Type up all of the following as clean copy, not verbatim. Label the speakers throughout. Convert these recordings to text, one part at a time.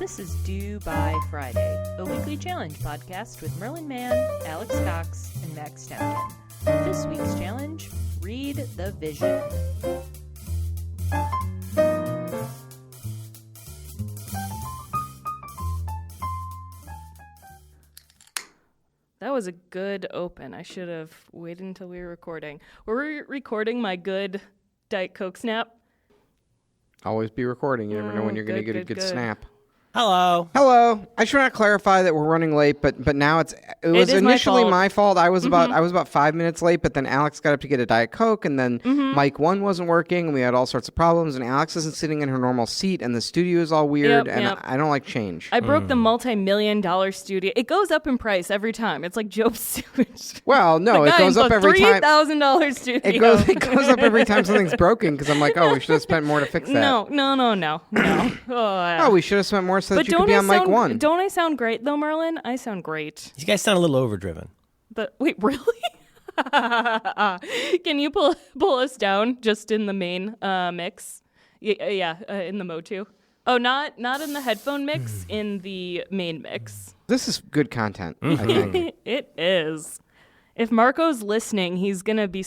Speaker 1: This is Due by Friday, a weekly challenge podcast with Merlin Mann, Alex Cox, and Max Temkin. This week's challenge, read the vision. That was a good open. I should have waited until we were recording. Were we recording my good Diet Coke snap?
Speaker 2: Always be recording. You never know when you're going to get a good snap.
Speaker 3: Hello.
Speaker 2: I should not clarify that we're running late, but now it was initially my fault. I was about 5 minutes late, but then Alex got up to get a Diet Coke, and then mic 1 wasn't working, and we had all sorts of problems, and Alex isn't sitting in her normal seat, and the studio is all weird, I don't like change.
Speaker 1: I broke the multi-million-dollar studio. It goes up in price every time. It's like Job Stewart.
Speaker 2: Well, no, it goes up every time.
Speaker 1: $3,000 studio.
Speaker 2: It goes up every time something's broken, because I'm like, oh, we should have spent more to fix that.
Speaker 1: No.
Speaker 2: Oh, we should have spent more so that you could be on mic 1.
Speaker 1: Don't I sound great, though, Merlin? I sound great.
Speaker 3: You guys sound a little overdriven.
Speaker 1: But wait, really? Can you pull us down just in the main mix? In the Motu. Oh, not in the headphone mix, in the main mix.
Speaker 2: This is good content, I think.
Speaker 1: It is. If Marco's listening, he's going to be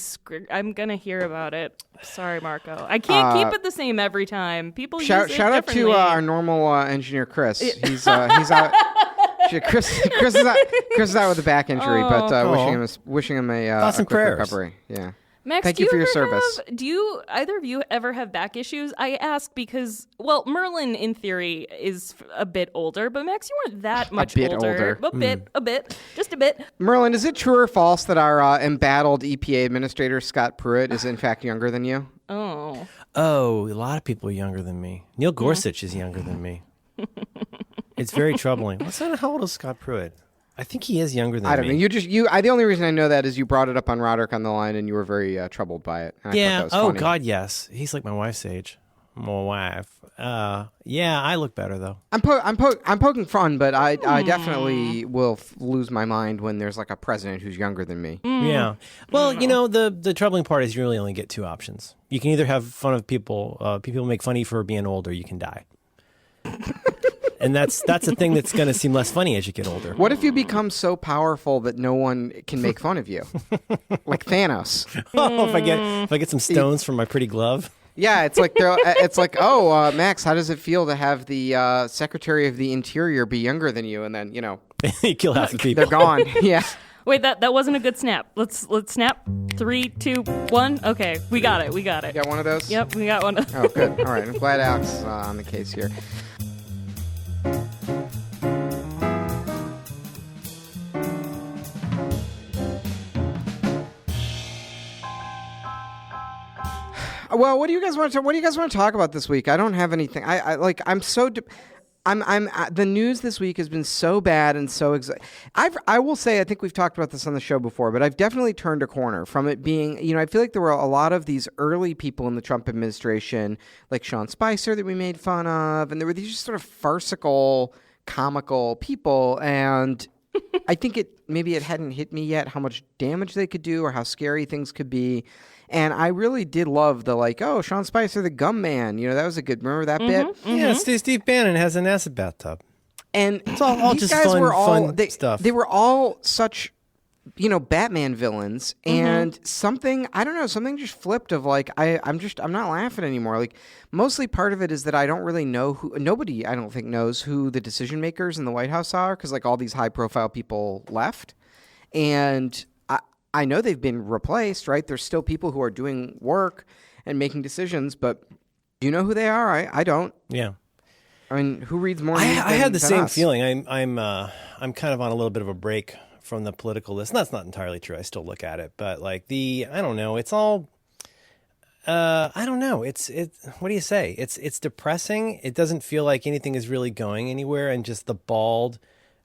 Speaker 1: I'm going to hear about it. Sorry, Marco. I can't keep it the same every time. People use it
Speaker 2: Shout out to our normal engineer, Chris. He's out. Chris is out with a back injury, but wishing him a quick recovery. Yeah.
Speaker 1: Max,
Speaker 2: thank you for your service.
Speaker 1: Do either of you ever have back issues? I ask because, Merlin in theory is a bit older, but Max, you weren't that much older. A bit, just a bit.
Speaker 2: Merlin, is it true or false that our embattled EPA administrator Scott Pruitt is in fact younger than you?
Speaker 1: Oh,
Speaker 3: a lot of people are younger than me. Neil Gorsuch is younger than me. It's very troubling. How old is Scott Pruitt? I think he is younger than me.
Speaker 2: I don't know. The only reason I know that is you brought it up on Roderick on the Line, and you were very troubled by it.
Speaker 3: Yeah. Funny. God, yes. He's like my wife's age. My wife. Yeah, I look better though.
Speaker 2: I'm poking fun, but I definitely will lose my mind when there's like a president who's younger than me.
Speaker 3: Yeah. Well, the troubling part is you really only get two options. You can either have fun of people. People make fun of you for being old, or you can die. And that's a thing that's going to seem less funny as you get older.
Speaker 2: What if you become so powerful that no one can make fun of you, like Thanos?
Speaker 3: Oh, if I get some stones from my pretty glove.
Speaker 2: Yeah, it's like Max, how does it feel to have the Secretary of the Interior be younger than you, and then
Speaker 3: you kill half the people.
Speaker 2: They're gone. Yeah.
Speaker 1: Wait, that wasn't a good snap. Let's snap. 3, 2, 1. Okay, we got it.
Speaker 2: You got one of those?
Speaker 1: Yep, we got one.
Speaker 2: Oh, good. All right, I'm glad Alex is on the case here. Well, what do you guys want to talk about this week? I don't have anything. The news this week has been so bad and so I will say, I think we've talked about this on the show before, but I've definitely turned a corner from it being, I feel like there were a lot of these early people in the Trump administration, like Sean Spicer that we made fun of, and there were these just sort of farcical, comical people, and I think maybe it hadn't hit me yet how much damage they could do or how scary things could be. And I really did love the Sean Spicer, the gum man. That was a good. Remember that bit?
Speaker 3: Mm-hmm. Yeah, Steve Bannon has an acid bathtub,
Speaker 2: and
Speaker 3: it's all just
Speaker 2: guys
Speaker 3: fun stuff.
Speaker 2: They were all such, Batman villains, and something just flipped of I'm not laughing anymore. Like mostly part of it is that I don't really know nobody I don't think knows who the decision makers in the White House are, because all these high profile people left, and I know they've been replaced, right? There's still people who are doing work and making decisions, but do you know who they are? I don't.
Speaker 3: Yeah.
Speaker 2: I mean, who reads more news
Speaker 3: I had the same
Speaker 2: us?
Speaker 3: feeling. I'm kind of on a little bit of a break from the political list. And that's not entirely true. I still look at it, but I don't know. It's all I don't know. It's what do you say? It's depressing. It doesn't feel like anything is really going anywhere, and just the bald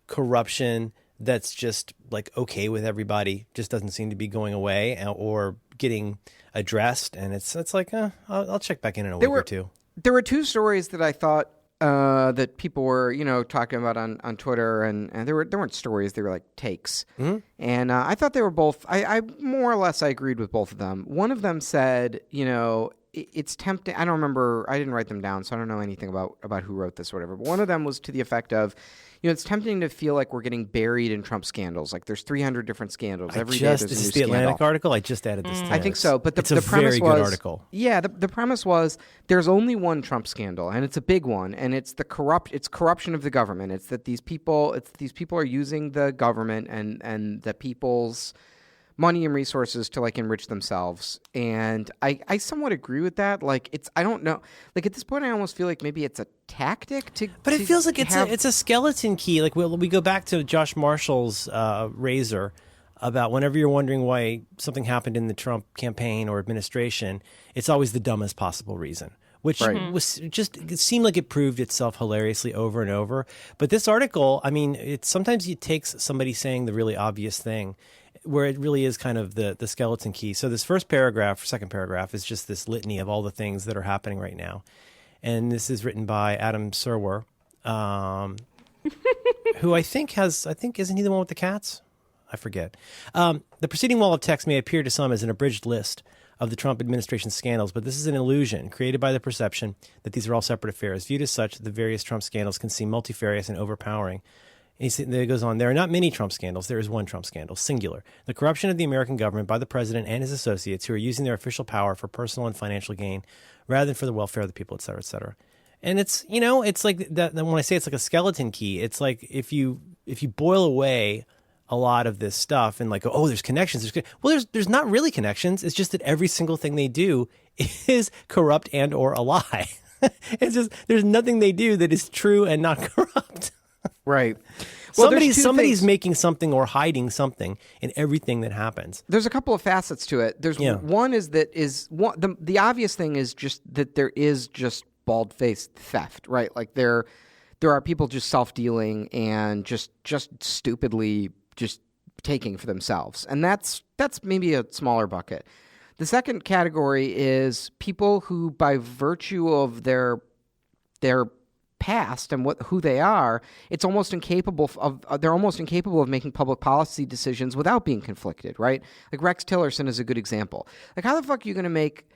Speaker 3: corruption that's just okay with everybody just doesn't seem to be going away or getting addressed. And it's I'll check back in a week or two.
Speaker 2: There were two stories that I thought that people were, talking about on Twitter, and there weren't stories, they were takes. Mm-hmm. And I thought they were both, I more or less I agreed with both of them. One of them said, it's tempting. I don't remember. I didn't write them down, so I don't know anything about who wrote this or whatever. But one of them was to the effect of, it's tempting to feel like we're getting buried in Trump scandals. Like there's 300 different scandals every day. There's a new
Speaker 3: Is this the Atlantic
Speaker 2: scandal.
Speaker 3: Article? I just added this. To
Speaker 2: I think so. But
Speaker 3: it's
Speaker 2: the
Speaker 3: a
Speaker 2: premise
Speaker 3: very
Speaker 2: was,
Speaker 3: good article.
Speaker 2: Yeah, the premise was there's only one Trump scandal, and it's a big one, and it's corruption of the government. It's that these people are using the government and the people's money and resources to like enrich themselves. And I somewhat agree with that. Like I don't know. Like at this point I almost feel like maybe it's a tactic to
Speaker 3: But it feels like it's a skeleton key. Like we go back to Josh Marshall's razor about whenever you're wondering why something happened in the Trump campaign or administration, it's always the dumbest possible reason. Which it seemed like it proved itself hilariously over and over. But this article, I mean, sometimes it takes somebody saying the really obvious thing where it really is kind of the skeleton key. So this second paragraph is just this litany of all the things that are happening right now. And this is written by Adam Serwer, who isn't he the one with the cats? I forget. The preceding wall of text may appear to some as an abridged list of the Trump administration scandals, but this is an illusion created by the perception that these are all separate affairs. Viewed as such, the various Trump scandals can seem multifarious and overpowering. And it goes on, there are not many Trump scandals. There is one Trump scandal, singular. The corruption of the American government by the president and his associates who are using their official power for personal and financial gain rather than for the welfare of the people, et cetera, et cetera. And it's, it's like that. When I say it's like a skeleton key, it's like if you boil away a lot of this stuff and like, oh, there's connections. There's not really connections. It's just that every single thing they do is corrupt and or a lie. It's just, there's nothing they do that is true and not corrupt.
Speaker 2: Right. Well,
Speaker 3: somebody's making something or hiding something in everything that happens.
Speaker 2: There's a couple of facets to it. One is that the obvious thing is just that there is just bald-faced theft, right? Like there are people just self-dealing and just stupidly just taking for themselves. And that's maybe a smaller bucket. The second category is people who, by virtue of their past and who they are, they're almost incapable of making public policy decisions without being conflicted, right? Like Rex Tillerson is a good example. Like how the fuck are you going to make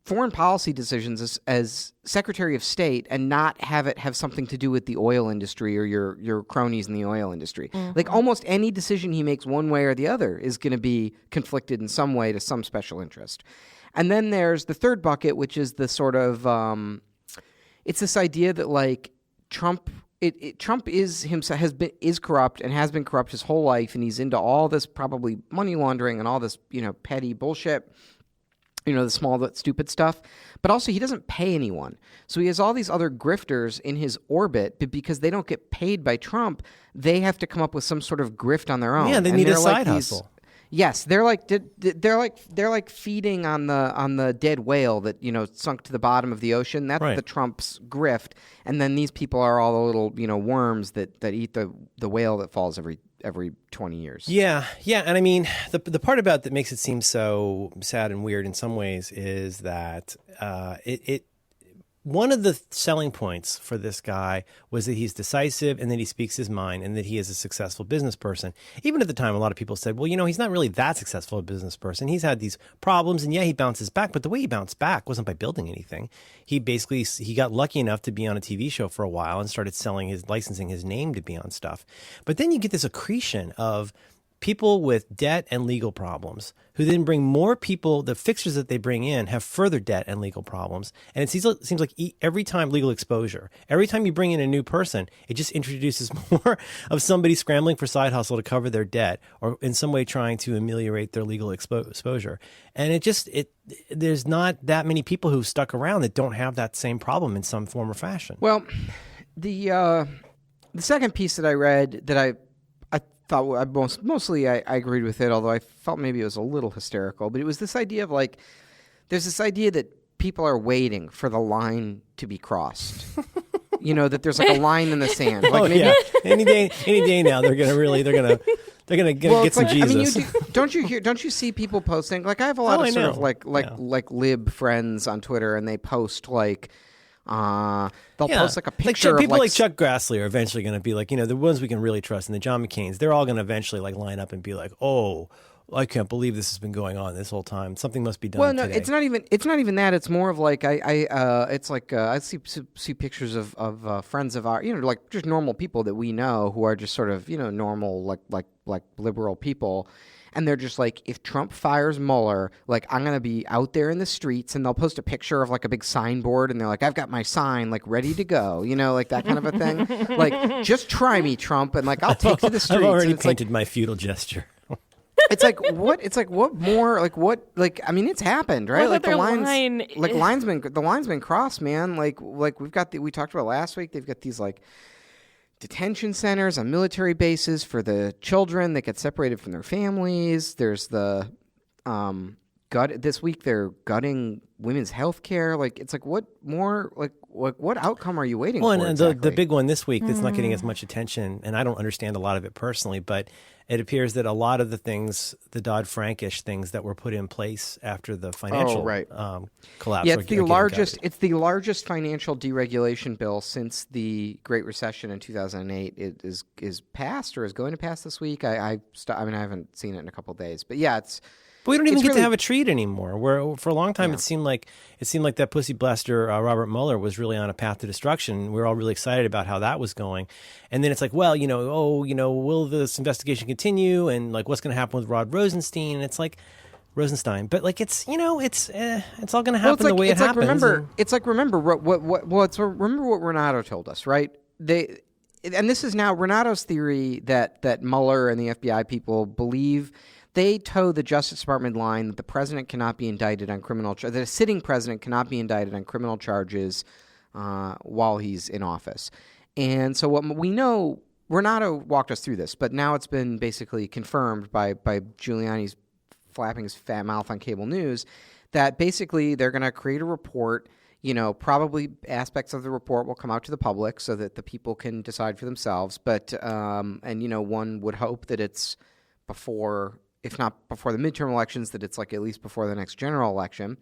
Speaker 2: foreign policy decisions as Secretary of State and not have it have something to do with the oil industry or your cronies in the oil industry? Mm-hmm. Like almost any decision he makes one way or the other is going to be conflicted in some way to some special interest. And then there's the third bucket, which is the sort of it's this idea that like Trump is corrupt and has been corrupt his whole life, and he's into all this probably money laundering and all this petty bullshit. The small, stupid stuff. But also, he doesn't pay anyone. So he has all these other grifters in his orbit, but because they don't get paid by Trump, they have to come up with some sort of grift on their own.
Speaker 3: Yeah, they need a side hustle.
Speaker 2: Yes, they're like feeding on the dead whale that sunk to the bottom of the ocean. That's the Trump's grift, and then these people are all the little worms that eat the whale that falls every 20 years.
Speaker 3: Yeah. And I mean, the part about that makes it seem so sad and weird in some ways is that one of the selling points for this guy was that he's decisive and that he speaks his mind and that he is a successful business person. Even at the time, a lot of people said, well, he's not really that successful a business person. He's had these problems and he bounces back. But the way he bounced back wasn't by building anything. He got lucky enough to be on a TV show for a while and started licensing his name to be on stuff. But then you get this accretion of people with debt and legal problems who then bring more people, the fixers that they bring in have further debt and legal problems. And it seems like every time legal exposure, every time you bring in a new person, it just introduces more of somebody scrambling for side hustle to cover their debt or in some way trying to ameliorate their legal exposure. And there's not that many people who've stuck around that don't have that same problem in some form or fashion.
Speaker 2: Well, the second piece that I read that I thought mostly I agreed with it, although I felt maybe it was a little hysterical. But it was this idea of like, there's this idea that people are waiting for the line to be crossed. That there's like a line in the sand. Like
Speaker 3: yeah. Any day now they're gonna get some Jesus.
Speaker 2: I mean, don't you see people posting? Like I have a lot of sort of like lib friends on Twitter, and they post like. They'll post like a picture
Speaker 3: people
Speaker 2: of
Speaker 3: like Chuck Grassley are eventually going to be like, the ones we can really trust, and the John McCains, they're all going to eventually like line up and be like, oh, I can't believe this has been going on this whole time. Something must be done.
Speaker 2: Well, no,
Speaker 3: today.
Speaker 2: it's not even that. It's more of like it's like I see pictures of friends of our, like just normal people that we know who are just sort of normal like liberal people. And they're just like, if Trump fires Mueller, like I'm going to be out there in the streets, and they'll post a picture of like a big signboard, and they're like, I've got my sign like ready to go, like that kind of a thing. Like, just try me, Trump, and like I'll take to the streets.
Speaker 3: I've already painted my feudal gesture.
Speaker 2: It's like what more, like what, like I mean, it's happened, right? Like the line's been crossed, man. Like we talked about last week. They've got these like detention centers on military bases for the children that get separated from their families. There's the this week they're gutting women's health care. Like, it's like, what more, like what outcome are you waiting for?
Speaker 3: And
Speaker 2: exactly?
Speaker 3: the big one this week that's not getting as much attention, and I don't understand a lot of it personally, but it appears that a lot of the things, the Dodd-Frankish things that were put in place after the financial collapse.
Speaker 2: Yeah, it's the largest financial deregulation bill since the Great Recession in 2008. It is passed or is going to pass this week. I haven't seen it in a couple of days, but yeah, it's.
Speaker 3: But we don't even get to have a treat anymore. Where for a long time it seemed like that pussy blaster Robert Mueller was really on a path to destruction. We were all really excited about how that was going, and then it's like, well, will this investigation continue? And like, what's going to happen with Rod Rosenstein? And it's like Rosenstein, but like it's all going to happen the way it happens.
Speaker 2: Remember what Renato told us, right? And this is now Renato's theory that Mueller and the FBI people believe. They toe the Justice Department line that the president cannot be indicted on criminal that a sitting president cannot be indicted on criminal charges while he's in office. And so what we know, Renato walked us through this, but now it's been basically confirmed by Giuliani's flapping his fat mouth on cable news that basically they're going to create a report. Probably aspects of the report will come out to the public so that the people can decide for themselves. But one would hope that it's before. If not before the midterm elections, that it's like at least before the next general election.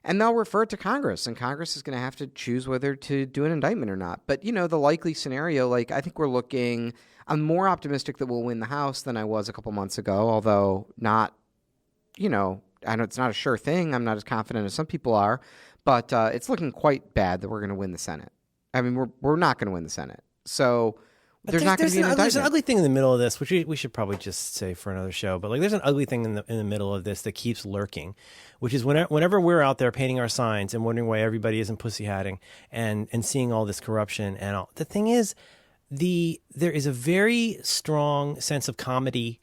Speaker 2: And they'll refer it to Congress, and Congress is going to have to choose whether to do an indictment or not. But, the likely scenario, like I think I'm more optimistic that we'll win the House than I was a couple months ago, although not, I know it's not a sure thing. I'm not as confident as some people are, but it's looking quite bad that we're going to win the Senate. I mean, we're not going to win the Senate. So there's not going to be an indictment.
Speaker 3: There's an ugly thing in the middle of this, which we should probably just say for another show. But like, there's an ugly thing in the middle of this that keeps lurking, which is whenever we're out there painting our signs and wondering why everybody isn't pussyhatting and seeing all this corruption and all. The thing is, there is a very strong sense of comedy,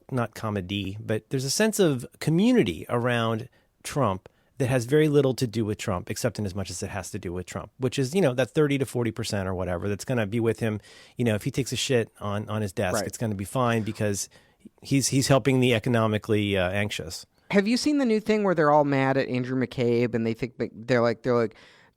Speaker 3: not comedy, but there's a sense of community around Trump that has very little to do with Trump, except in as much as it has to do with Trump, which is, that 30 to 40% or whatever that's going to be with him. If he takes a shit on his desk, It's going to be fine because he's helping the economically anxious.
Speaker 2: Have you seen the new thing where they're all mad at Andrew McCabe and they think they're like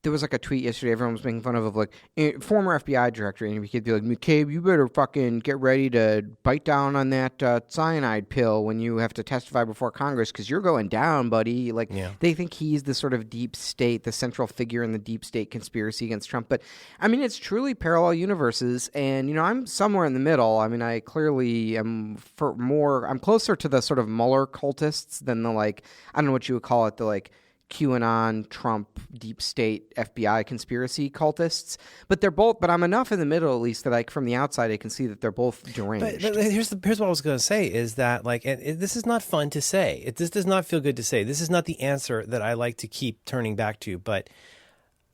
Speaker 2: there was like a tweet yesterday everyone was making fun of like former FBI director Andrew McCabe be like, McCabe, you better fucking get ready to bite down on that cyanide pill when you have to testify before Congress because you're going down, buddy. Like They think he's the sort of deep state, the central figure in the deep state conspiracy against Trump. But I mean, it's truly parallel universes, and I'm somewhere in the middle. I mean, I clearly am I'm closer to the sort of Mueller cultists than the I don't know what you would call it, the QAnon, Trump, deep state, FBI conspiracy cultists, but I'm enough in the middle, at least, that from the outside, I can see that they're both deranged.
Speaker 3: But here's what I was going to say is that this is not fun to say. This does not feel good to say. This is not the answer that I like to keep turning back to. But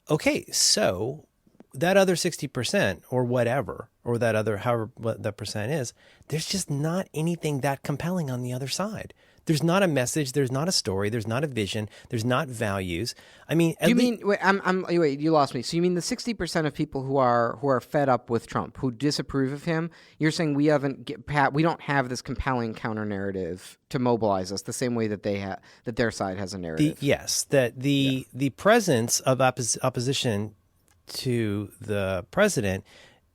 Speaker 3: okay, so that other 60% or whatever, or that other what that percent is, there's just not anything that compelling on the other side. There's not a message. There's not a story. There's not a vision. There's not values. I mean,
Speaker 2: wait, you lost me. So you mean the 60% of people who are fed up with Trump, who disapprove of him? You're saying we don't have this compelling counter narrative to mobilize us the same way that that their side has a narrative.
Speaker 3: The presence of opposition to the president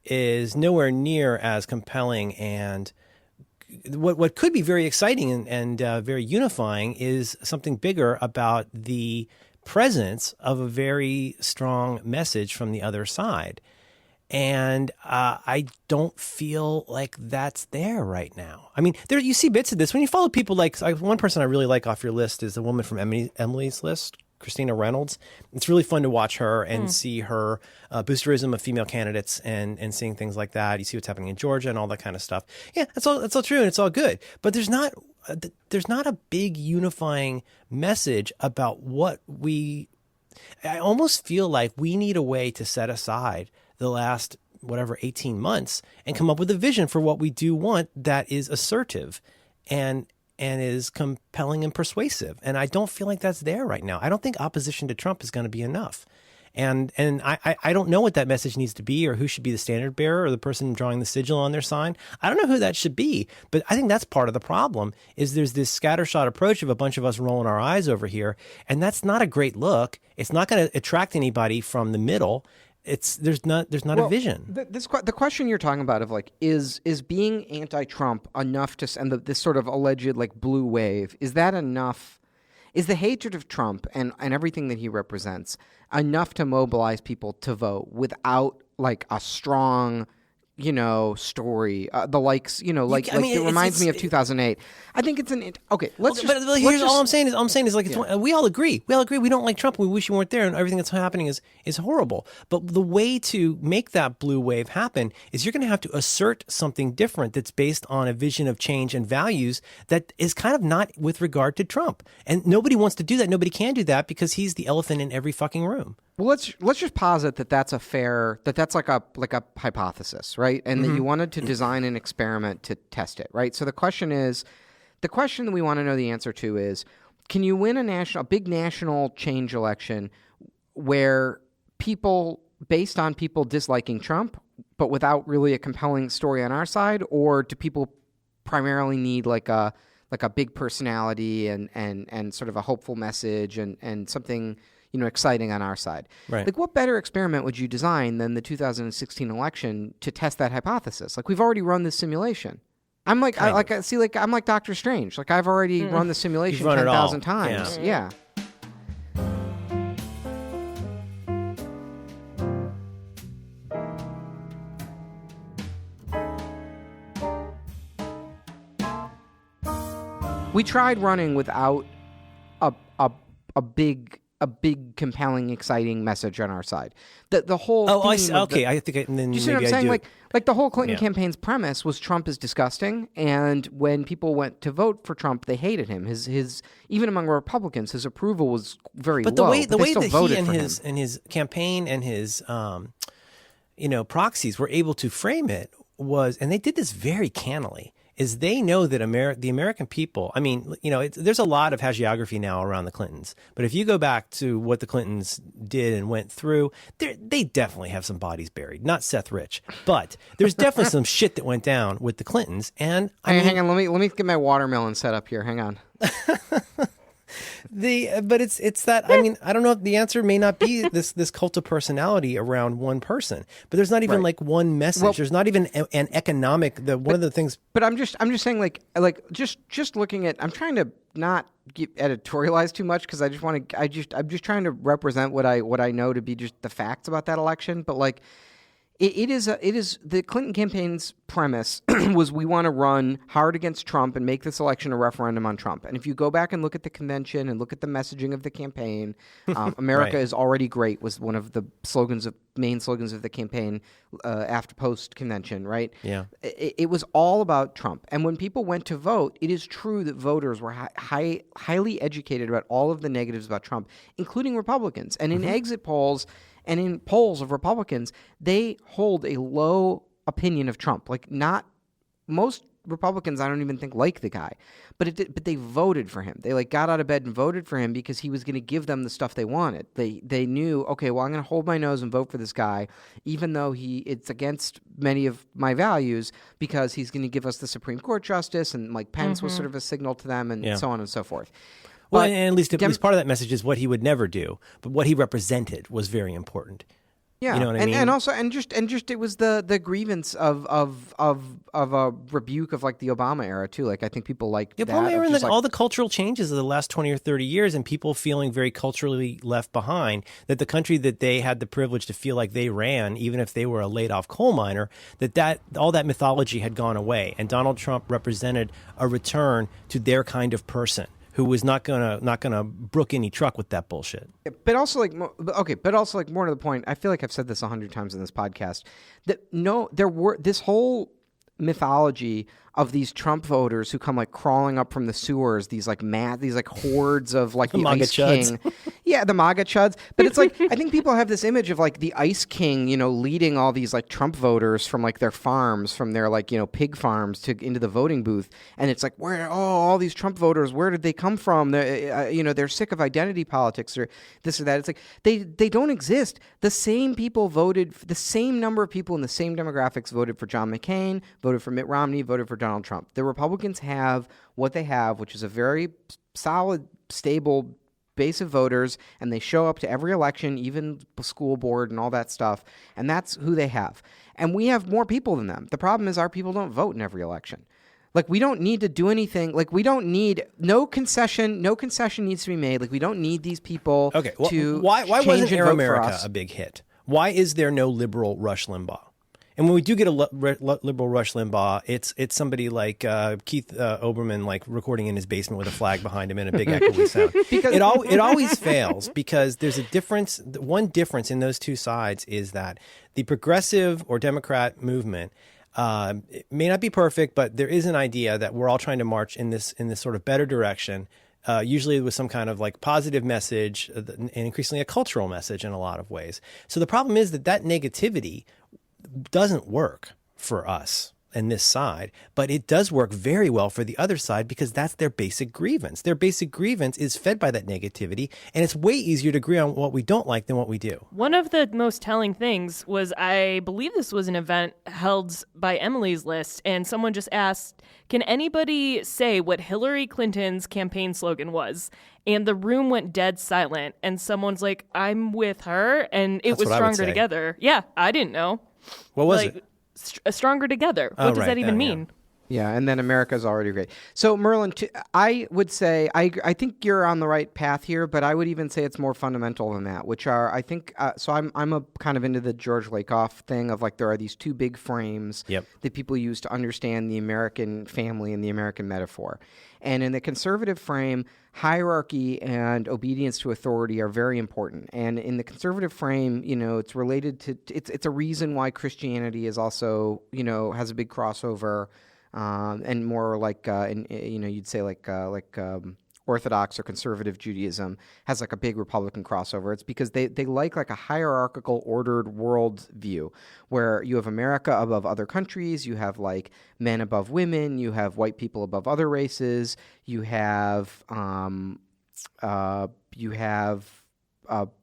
Speaker 3: is nowhere near as compelling, and what could be very exciting and very unifying is something bigger about the presence of a very strong message from the other side. And I don't feel like that's there right now. I mean, you see bits of this when you follow people like one person I really like off your list is the woman from Emily's List, Christina Reynolds. It's really fun to watch her and see her boosterism of female candidates and seeing things like that. You see what's happening in Georgia and all that kind of stuff. Yeah, that's all true and it's all good. But there's not a big unifying message about what I almost feel like we need a way to set aside the last 18 months and come up with a vision for what we do want that is assertive and is compelling and persuasive. And I don't feel like that's there right now. I don't think opposition to Trump is going to be enough. And I don't know what that message needs to be or who should be the standard bearer or the person drawing the sigil on their sign. I don't know who that should be, but I think that's part of the problem is there's this scattershot approach of a bunch of us rolling our eyes over here. And that's not a great look. It's not going to attract anybody from the middle. There's not a vision.
Speaker 2: The question you're talking about of like is being anti-Trump enough to send this sort of alleged like blue wave, is that enough? Is the hatred of Trump and everything that he represents enough to mobilize people to vote without like a strong story, the likes, it reminds me of 2008. I think it's
Speaker 3: all I'm saying is we all agree. We don't like Trump. We wish he weren't there, and everything that's happening is horrible. But the way to make that blue wave happen is you're going to have to assert something different that's based on a vision of change and values that is kind of not with regard to Trump. And nobody wants to do that. Nobody can do that because he's the elephant in every fucking room.
Speaker 2: Well, let's just posit that's like a hypothesis, right? And that you wanted to design an experiment to test it, right? So the question that we want to know the answer to is, can you win a big national change election where based on people disliking Trump, but without really a compelling story on our side, or do people primarily need like a big personality and sort of a hopeful message and something exciting on our side?
Speaker 3: Right.
Speaker 2: Like, what better experiment would you design than the 2016 election to test that hypothesis? Like, we've already run this simulation. I'm like, I'm like Doctor Strange. Like, I've already run the simulation 10,000 times. Yeah. We tried running without a big compelling, exciting message on our side. The whole
Speaker 3: I see. Okay, I think then
Speaker 2: you see what I'm saying? Like the whole Clinton campaign's premise was Trump is disgusting, and when people went to vote for Trump, they hated him. His even among Republicans, his approval was very low.
Speaker 3: The way that he and his campaign and his proxies were able to frame it was, and they did this very cannily, is they know that the American people, I mean, there's a lot of hagiography now around the Clintons. But if you go back to what the Clintons did and went through, they definitely have some bodies buried. Not Seth Rich, but there's definitely some shit that went down with the Clintons. And
Speaker 2: hang on, let me get my watermelon set up here. Hang on.
Speaker 3: But it's that, I mean, I don't know, the answer may not be this cult of personality around one person, but there's not even like one message. Well, there's not even an economic, one of the things.
Speaker 2: But I'm just saying like just looking at, I'm trying to not editorialize too much because I'm just trying to represent what I know to be just the facts about that election. But like, It is the Clinton campaign's premise was we want to run hard against Trump and make this election a referendum on Trump. And if you go back and look at the convention and look at the messaging of the campaign, America is already great was one of the main slogans of the campaign after post-convention, right?
Speaker 3: Yeah.
Speaker 2: It was all about Trump. And when people went to vote, it is true that voters were highly educated about all of the negatives about Trump, including Republicans. And in exit polls and in polls of Republicans, they hold a low opinion of Trump. Like, not most Republicans, I don't even think like the guy, but they voted for him. They like got out of bed and voted for him because he was going to give them the stuff they wanted. They knew, okay, well, I'm going to hold my nose and vote for this guy, even though it's against many of my values, because he's going to give us the Supreme Court justice, and Mike Pence was sort of a signal to them, and so on and so forth.
Speaker 3: Well, and at least part of that message is what he would never do, but what he represented was very important.
Speaker 2: Yeah,
Speaker 3: you know what I mean?
Speaker 2: And also it was the grievance of a rebuke of like the Obama era too. Like I think people like
Speaker 3: the Obama era and all the cultural changes of the last 20 or 30 years, and people feeling very culturally left behind. That the country that they had the privilege to feel like they ran, even if they were a laid off coal miner, that all that mythology had gone away, and Donald Trump represented a return to their kind of person who was not gonna brook any truck with that bullshit.
Speaker 2: But also like more to the point, I feel like I've said this 100 times in this podcast, that this whole mythology of these Trump voters who come like crawling up from the sewers, these like hordes of like the
Speaker 3: MAGA
Speaker 2: Ice
Speaker 3: chuds.
Speaker 2: King. Yeah, the MAGA chuds. But it's like, I think people have this image of like the Ice King, leading all these like Trump voters from like their farms, from their like, pig farms into the voting booth. And it's like, all these Trump voters, where did they come from? They're sick of identity politics or this or that. It's like, they don't exist. The same number of people in the same demographics voted for John McCain, voted for Mitt Romney, voted for Donald Trump. The Republicans have what they have, which is a very solid, stable base of voters, and they show up to every election, even school board and all that stuff, and that's who they have. And we have more people than them. The problem is our people don't vote in every election. Like, we don't need to do anything. Like, we don't need no concession needs to be made. Like, we don't need these people to
Speaker 3: why
Speaker 2: change
Speaker 3: wasn't
Speaker 2: and
Speaker 3: Air
Speaker 2: vote
Speaker 3: America
Speaker 2: for us.
Speaker 3: a big hit? Why is there no liberal Rush Limbaugh? And when we do get a liberal Rush Limbaugh, it's somebody like Keith Olbermann, like recording in his basement with a flag behind him and a big echoey sound. Because it always fails, because there's a difference. One difference in those two sides is that the progressive or Democrat movement it may not be perfect, but there is an idea that we're all trying to march in this sort of better direction. Usually with some kind of like positive message and increasingly a cultural message in a lot of ways. So the problem is that negativity doesn't work for us and this side, but it does work very well for the other side, because that's their basic grievance. Their basic grievance is fed by that negativity, and it's way easier to agree on what we don't like than what we do.
Speaker 1: One of the most telling things was, I believe this was an event held by Emily's List, and someone just asked, can anybody say what Hillary Clinton's campaign slogan was? And the room went dead silent, and someone's like, I'm with her, and it was Stronger Together. Yeah, I didn't know.
Speaker 3: What was it?
Speaker 1: Stronger Together. What does that even mean?
Speaker 2: Yeah, and then America's already great. So, Merlin, I would say, I think you're on the right path here, but I would even say it's more fundamental than that, which are, I think, so I'm a kind of into the George Lakoff thing of like, there are these two big frames that people use to understand the American family and the American metaphor. And in the conservative frame, hierarchy and obedience to authority are very important. And in the conservative frame, it's related to, it's a reason why Christianity is also, has a big crossover, and more like, you'd say like Orthodox or conservative Judaism has like a big Republican crossover. It's because they like a hierarchical, ordered world view where you have America above other countries, you have like men above women, you have white people above other races, you have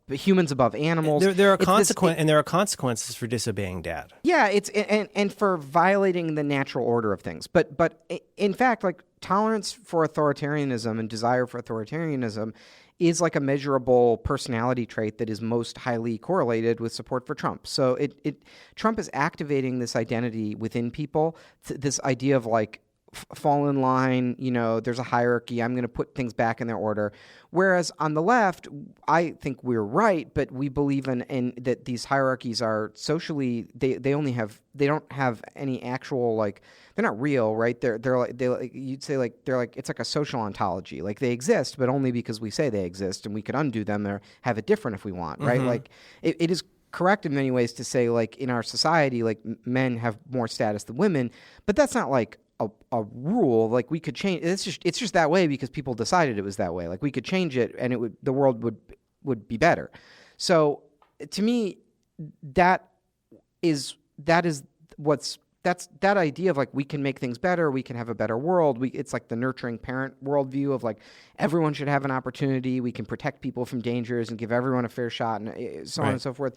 Speaker 2: humans above animals.
Speaker 3: There are consequences for disobeying dad.
Speaker 2: Yeah, it's and for violating the natural order of things. But in fact, like, tolerance for authoritarianism and desire for authoritarianism is like a measurable personality trait that is most highly correlated with support for Trump. So Trump is activating this identity within people, this idea of like, fall in line, there's a hierarchy, I'm going to put things back in their order. Whereas on the left, I think we're right, but we believe in that these hierarchies are socially, they don't have any actual, like, they're not real, right? They're like, you'd say like, they're like, it's like a social ontology. Like, they exist, but only because we say they exist, and we could undo them or have it different if we want, right? Mm-hmm. Like, it is correct in many ways to say, like, in our society, like, men have more status than women, but that's not like a rule. Like, we could change. It's just that way because people decided it was that way. Like, we could change it, and the world would be better. So, to me, that idea of like, we can make things better, we can have a better world. It's like the nurturing parent worldview of like, everyone should have an opportunity. We can protect people from dangers and give everyone a fair shot, and so on and so forth.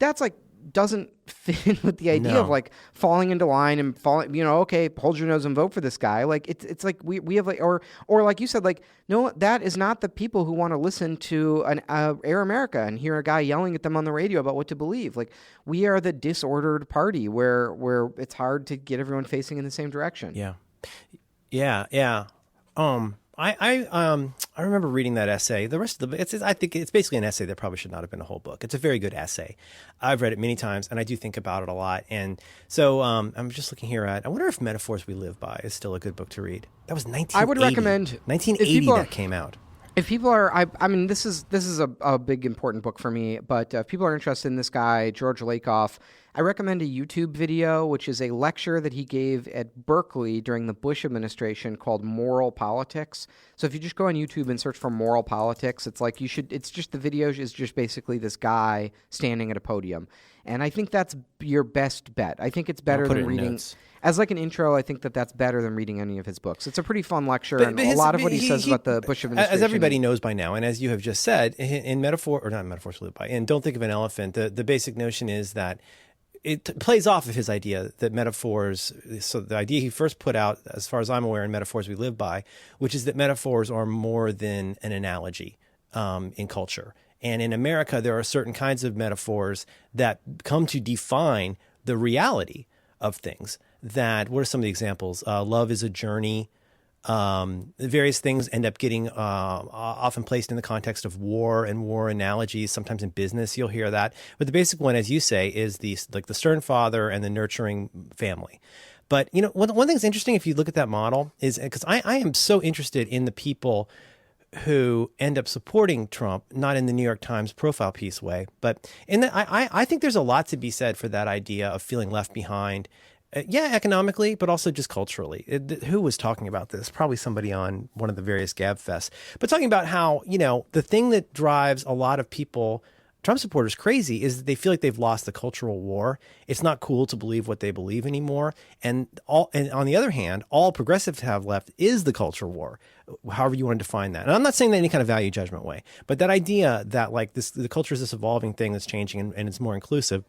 Speaker 2: That's like, doesn't fit in with the idea
Speaker 3: No.
Speaker 2: of like falling into line and falling, okay, hold your nose and vote for this guy. Like it's like we have like, or like you said, like, no, that is not the people who want to listen to an Air America and hear a guy yelling at them on the radio about what to believe. Like, we are the disordered party where it's hard to get everyone facing in the same direction.
Speaker 3: Yeah. I remember reading that essay. The rest of I think it's basically an essay that probably should not have been a whole book. It's a very good essay. I've read it many times, and I do think about it a lot. And so I'm just looking here I wonder if Metaphors We Live By is still a good book to read. That was 1980.
Speaker 2: I would recommend
Speaker 3: 1980 that came out.
Speaker 2: If people are, I mean, this is a big important book for me. But if people are interested in this guy, George Lakoff, I recommend a YouTube video, which is a lecture that he gave at Berkeley during the Bush administration called Moral Politics. So if you just go on YouTube and search for Moral Politics, it's like it's just the video is just basically this guy standing at a podium. And I think that's your best bet. I think it's better than reading.
Speaker 3: Notes.
Speaker 2: As like an intro, I think that's better than reading any of his books. It's a pretty fun lecture, and a lot of what he says about the Bush administration.
Speaker 3: As everybody knows by now, and as you have just said, in Metaphors We Live By, and Don't Think of an Elephant, the basic notion is that it plays off of his idea that metaphors, so the idea he first put out, as far as I'm aware, in Metaphors We Live By, which is that metaphors are more than an analogy in culture. And in America, there are certain kinds of metaphors that come to define the reality of things. What are some of the examples? Love is a journey. Various things end up getting often placed in the context of war and war analogies. Sometimes in business, you'll hear that. But the basic one, as you say, is the stern father and the nurturing family. But, one thing that's interesting if you look at that model is because I am so interested in the people who end up supporting Trump, not in the New York Times profile piece way, but I think there's a lot to be said for that idea of feeling left behind. Economically, but also just culturally. Who was talking about this? Probably somebody on one of the various Gab Fests. But talking about how, the thing that drives a lot of people, Trump supporters, crazy is that they feel like they've lost the cultural war. It's not cool to believe what they believe anymore. And on the other hand, all progressives have left is the culture war, however you want to define that. And I'm not saying that in any kind of value judgment way, but that idea that like the culture is this evolving thing that's changing and it's more inclusive.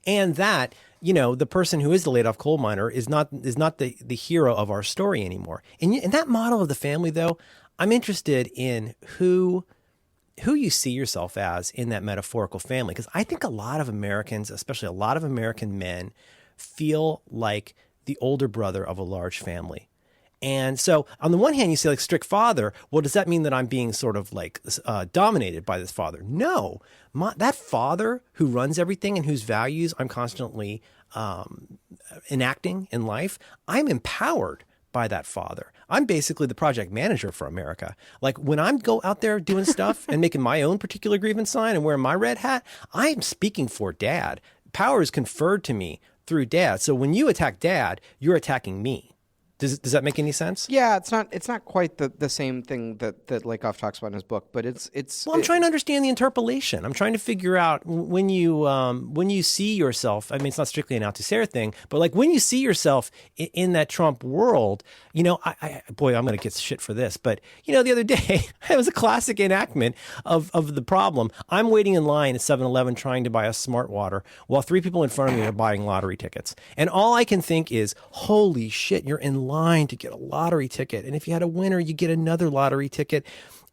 Speaker 3: And that, the person who is the laid off coal miner is not the hero of our story anymore. And in that model of the family, though, I'm interested in who you see yourself as in that metaphorical family. Because I think a lot of Americans, especially a lot of American men, feel like the older brother of a large family. And so on the one hand, you say like strict father. Well, does that mean that I'm being sort of like dominated by this father? No, that father who runs everything and whose values I'm constantly enacting in life, I'm empowered by that father. I'm basically the project manager for America. Like when I'm go out there doing stuff and making my own particular grievance sign and wearing my red hat, I'm speaking for dad. Power is conferred to me through dad. So when you attack dad, you're attacking me. Does that make any sense?
Speaker 2: Yeah, it's not quite the same thing that Lakoff talks about in his book, but it's.
Speaker 3: Well, I'm trying to understand the interpolation. I'm trying to figure out when you see yourself. I mean, it's not strictly an Althusser thing, but like when you see yourself in that Trump world, boy, I'm going to get shit for this, but the other day it was a classic enactment of the problem. I'm waiting in line at 7-Eleven trying to buy a Smart Water while 3 people in front of me are buying lottery tickets, and all I can think is, holy shit, you're in line to get a lottery ticket, and if you had a winner you get another lottery ticket,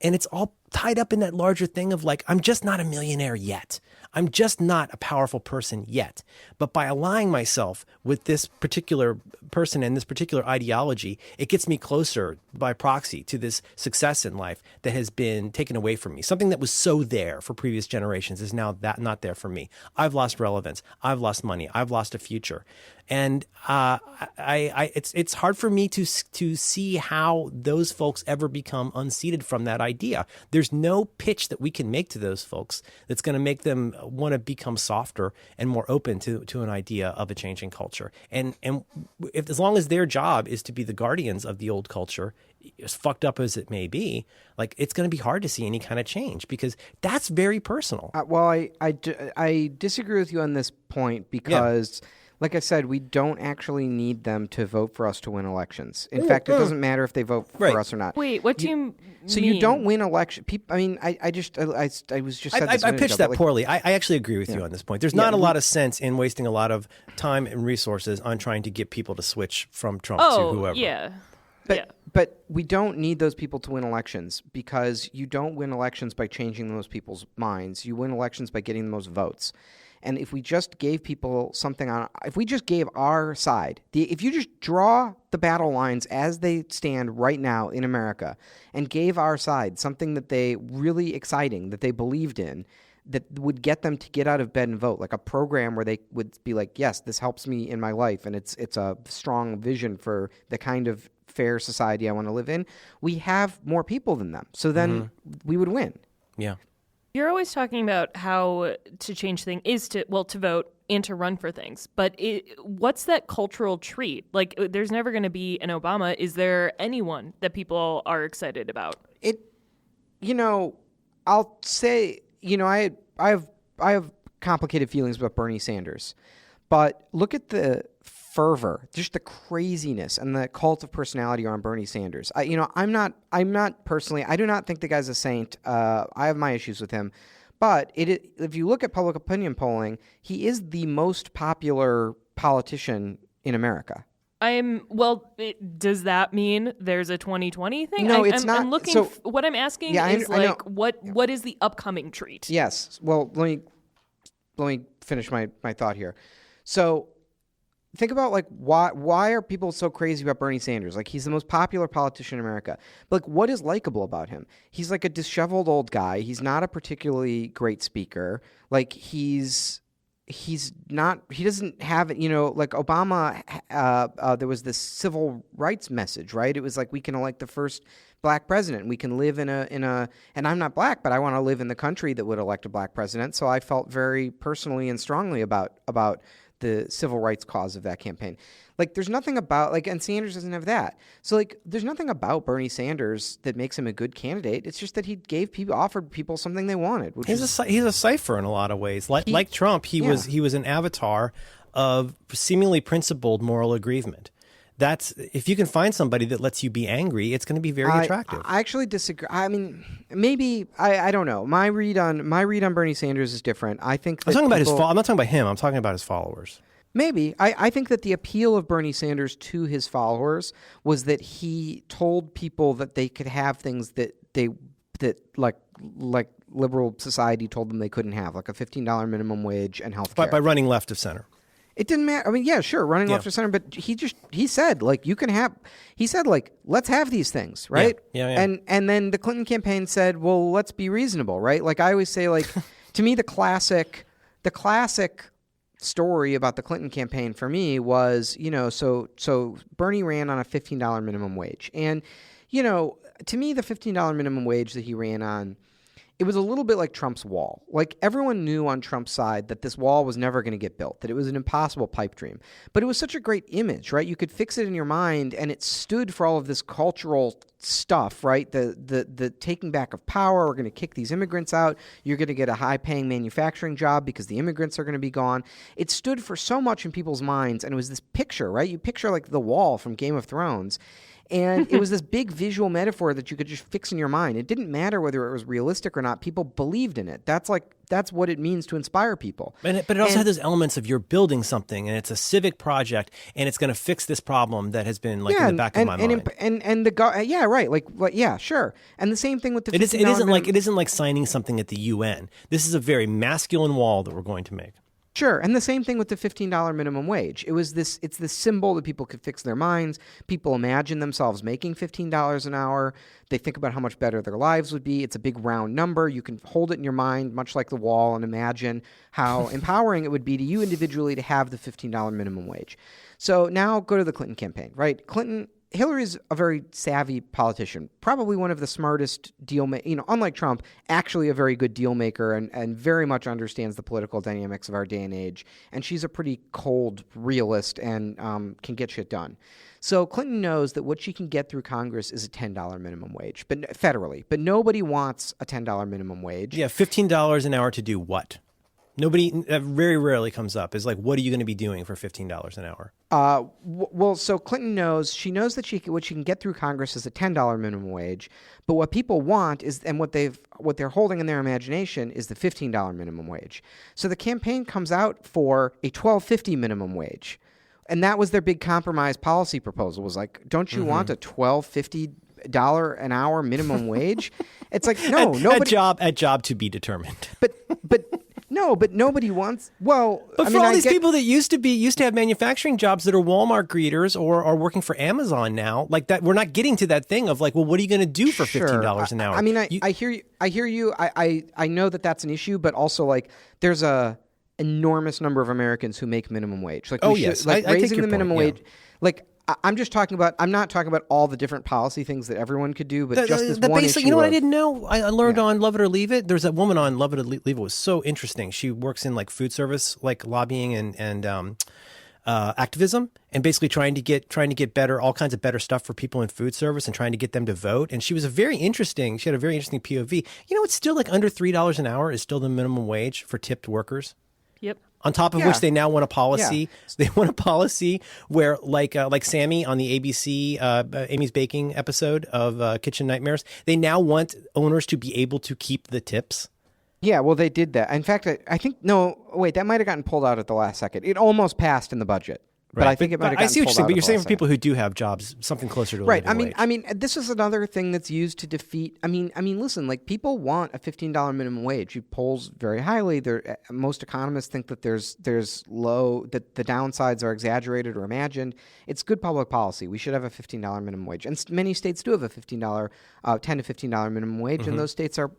Speaker 3: and it's all tied up in that larger thing of like, I'm just not a millionaire yet. I'm just not a powerful person yet. But by aligning myself with this particular person and this particular ideology, it gets me closer by proxy to this success in life that has been taken away from me. Something that was so there for previous generations is now not there for me. I've lost relevance. I've lost money. I've lost a future. And it's hard for me to see how those folks ever become unseated from that idea. There's no pitch that we can make to those folks that's going to make them want to become softer and more open to an idea of a changing culture. And as long as their job is to be the guardians of the old culture, as fucked up as it may be, like it's going to be hard to see any kind of change because that's very personal.
Speaker 2: Well, I disagree with you on this point because. Yeah. Like I said, we don't actually need them to vote for us to win elections. In fact, it doesn't matter if they vote for us or not.
Speaker 1: Wait, what do you mean?
Speaker 2: So you don't win election. People, I mean, I was just said this a
Speaker 3: I
Speaker 2: minute
Speaker 3: pitched
Speaker 2: ago,
Speaker 3: that poorly. I actually agree with you on this point. There's not a lot of sense in wasting a lot of time and resources on trying to get people to switch from Trump to whoever.
Speaker 2: But we don't need those people to win elections, because you don't win elections by changing those people's minds. You win elections by getting the most votes. And if we just gave people something if we just gave our side, if you just draw the battle lines as they stand right now in America and gave our side something that they really exciting, that they believed in, that would get them to get out of bed and vote, like a program where they would be like, yes, this helps me in my life, and it's a strong vision for the kind of fair society I want to live in, we have more people than them. So then we would win.
Speaker 3: Yeah.
Speaker 1: You're always talking about how to change things is to vote and to run for things. But what's that cultural treat? Like, there's never going to be an Obama. Is there anyone that people are excited about?
Speaker 2: I'll say, I have complicated feelings about Bernie Sanders, but look at the fervor, just the craziness and the cult of personality around Bernie Sanders. I'm not personally, I do not think the guy's a saint. I have my issues with him, but if you look at public opinion polling, he is the most popular politician in America.
Speaker 1: Does that mean there's a 2020 thing?
Speaker 2: No, it's not.
Speaker 1: I'm looking.
Speaker 2: So,
Speaker 1: what I'm asking is what is the upcoming treat?
Speaker 2: Yes. Well, let me finish my thought here. So, think about why are people so crazy about Bernie Sanders? Like, he's the most popular politician in America. But like, what is likable about him? He's like a disheveled old guy. He's not a particularly great speaker. Like, he doesn't have it, like Obama, there was this civil rights message, right? It was like, we can elect the first black president. We can live in a, and I'm not black, but I want to live in the country that would elect a black president. So I felt very personally and strongly about the civil rights cause of that campaign. Like, there's nothing about, and Sanders doesn't have that. So, there's nothing about Bernie Sanders that makes him a good candidate. It's just that he offered people something they wanted. He's
Speaker 3: a cipher in a lot of ways. Like Trump, he was an avatar of seemingly principled moral aggrievement. That's, if you can find somebody that lets you be angry, it's going to be very attractive.
Speaker 2: I actually disagree. I mean, maybe I don't know. My read on Bernie Sanders is different. I think that
Speaker 3: I'm not talking about him. I'm talking about his followers.
Speaker 2: Maybe. I think that the appeal of Bernie Sanders to his followers was that he told people that they could have things that liberal society told them they couldn't have, like a $15 minimum wage and health care.
Speaker 3: By running left of center.
Speaker 2: It didn't matter. I mean, yeah, sure, running left of center, but he said, let's have these things, right?
Speaker 3: Yeah.
Speaker 2: And then the Clinton campaign said, well, let's be reasonable, right? Like, I always say, to me, the classic story about the Clinton campaign for me was, so Bernie ran on a $15 minimum wage. And, to me, the $15 minimum wage that he ran on, it was a little bit like Trump's wall. Like, everyone knew on Trump's side that this wall was never going to get built, that it was an impossible pipe dream. But it was such a great image, right? You could fix it in your mind, and it stood for all of this cultural stuff, right? The taking back of power. We're going to kick these immigrants out. You're going to get a high-paying manufacturing job because the immigrants are going to be gone. It stood for so much in people's minds, and it was this picture, right? You picture like the wall from Game of Thrones. And it was this big visual metaphor that you could just fix in your mind. It didn't matter whether it was realistic or not. People believed in it. That's what it means to inspire people.
Speaker 3: But it also had those elements of you're building something, and it's a civic project, and it's going to fix this problem that has been in the back of my mind. Sure. And the same thing with the it isn't like signing something at the UN. This is a very masculine wall that we're going to make.
Speaker 2: Sure, and the same thing with the $15 minimum wage. It's this symbol that people could fix their minds. People imagine themselves making $15 an hour. They think about how much better their lives would be. It's a big round number. You can hold it in your mind, much like the wall, and imagine how empowering it would be to you individually to have the $15 minimum wage. So now go to the Clinton campaign, right? Hillary's a very savvy politician, probably one of the smartest unlike Trump, actually a very good deal maker and very much understands the political dynamics of our day and age. And she's a pretty cold realist and can get shit done. So Clinton knows that what she can get through Congress is a $10 minimum wage, but federally. But nobody wants a $10 minimum wage.
Speaker 3: Yeah, $15 an hour to do what? Nobody, that very rarely comes up, is like, what are you going to be doing for $15 an hour?
Speaker 2: Well, so Clinton knows, she knows that what she can get through Congress is a $10 minimum wage, but what people want is, and what they're holding in their imagination is the $15 minimum wage. So the campaign comes out for a $12.50 minimum wage. And that was their big compromise policy proposal, was like, don't you want a $12.50 an hour minimum wage? It's like, no, nobody.
Speaker 3: At job to be determined.
Speaker 2: But nobody wants. Well,
Speaker 3: but for all these people that used to have manufacturing jobs that are Walmart greeters or are working for Amazon now, like that, we're not getting to that thing of like, well, what are you going to do for $15 an hour?
Speaker 2: I mean, I hear you. I know that that's an issue, but also like there's a enormous number of Americans who make minimum wage. Like,
Speaker 3: yes,
Speaker 2: like
Speaker 3: I
Speaker 2: raising
Speaker 3: take your
Speaker 2: the minimum
Speaker 3: point,
Speaker 2: wage. Like, I'm not talking about all the different policy things that everyone could do, but just this one
Speaker 3: basic,
Speaker 2: issue.
Speaker 3: You know what I didn't know? I learned on Love It or Leave It. There's that woman on Love It or Leave It. Was so interesting. She works in like food service, like lobbying and activism, and basically trying to get better, all kinds of better stuff for people in food service and trying to get them to vote. And she had a very interesting POV. You know, it's still like under $3 an hour is still the minimum wage for tipped workers.
Speaker 1: Yep.
Speaker 3: On top of which they now want a policy. They want a policy where, like Sammy on the ABC Amy's Baking episode of Kitchen Nightmares, they now want owners to be able to keep the tips.
Speaker 2: Yeah, well, they did that. In fact, I think that might have gotten pulled out at the last second. It almost passed in the budget. But I think it might have gotten
Speaker 3: I see what you're saying, but you're saying for people
Speaker 2: who
Speaker 3: who do have jobs, something closer to a
Speaker 2: right.
Speaker 3: living wage.
Speaker 2: I mean, this is another thing that's used to defeat. I mean, listen, like people want a $15 minimum wage. It polls very highly. Most economists think that there's that the downsides are exaggerated or imagined. It's good public policy. We should have a $15 minimum wage, and many states do have a $10 to $15 minimum wage, and those states are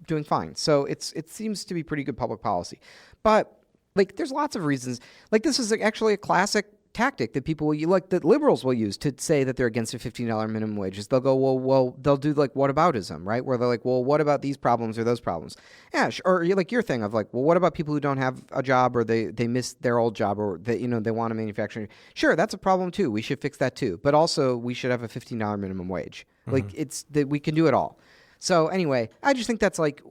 Speaker 2: doing fine. So it seems to be pretty good public policy, but like there's lots of reasons. Like this is actually a classic tactic that that liberals will use to say that they're against a $15 minimum wage is they'll go, well, they'll do like whataboutism, right? Where they're like, well, what about these problems or those problems? Yeah, or like your thing of like, well, what about people who don't have a job or they miss their old job or they want a manufacturing? Sure, that's a problem too. We should fix that too. But also we should have a $15 minimum wage. Like it's that we can do it all. So anyway, I just think that's like,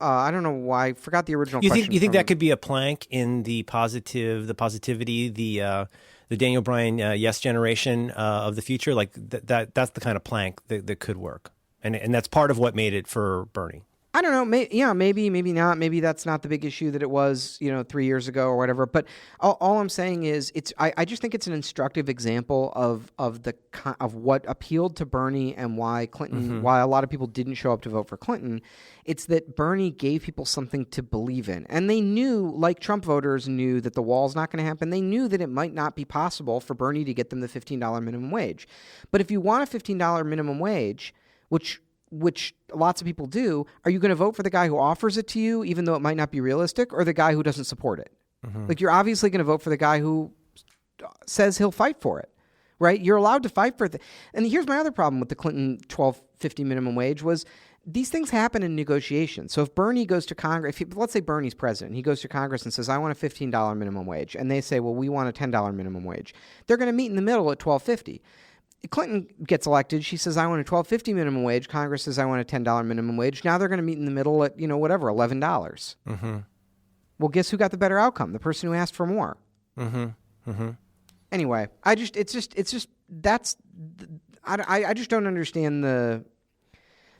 Speaker 2: I don't know why. I forgot the original question.
Speaker 3: You think that could be a plank in the positivity, the Daniel Bryan yes generation of the future? Like that's the kind of plank that could work, and that's part of what made it for Bernie.
Speaker 2: I don't know. Maybe not. Maybe that's not the big issue that it was, 3 years ago or whatever. But all I'm saying is, I just think it's an instructive example of what appealed to Bernie and why Clinton, why a lot of people didn't show up to vote for Clinton. It's that Bernie gave people something to believe in, and they knew, like Trump voters knew, that the wall's not going to happen. They knew that it might not be possible for Bernie to get them the $15 minimum wage. But if you want a $15 minimum wage, which lots of people do, are you going to vote for the guy who offers it to you, even though it might not be realistic, or the guy who doesn't support it? Like, you're obviously going to vote for the guy who says he'll fight for it, right? You're allowed to fight for it. And here's my other problem with the Clinton $12.50 minimum wage was these things happen in negotiations. So if Bernie goes to Congress, let's say Bernie's president, he goes to Congress and says, I want a $15 minimum wage. And they say, well, we want a $10 minimum wage. They're going to meet in the middle at $12.50. Clinton gets elected. She says, I want a $12.50 minimum wage. Congress says, I want a $10 minimum wage. Now they're going to meet in the middle at, whatever, $11. Well, guess who got the better outcome? The person who asked for more. Anyway, I just don't understand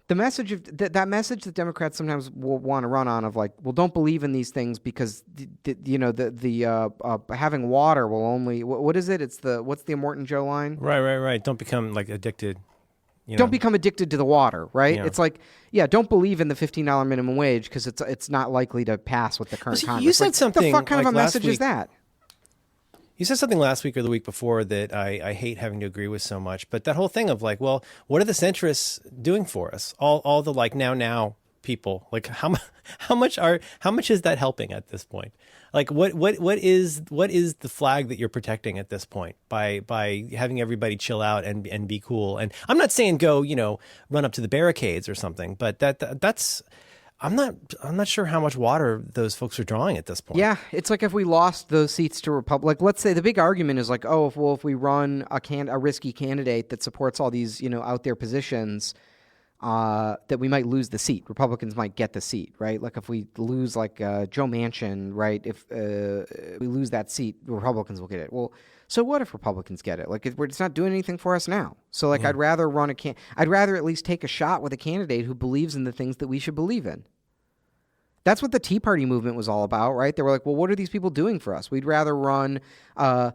Speaker 2: the message of that message that Democrats sometimes will want to run on of like, well, don't believe in these things because having water will only what is it? It's what's the Immortan Joe line?
Speaker 3: Right. Don't become like addicted.
Speaker 2: Don't become addicted to the water, right?
Speaker 3: Yeah.
Speaker 2: It's like, don't believe in the $15 minimum wage because it's not likely to pass with the current Congress.
Speaker 3: You said something.
Speaker 2: The fuck kind
Speaker 3: like
Speaker 2: of a message
Speaker 3: week,
Speaker 2: is that?
Speaker 3: You said something last week or the week before that I hate having to agree with so much, but that whole thing of like, well, what are the centrists doing for us? All the like now people, like how much is that helping at this point? Like what is the flag that you're protecting at this point by having everybody chill out and be cool? And I'm not saying go, run up to the barricades or something, but that's I'm not sure how much water those folks are drawing at this point.
Speaker 2: Yeah, it's like if we lost those seats to Republic. Let's say the big argument is like, if we run a risky candidate that supports all these out there positions, that we might lose the seat. Republicans might get the seat, right? Like if we lose like Joe Manchin, right? If we lose that seat, Republicans will get it. Well, so what if Republicans get it? Like it's not doing anything for us now. So like I'd rather I'd rather at least take a shot with a candidate who believes in the things that we should believe in. That's what the Tea Party movement was all about, right? They were like, well, what are these people doing for us? We'd rather run, a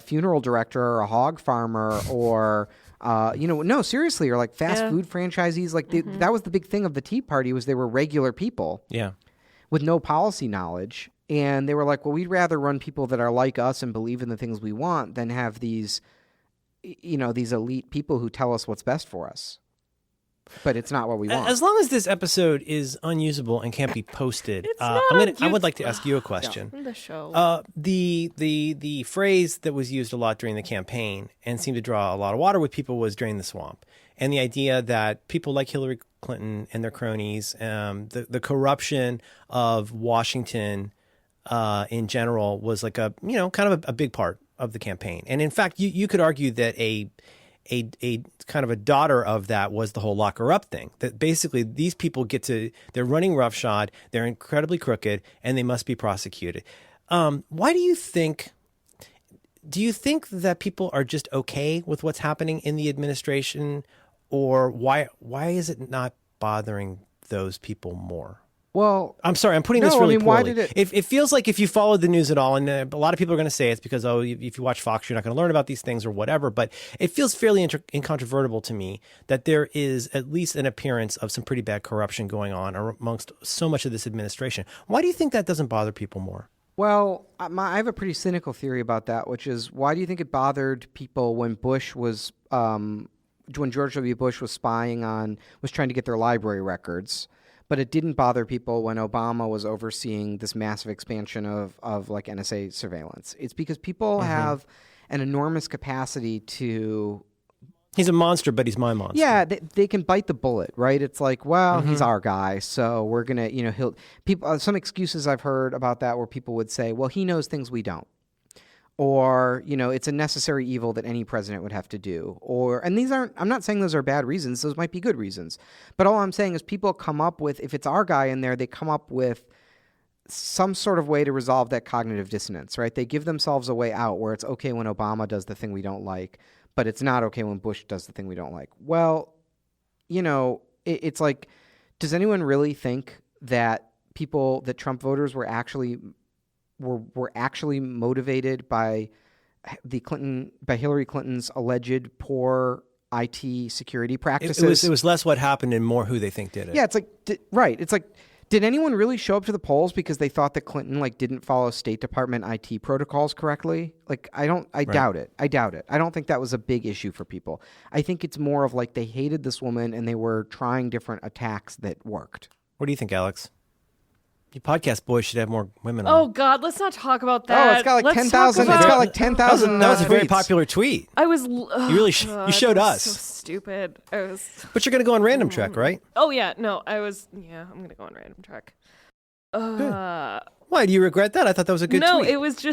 Speaker 2: funeral director or a hog farmer or, no, seriously, or like fast food franchisees. Like that was the big thing of the Tea Party was they were regular people with no policy knowledge. And they were like, well, we'd rather run people that are like us and believe in the things we want than have these, these elite people who tell us what's best for us. But it's not what we want.
Speaker 3: As long as this episode is unusable and can't be posted, I would like to ask you a question.
Speaker 1: The show.
Speaker 3: The phrase that was used a lot during the campaign and seemed to draw a lot of water with people was "drain the swamp," and the idea that people like Hillary Clinton and their cronies, the corruption of Washington in general was like a kind of a big part of the campaign. And in fact, you could argue that a kind of a daughter of that was the whole lock her up thing. That basically these people they're running roughshod, they're incredibly crooked, and they must be prosecuted. Why do you think that people are just okay with what's happening in the administration, or why is it not bothering those people more?
Speaker 2: Well,
Speaker 3: I'm sorry, I'm putting this really poorly.
Speaker 2: why did
Speaker 3: it feels like if you followed the news at all, and a lot of people are going to say it's because, if you watch Fox, you're not going to learn about these things or whatever, but it feels fairly incontrovertible to me that there is at least an appearance of some pretty bad corruption going on amongst so much of this administration. Why do you think that doesn't bother people more?
Speaker 2: Well, I have a pretty cynical theory about that, which is why do you think it bothered people when when George W. Bush was trying to get their library records? But it didn't bother people when Obama was overseeing this massive expansion of like NSA surveillance. It's because people have an enormous capacity to...
Speaker 3: He's a monster, but he's my monster.
Speaker 2: Yeah, they can bite the bullet, right? It's like, well, he's our guy, so we're going to, some excuses I've heard about that where people would say, well, he knows things we don't. Or, it's a necessary evil that any president would have to do. And I'm not saying those are bad reasons. Those might be good reasons. But all I'm saying is people come up with, if it's our guy in there, they come up with some sort of way to resolve that cognitive dissonance, right? They give themselves a way out where it's okay when Obama does the thing we don't like, but it's not okay when Bush does the thing we don't like. Well, it's like, does anyone really think that Trump voters were actually motivated by Hillary Clinton's alleged poor IT security practices?
Speaker 3: It was less what happened and more who they think did it.
Speaker 2: Yeah, it's like right. It's like, did anyone really show up to the polls because they thought that Clinton didn't follow State Department IT protocols correctly? I doubt it. I doubt it. I don't think that was a big issue for people. I think it's more of like they hated this woman and they were trying different attacks that worked.
Speaker 3: What do you think, Alex? Your podcast boys should have more women on.
Speaker 1: Oh God, let's not talk about that.
Speaker 2: Oh, it's got like 10,000. It's got like 10,000.
Speaker 3: That was a very popular tweet.
Speaker 1: I was.
Speaker 3: You showed us.
Speaker 1: So stupid.
Speaker 3: But you're gonna go on Random Trek, right?
Speaker 1: Oh yeah, no, I was. Yeah, I'm gonna go on Random Trek.
Speaker 3: Why do you regret that? I thought that was a good tweet.
Speaker 1: No, it was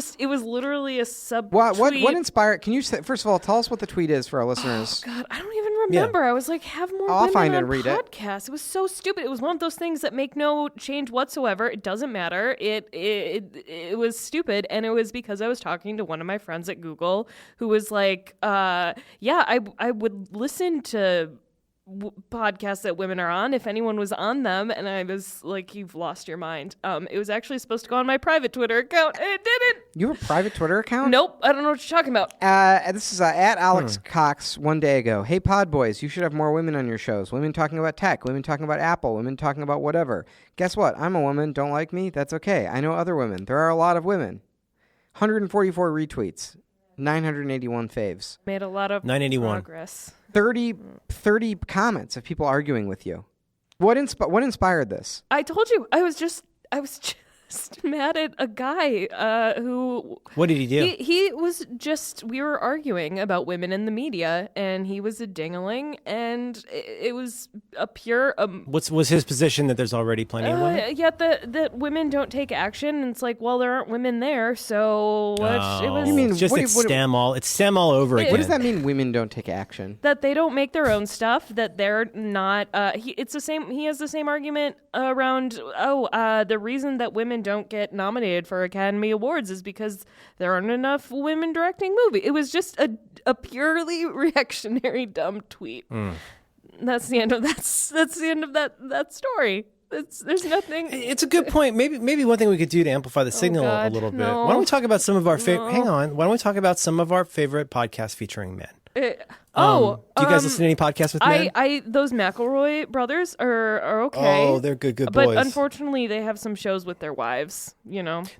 Speaker 1: literally a sub.
Speaker 2: What inspired? Can you first of all tell us what the tweet is for our listeners?
Speaker 1: Oh God, I don't even remember. Yeah. I was like, have more
Speaker 2: I'll
Speaker 1: women
Speaker 2: find
Speaker 1: on
Speaker 2: it and read
Speaker 1: podcasts. It was so stupid. It was one of those things that make no change whatsoever. It doesn't matter. It was stupid, and it was because I was talking to one of my friends at Google who was like, I would listen to podcasts that women are on if anyone was on them, and I was like, you've lost your mind. It was actually supposed to go on my private Twitter account, and it didn't.
Speaker 2: You have a private Twitter account?
Speaker 1: Nope, I don't know what you're talking about.
Speaker 2: This is at Alex Cox one day ago. Hey pod boys, you should have more women on your shows. Women talking about tech, women talking about Apple, women talking about whatever. Guess what? I'm a woman. Don't like me? That's okay. I know other women. There are a lot of women. 144 retweets. 981 faves.
Speaker 1: Made a lot of
Speaker 3: 981
Speaker 1: progress.
Speaker 2: 30 comments of people arguing with you. What inspired this?
Speaker 1: I told you. I was just mad at a guy who.
Speaker 3: What did he do?
Speaker 1: He was just. We were arguing about women in the media, and he was a dingaling, and it was a pure.
Speaker 3: Was his position that there's already plenty of women?
Speaker 1: Yet that women don't take action, and it's like, well, there aren't women there, so it was.
Speaker 2: You mean
Speaker 3: It's just it's STEM all over again.
Speaker 2: What does that mean? Women don't take action.
Speaker 1: That they don't make their own stuff. That they're not. It's the same. He has the same argument around. The reason that women don't get nominated for Academy Awards is because there aren't enough women directing movies. It was just a purely reactionary, dumb tweet. That's the end of that's the end of that story. There's nothing.
Speaker 3: It's a good point. Maybe one thing we could do to amplify the signal a little bit.
Speaker 1: No.
Speaker 3: Why don't we talk about some of our favorite? Hang on. Why don't we talk about some of our favorite podcasts featuring men? Do you guys listen to any podcasts with men?
Speaker 1: Those McElroy brothers are okay.
Speaker 3: Oh, they're good boys.
Speaker 1: But unfortunately, they have some shows with their wives.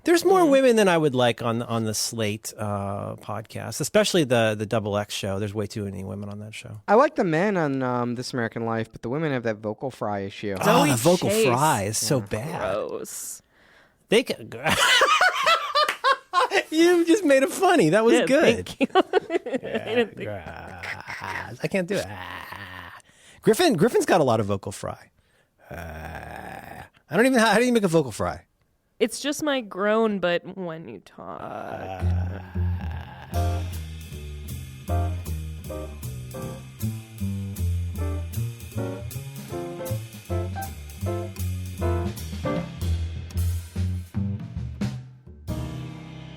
Speaker 3: There's more women than I would like on the Slate podcast, especially the Double X show. There's way too many women on that show.
Speaker 2: I like the men on This American Life, but the women have that vocal fry issue.
Speaker 3: Oh, the vocal
Speaker 1: Chase.
Speaker 3: fry is so bad.
Speaker 1: Gross.
Speaker 3: They can. You just made it funny. That was good.
Speaker 1: Thank you.
Speaker 3: I can't do it. Griffin's got a lot of vocal fry. I don't even. How do you make a vocal fry?
Speaker 1: It's just my groan, but when you talk.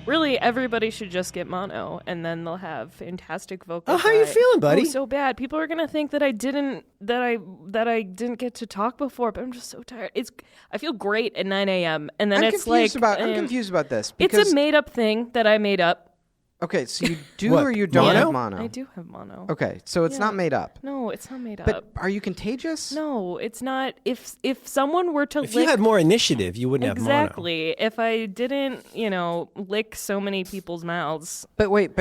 Speaker 1: Really, everybody should just get mono, and then they'll have fantastic vocal.
Speaker 3: Oh, how you feeling, buddy?
Speaker 1: Oh, so bad. People are gonna think that I didn't get to talk before, but I'm just so tired. I feel great at 9 a.m. and then
Speaker 2: I'm confused about this. Because,
Speaker 1: it's a made up thing that I made up.
Speaker 2: Okay, so you do
Speaker 3: What,
Speaker 2: or you don't
Speaker 3: mono?
Speaker 2: have mono?
Speaker 1: I do have mono.
Speaker 2: Okay, so it's not made up.
Speaker 1: No, it's not made
Speaker 2: But
Speaker 1: up.
Speaker 2: are you contagious?
Speaker 1: No, it's not. If someone were to
Speaker 3: If you had more initiative, you wouldn't have mono.
Speaker 1: exactly, if I didn't, lick so many people's mouths.
Speaker 2: But wait,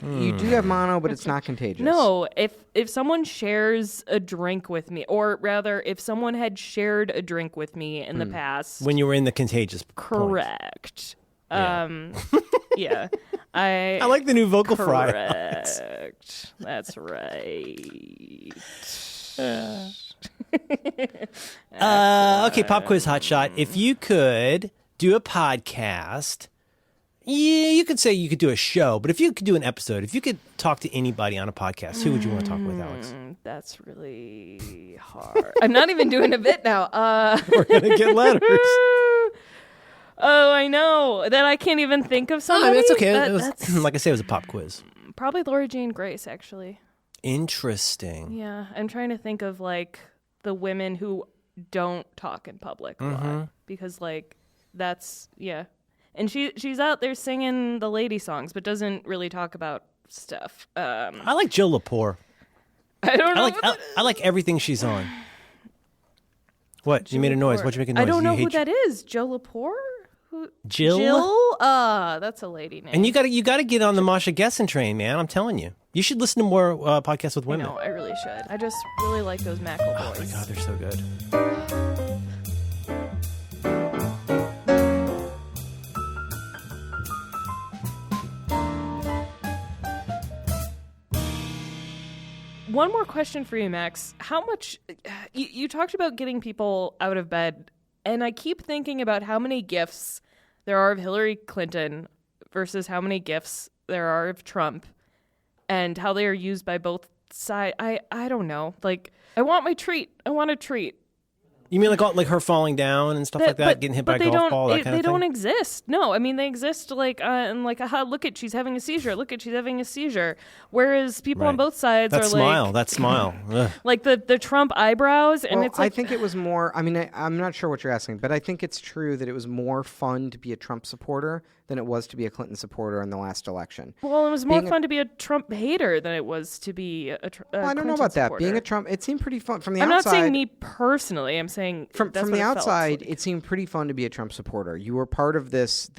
Speaker 2: you do have mono, but it's not contagious.
Speaker 1: No, if someone shares a drink with me, or rather, if someone had shared a drink with me in the past,
Speaker 3: When you were in the contagious point.
Speaker 1: correct.
Speaker 3: Yeah.
Speaker 1: Yeah. I
Speaker 3: like the new vocal fry.
Speaker 1: Correct. That's right.
Speaker 3: Okay, pop quiz hot shot. If you could do a podcast, you could say you could do a show, but if you could do an episode, if you could talk to anybody on a podcast, who would you want to talk with, Alex?
Speaker 1: That's really hard. I'm not even doing a bit now.
Speaker 3: We're gonna get letters.
Speaker 1: Oh, I know that I can't even think of somebody.
Speaker 3: That's okay.
Speaker 1: That's
Speaker 3: Like I say, it was a pop quiz.
Speaker 1: probably Laura Jane Grace, actually.
Speaker 3: Interesting.
Speaker 1: Yeah, I'm trying to think of the women who don't talk in public a lot, because that's and she's out there singing the lady songs, but doesn't really talk about stuff.
Speaker 3: I like Jill Lepore.
Speaker 1: I don't know.
Speaker 3: I like everything she's on. What? You made a noise. What'd you make a noise?
Speaker 1: I don't know
Speaker 3: You
Speaker 1: who
Speaker 3: hate
Speaker 1: that is. Joe Lepore?
Speaker 3: Jill?
Speaker 1: Jill? That's a lady name.
Speaker 3: And you got to get on the Masha Gessen train, man. I'm telling you. You should listen to more podcasts with women.
Speaker 1: No, I really should. I just really like those McElroys.
Speaker 3: Oh my God, they're so good.
Speaker 1: One more question for you, Max. How much you talked about getting people out of bed, and I keep thinking about how many gifts there are of Hillary Clinton versus how many gifts there are of Trump, and how they are used by both sides. I don't know. I want my treat. I want a treat.
Speaker 3: You mean like her falling down and stuff like that, getting hit by a golf ball, that kind of thing?
Speaker 1: They don't exist. No, I mean they exist and look at she's having a seizure. Look at she's having a seizure. Whereas people on both sides
Speaker 3: that
Speaker 1: are
Speaker 3: smile. That smile.
Speaker 1: like the Trump eyebrows, and it's like,
Speaker 2: I think it was more. I mean, I'm not sure what you're asking, but I think it's true that it was more fun to be a Trump supporter than it was to be a Clinton supporter in the last election.
Speaker 1: Well, it was more fun to be a Trump hater than it was to be a
Speaker 2: well, I don't know about that. Being a Trump, it seemed pretty fun from the
Speaker 1: outside.
Speaker 2: outside.
Speaker 1: I'm not saying me personally. I'm saying
Speaker 2: from the outside,
Speaker 1: it
Speaker 2: it seemed pretty fun to be a Trump supporter. You were part of this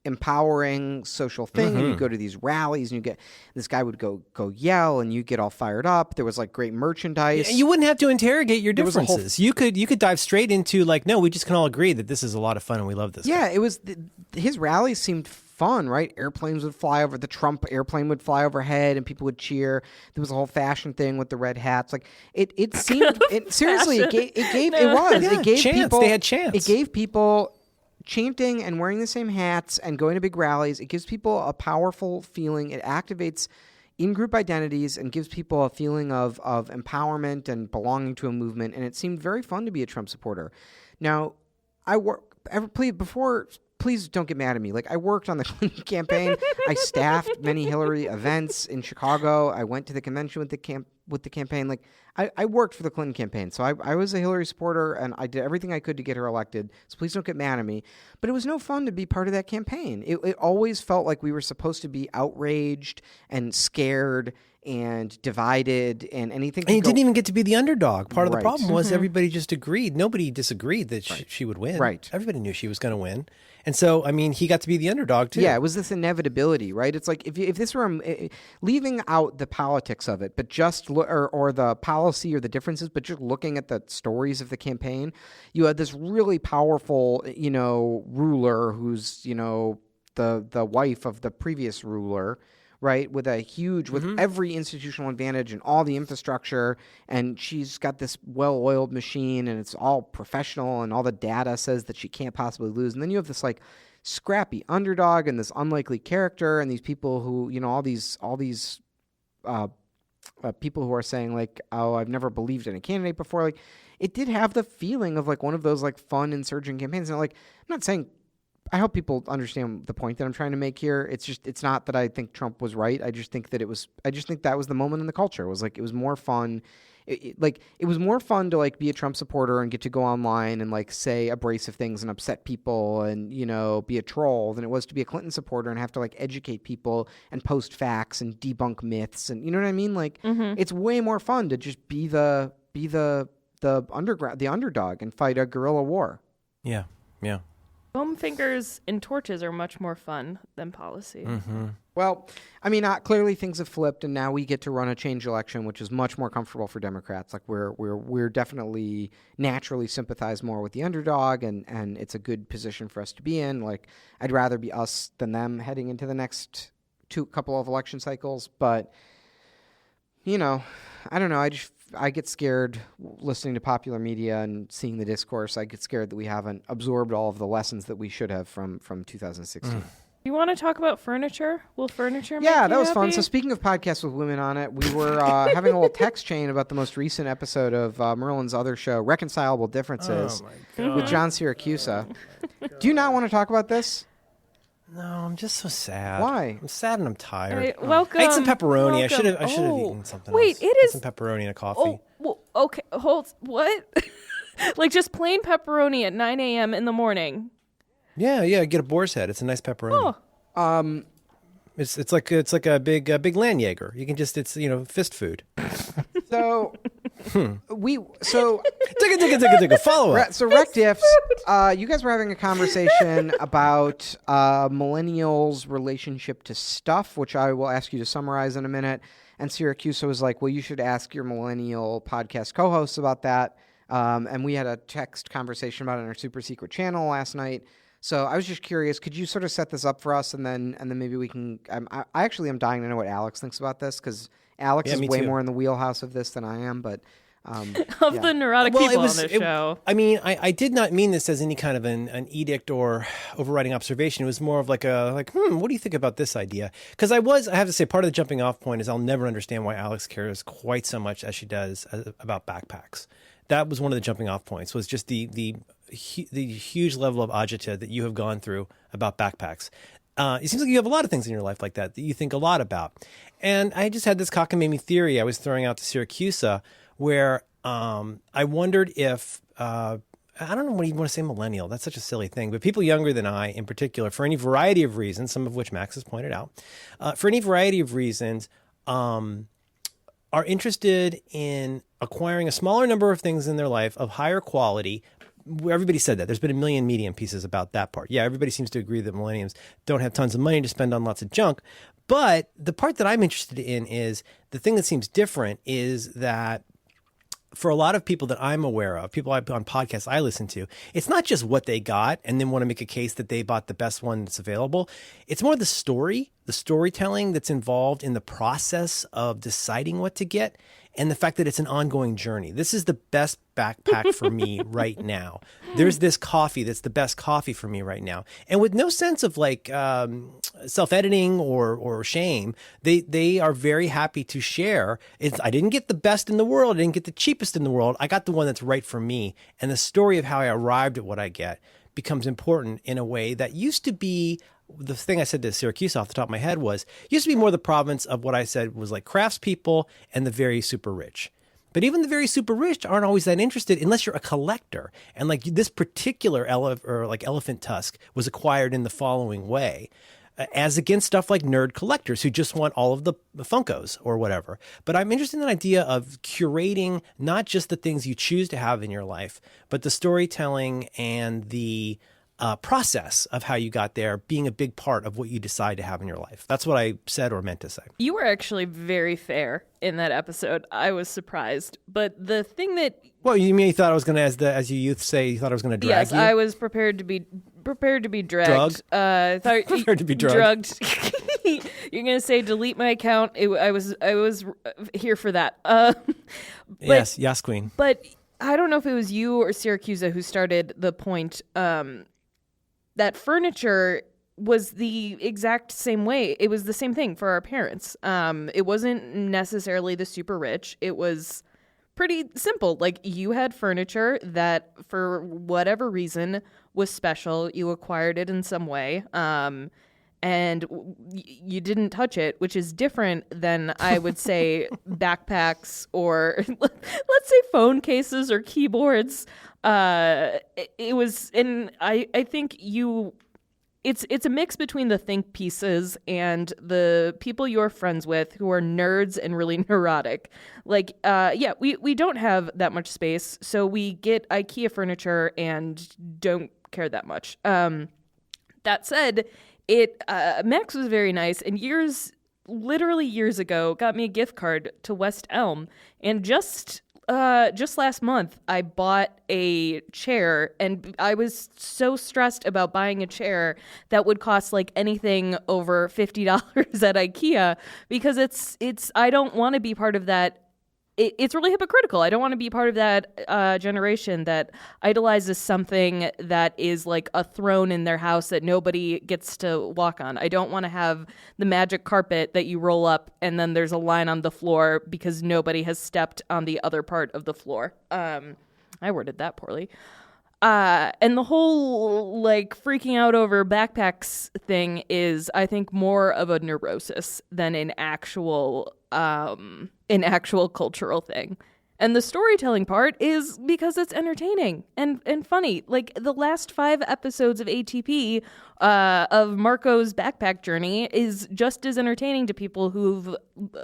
Speaker 2: empowering social thing. And you go to these rallies, and you get this guy would go yell, and you get all fired up. There was like great merchandise.
Speaker 3: You wouldn't have to interrogate your
Speaker 2: was a whole-
Speaker 3: differences. You could dive straight into like, no, we just can all agree that this is a lot of fun and we love this.
Speaker 2: Yeah, it was his rallies seemed fun, right? Airplanes would fly over, the Trump airplane would fly overhead, and people would cheer. There was a whole fashion thing with the red hats. Like it seemed seriously, it gave
Speaker 3: Chants.
Speaker 2: people,
Speaker 3: They had chants.
Speaker 2: It gave people chanting and wearing the same hats and going to big rallies. It gives people a powerful feeling. It activates in-group identities and gives people a feeling of empowerment and belonging to a movement. And it seemed very fun to be a Trump supporter. Now, please don't get mad at me. Like, I worked on the Clinton campaign. I staffed many Hillary events in Chicago. I went to the convention with the campaign. Like, I worked for the Clinton campaign. So I was a Hillary supporter, and I did everything I could to get her elected. So please don't get mad at me. But it was no fun to be part of that campaign. It always felt like we were supposed to be outraged and scared and divided and anything.
Speaker 3: And you didn't even get to be the underdog. Part of the
Speaker 2: Right.
Speaker 3: problem was everybody just agreed. Nobody disagreed that she would win.
Speaker 2: Right.
Speaker 3: Everybody knew she was going to win. And so, I mean, he got to be the underdog too.
Speaker 2: Yeah, it was this inevitability, right? It's like if this were leaving out the politics of it, but just or the policy or the differences, but just looking at the stories of the campaign, you had this really powerful, ruler who's the wife of the previous ruler. Right, with every institutional advantage and all the infrastructure, and she's got this well-oiled machine, and it's all professional, and all the data says that she can't possibly lose. And then you have this like scrappy underdog and this unlikely character, and these people who, all these people who are saying like, oh, I've never believed in a candidate before. Like, it did have the feeling of like one of those like fun insurgent campaigns. And like, I'm not saying. I hope people understand the point that I'm trying to make here. It's not that I think Trump was right. I just think that that was the moment in the culture. It was like, it was more fun. It was more fun to like be a Trump supporter and get to go online and like say abrasive things and upset people and, be a troll than it was to be a Clinton supporter and have to like educate people and post facts and debunk myths. And you know what I mean? Like, it's way more fun to just be the underdog and fight a guerrilla war.
Speaker 3: Yeah. Yeah.
Speaker 1: Foam fingers and torches are much more fun than policy.
Speaker 2: Well, I mean, clearly things have flipped, and now we get to run a change election, which is much more comfortable for Democrats. Like we're definitely naturally sympathize more with the underdog, and it's a good position for us to be in. Like, I'd rather be us than them heading into the next couple of election cycles. But I don't know. I get scared listening to popular media and seeing the discourse. I get scared that we haven't absorbed all of the lessons that we should have from 2016.
Speaker 1: You want to talk about furniture? Will furniture make
Speaker 2: Yeah,
Speaker 1: you
Speaker 2: that was fun.
Speaker 1: happy?
Speaker 2: So speaking of podcasts with women on it, we were having a little text chain about the most recent episode of Merlin's other show, Reconcilable Differences, with John Siracusa. Do you not want to talk about this?
Speaker 3: No, I'm just so sad.
Speaker 2: Why?
Speaker 3: I'm sad and I'm tired.
Speaker 1: All right, welcome.
Speaker 3: I ate some pepperoni. I
Speaker 1: welcome.
Speaker 3: should have eaten something
Speaker 1: Wait,
Speaker 3: else.
Speaker 1: it
Speaker 3: Had
Speaker 1: is-
Speaker 3: some pepperoni and a coffee.
Speaker 1: Oh, well, okay. Hold. What? Like just plain pepperoni at 9 a.m. in the morning.
Speaker 3: Yeah. Get a boar's head. It's a nice pepperoni.
Speaker 1: Oh.
Speaker 3: It's like a big land Jaeger. You can just it's fist food.
Speaker 2: So
Speaker 3: Tigga. Follow up.
Speaker 2: So Rec Diffs, you guys were having a conversation about millennials' relationship to stuff, which I will ask you to summarize in a minute. And Siracusa was like, well, you should ask your millennial podcast co-hosts about that. And we had a text conversation about it on our super secret channel last night. So I was just curious, could you sort of set this up for us, and then maybe we can. I actually am dying to know what Alex thinks about this, because Alex is
Speaker 3: me
Speaker 2: way
Speaker 3: too.
Speaker 2: more in the wheelhouse of this than I am. But
Speaker 1: Of the neurotic people on this show.
Speaker 3: I mean, I did not mean this as any kind of an edict or overriding observation. It was more of what do you think about this idea? Because I have to say, part of the jumping off point is I'll never understand why Alex cares quite so much as she does about backpacks. That was one of the jumping off points, was just the huge level of agita that you have gone through about backpacks. It seems like you have a lot of things in your life like that you think a lot about. And I just had this cockamamie theory I was throwing out to Siracusa, where I wondered if, I don't know what you want to say millennial. That's such a silly thing. But people younger than I, in particular, for any variety of reasons, some of which Max has pointed out, for any variety of reasons, are interested in acquiring a smaller number of things in their life of higher quality, everybody said that. There's been a million Medium pieces about that part. Yeah, everybody seems to agree that millennials don't have tons of money to spend on lots of junk. But the part that I'm interested in is the thing that seems different is that for a lot of people that I'm aware of, people on podcasts I listen to, it's not just what they got and then want to make a case that they bought the best one that's available. It's more the storytelling that's involved in the process of deciding what to get, and the fact that it's an ongoing journey. This is the best backpack for me right now. There's this coffee that's the best coffee for me right now. And with no sense of like self-editing or shame, they are very happy to share. I didn't get the best in the world. I didn't get the cheapest in the world. I got the one that's right for me. And the story of how I arrived at what I get becomes important in a way that used to be, the thing I said to Syracuse off the top of my head was, used to be more the province of what I said was like craftspeople and the very super rich. But even the very super rich aren't always that interested unless you're a collector. And like this particular elephant tusk was acquired in the following way, as against stuff like nerd collectors who just want all of the Funkos or whatever. But I'm interested in the idea of curating not just the things you choose to have in your life, but the storytelling and the process of how you got there being a big part of what you decide to have in your life. That's what I said or meant to say.
Speaker 1: You were actually very fair in that episode. I was surprised. But the thing that...
Speaker 3: Well, you mean you thought I was going to, as you youth say, you thought I was going to drag you?
Speaker 1: Yes, I was prepared to be dragged.
Speaker 3: Drugged? Prepared to be drugged.
Speaker 1: You're going to say delete my account. I was here for that.
Speaker 3: Yes, queen.
Speaker 1: But I don't know if it was you or Syracuse who started the point that furniture was the exact same way. It was the same thing for our parents. It wasn't necessarily the super rich. It was pretty simple. Like, you had furniture that, for whatever reason, was special. You acquired it in some way. And you didn't touch it, which is different than, I would say, backpacks or let's say phone cases or keyboards. It was, and I think it's a mix between the think pieces and the people you're friends with who are nerds and really neurotic. Like, we don't have that much space, so we get IKEA furniture and don't care that much. That said, Max was very nice, and literally years ago, got me a gift card to West Elm, and just last month, I bought a chair, and I was so stressed about buying a chair that would cost like anything over $50 at IKEA, because I don't want to be part of that. It's really hypocritical. I don't want to be part of that generation that idolizes something that is like a throne in their house that nobody gets to walk on. I don't want to have the magic carpet that you roll up and then there's a line on the floor because nobody has stepped on the other part of the floor. I worded that poorly. And the whole like freaking out over backpacks thing is, I think, more of a neurosis than an actual cultural thing. And the storytelling part is because it's entertaining and funny. Like, the last 5 episodes of ATP of Marco's backpack journey is just as entertaining to people who've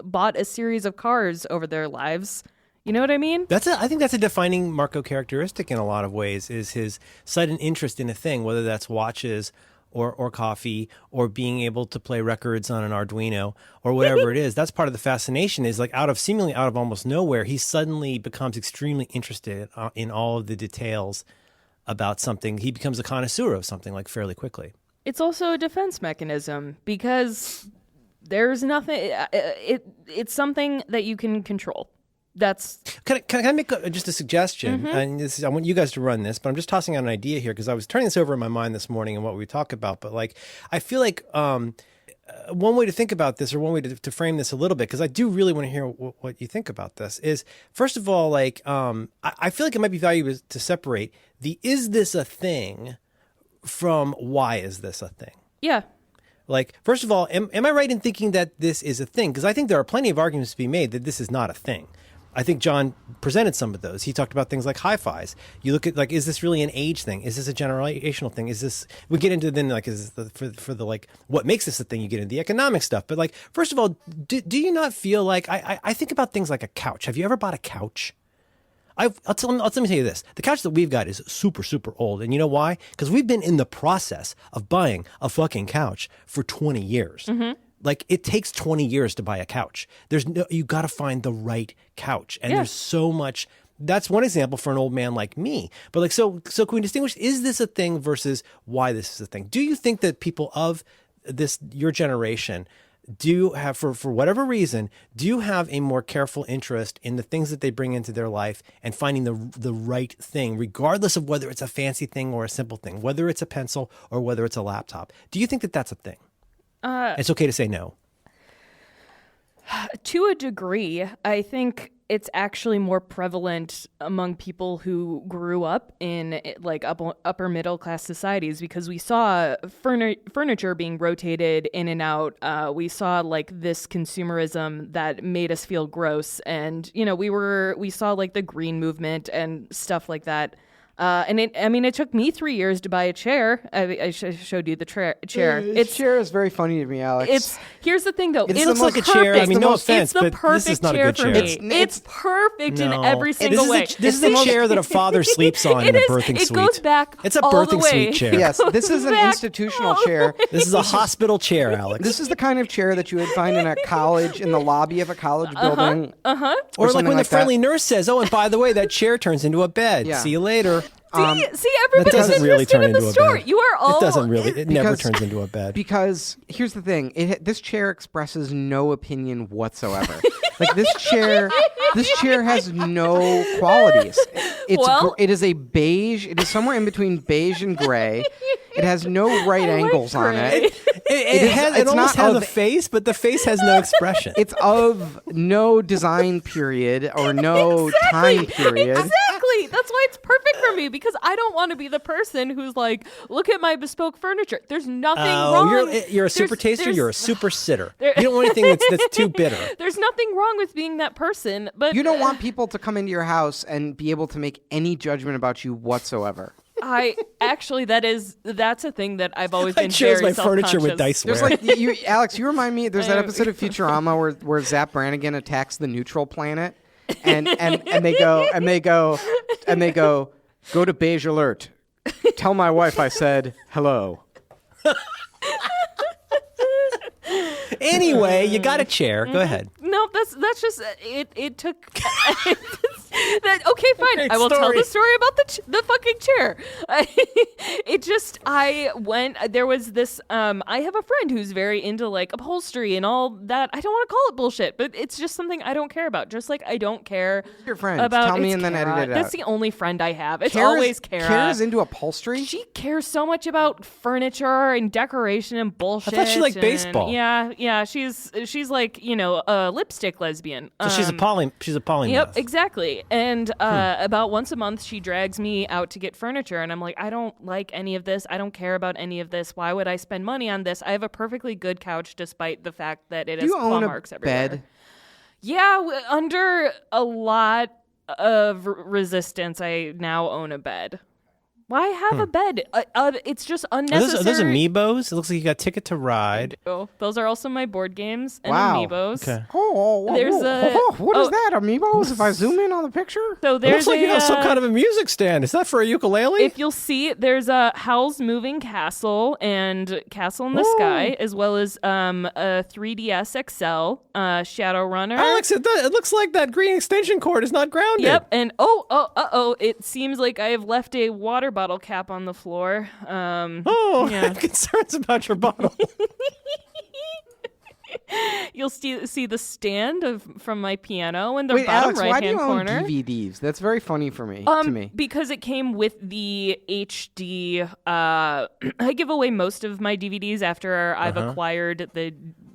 Speaker 1: bought a series of cars over their lives. You know what I mean?
Speaker 3: I think that's a defining Marco characteristic in a lot of ways, is his sudden interest in a thing, whether that's watches or coffee or being able to play records on an Arduino or whatever it is. That's part of the fascination, is like seemingly out of almost nowhere, he suddenly becomes extremely interested in all of the details about something. He becomes a connoisseur of something like fairly quickly.
Speaker 1: It's also a defense mechanism because there's nothing, it's something that you can control.
Speaker 3: Can I make just a suggestion?
Speaker 1: Mm-hmm.
Speaker 3: And I want you guys to run this, but I'm just tossing out an idea here because I was turning this over in my mind this morning and what we talk about. But like, I feel like one way to think about this, or one way to frame this a little bit, because I do really want to hear what you think about this, is first of all, like, I feel like it might be valuable to separate the "is this a thing" from "why is this a thing."
Speaker 1: Yeah.
Speaker 3: Like, first of all, am I right in thinking that this is a thing? Because I think there are plenty of arguments to be made that this is not a thing. I think John presented some of those. He talked about things like hi-fis. You look at, like, is this really an age thing? Is this a generational thing? Is this, we get into then, like, is this for the, like, what makes this a thing? You get into the economic stuff. But, like, first of all, do you not feel like, I think about things like a couch. Have you ever bought a couch? Let me tell you this. The couch that we've got is super, super old. And you know why? Because we've been in the process of buying a fucking couch for 20 years. Like, it takes 20 years to buy a couch. You got to find the right couch. And there's so much. That's one example for an old man like me. But like, so can we distinguish, is this a thing versus why this is a thing? Do you think that people of your generation do have, for whatever reason, do you have a more careful interest in the things that they bring into their life and finding the right thing, regardless of whether it's a fancy thing or a simple thing, whether it's a pencil or whether it's a laptop? Do you think that that's a thing? It's okay to say no.
Speaker 1: To a degree, I think it's actually more prevalent among people who grew up in like upper middle class societies, because we saw furniture being rotated in and out. We saw like this consumerism that made us feel gross, and we saw like the green movement and stuff like that. It took me 3 years to buy a chair. I showed you the chair.
Speaker 2: This chair is very funny to me, Alex.
Speaker 1: Here's the thing, though.
Speaker 3: It looks like a chair. I mean, no offense, but this is not a good chair.
Speaker 1: It's perfect in every single way.
Speaker 3: This is a chair that a father sleeps on in a birthing suite.
Speaker 1: It goes back.
Speaker 3: It's a birthing suite chair.
Speaker 2: Yes, this is an institutional chair.
Speaker 3: This is a hospital chair, Alex.
Speaker 2: This is the kind of chair that you would find in a college, in the lobby of a college building.
Speaker 3: Or like when the friendly nurse says, "Oh, and by the way, that chair turns into a bed.
Speaker 2: Yeah.
Speaker 3: See you later."
Speaker 1: See, everybody's interested in the story. You are all.
Speaker 3: It doesn't really. It never turns into a bed.
Speaker 2: Because here's the thing: this chair expresses no opinion whatsoever. Like this chair has no qualities. It is a beige. It is somewhere in between beige and gray. It has no right angles on it.
Speaker 3: It almost has a face, but the face has no expression.
Speaker 2: It's of no design period or no time period.
Speaker 1: Exactly. That's why it's perfect for me, because I don't want to be the person who's like, look at my bespoke furniture. There's nothing wrong.
Speaker 3: You're a super taster. You're a super sitter. You don't want anything that's too bitter.
Speaker 1: There's nothing wrong with being that person, but
Speaker 2: you don't want people to come into your house and be able to make any judgment about you whatsoever.
Speaker 1: That's a thing that I've always been
Speaker 3: I chose
Speaker 1: very
Speaker 3: my furniture with
Speaker 1: self-conscious.
Speaker 3: diceware.
Speaker 2: There's Alex, you remind me. There's that episode of Futurama where Zap Brannigan attacks the neutral planet, and they go, go to beige alert. Tell my wife I said hello.
Speaker 3: Anyway, you got a chair. Go ahead.
Speaker 1: No, that's just it took okay, fine.
Speaker 3: Great
Speaker 1: I will tell
Speaker 3: story.
Speaker 1: the story about the fucking chair. There was this I have a friend who's very into like upholstery and all that. I don't want to call it bullshit, but it's just something I don't care about. Just like I don't care
Speaker 2: Your friend,
Speaker 1: about
Speaker 2: tell me
Speaker 1: it's
Speaker 2: and then
Speaker 1: Kara.
Speaker 2: edit it
Speaker 1: That's
Speaker 2: out.
Speaker 1: the only friend I have. It's always Kara.
Speaker 2: Kara's into upholstery?
Speaker 1: She cares so much about furniture and decoration and bullshit.
Speaker 3: I thought she liked
Speaker 1: and-
Speaker 3: baseball.
Speaker 1: Yeah. She's like, a lipstick lesbian.
Speaker 3: So she's a polymath.
Speaker 1: Yep, exactly. And about once a month, she drags me out to get furniture, and I'm like, I don't like any of this. I don't care about any of this. Why would I spend money on this? I have a perfectly good couch, despite the fact that it has
Speaker 2: Do you
Speaker 1: claw
Speaker 2: own a
Speaker 1: marks everywhere.
Speaker 2: bed?
Speaker 1: Yeah, under a lot of resistance, I now own a bed. Why have a bed? It's just unnecessary.
Speaker 3: Are those amiibos? It looks like you got Ticket to Ride.
Speaker 1: Oh, those are also my board games and
Speaker 2: Wow.
Speaker 1: amiibos.
Speaker 3: Okay.
Speaker 1: There's
Speaker 2: what is that, amiibos? If I zoom in on the picture?
Speaker 1: So
Speaker 3: It
Speaker 1: there's
Speaker 3: looks like you have some kind of a music stand. Is that for a ukulele?
Speaker 1: If you'll see, there's a Howl's Moving Castle and Castle in the Sky, as well as a 3DS XL, Shadowrunner.
Speaker 3: Alex, it looks like that green extension cord is not grounded.
Speaker 1: Yep, and it seems like I have left a water bottle cap on the floor.
Speaker 3: I
Speaker 1: yeah.
Speaker 3: have concerns about your bottle.
Speaker 1: You'll see the stand from my piano in the
Speaker 2: Wait,
Speaker 1: bottom
Speaker 2: Alex, why do
Speaker 1: right-hand
Speaker 2: you own
Speaker 1: corner.
Speaker 2: DVDs? That's very funny to me.
Speaker 1: Because it came with the HD. I give away most of my DVDs after I've acquired the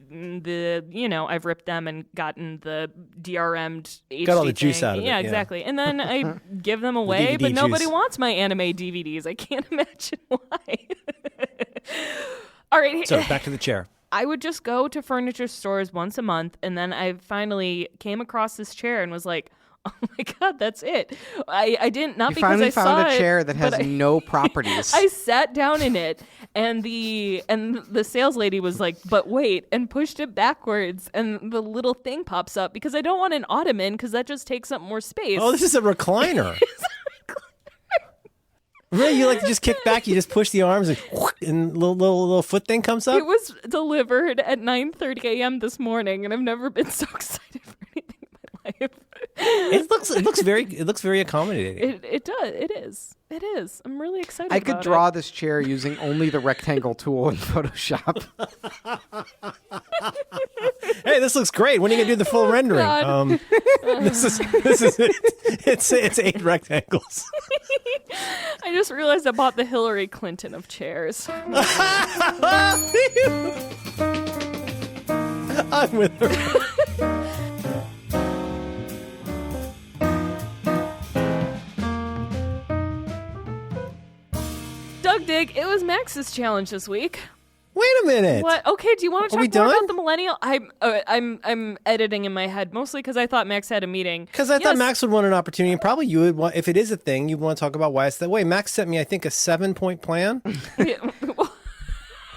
Speaker 1: I've ripped them and gotten the DRM'd HD
Speaker 3: Got all the juice
Speaker 1: thing.
Speaker 3: out of it,
Speaker 1: Yeah,
Speaker 3: yeah.
Speaker 1: exactly. And then I give them away,
Speaker 3: DVD
Speaker 1: but nobody
Speaker 3: juice.
Speaker 1: wants my anime DVDs. I can't imagine why. All right.
Speaker 3: So back to the chair.
Speaker 1: I would just go to furniture stores once a month, and then I finally came across this chair and was like, Oh my God, that's it. I didn't, not
Speaker 2: You
Speaker 1: because
Speaker 2: finally
Speaker 1: I saw
Speaker 2: found a
Speaker 1: it,
Speaker 2: chair that has
Speaker 1: but
Speaker 2: no properties.
Speaker 1: I sat down in it, and the sales lady was like, "But wait," and pushed it backwards, and the little thing pops up because I don't want an ottoman because that just takes up more space.
Speaker 3: Oh, this is a recliner. Really? You like to just kick back? You just push the arms and little foot thing comes up?
Speaker 1: It was delivered at 9:30 a.m. this morning, and I've never been so excited for anything in my life.
Speaker 3: It looks very accommodating.
Speaker 1: It does. It is. I'm really excited.
Speaker 2: I could
Speaker 1: about
Speaker 2: draw
Speaker 1: it.
Speaker 2: this chair using only the rectangle tool in Photoshop.
Speaker 3: Hey, this looks great. When are you gonna do the full rendering?
Speaker 1: God.
Speaker 3: This is it. It's 8 rectangles.
Speaker 1: I just realized I bought the Hillary Clinton of chairs.
Speaker 3: I'm with her.
Speaker 1: Doug Dig, it was Max's challenge this week.
Speaker 3: Wait a minute.
Speaker 1: What? Okay, do you want to
Speaker 3: Are we
Speaker 1: talk more
Speaker 3: done?
Speaker 1: about the millennial? I'm editing in my head mostly because I thought Max had a meeting.
Speaker 3: Because I thought
Speaker 1: Yes.
Speaker 3: Max would want an opportunity, and probably you would want, if it is a thing, you'd want to talk about why it's that way. Max sent me, I think, a 7-point plan.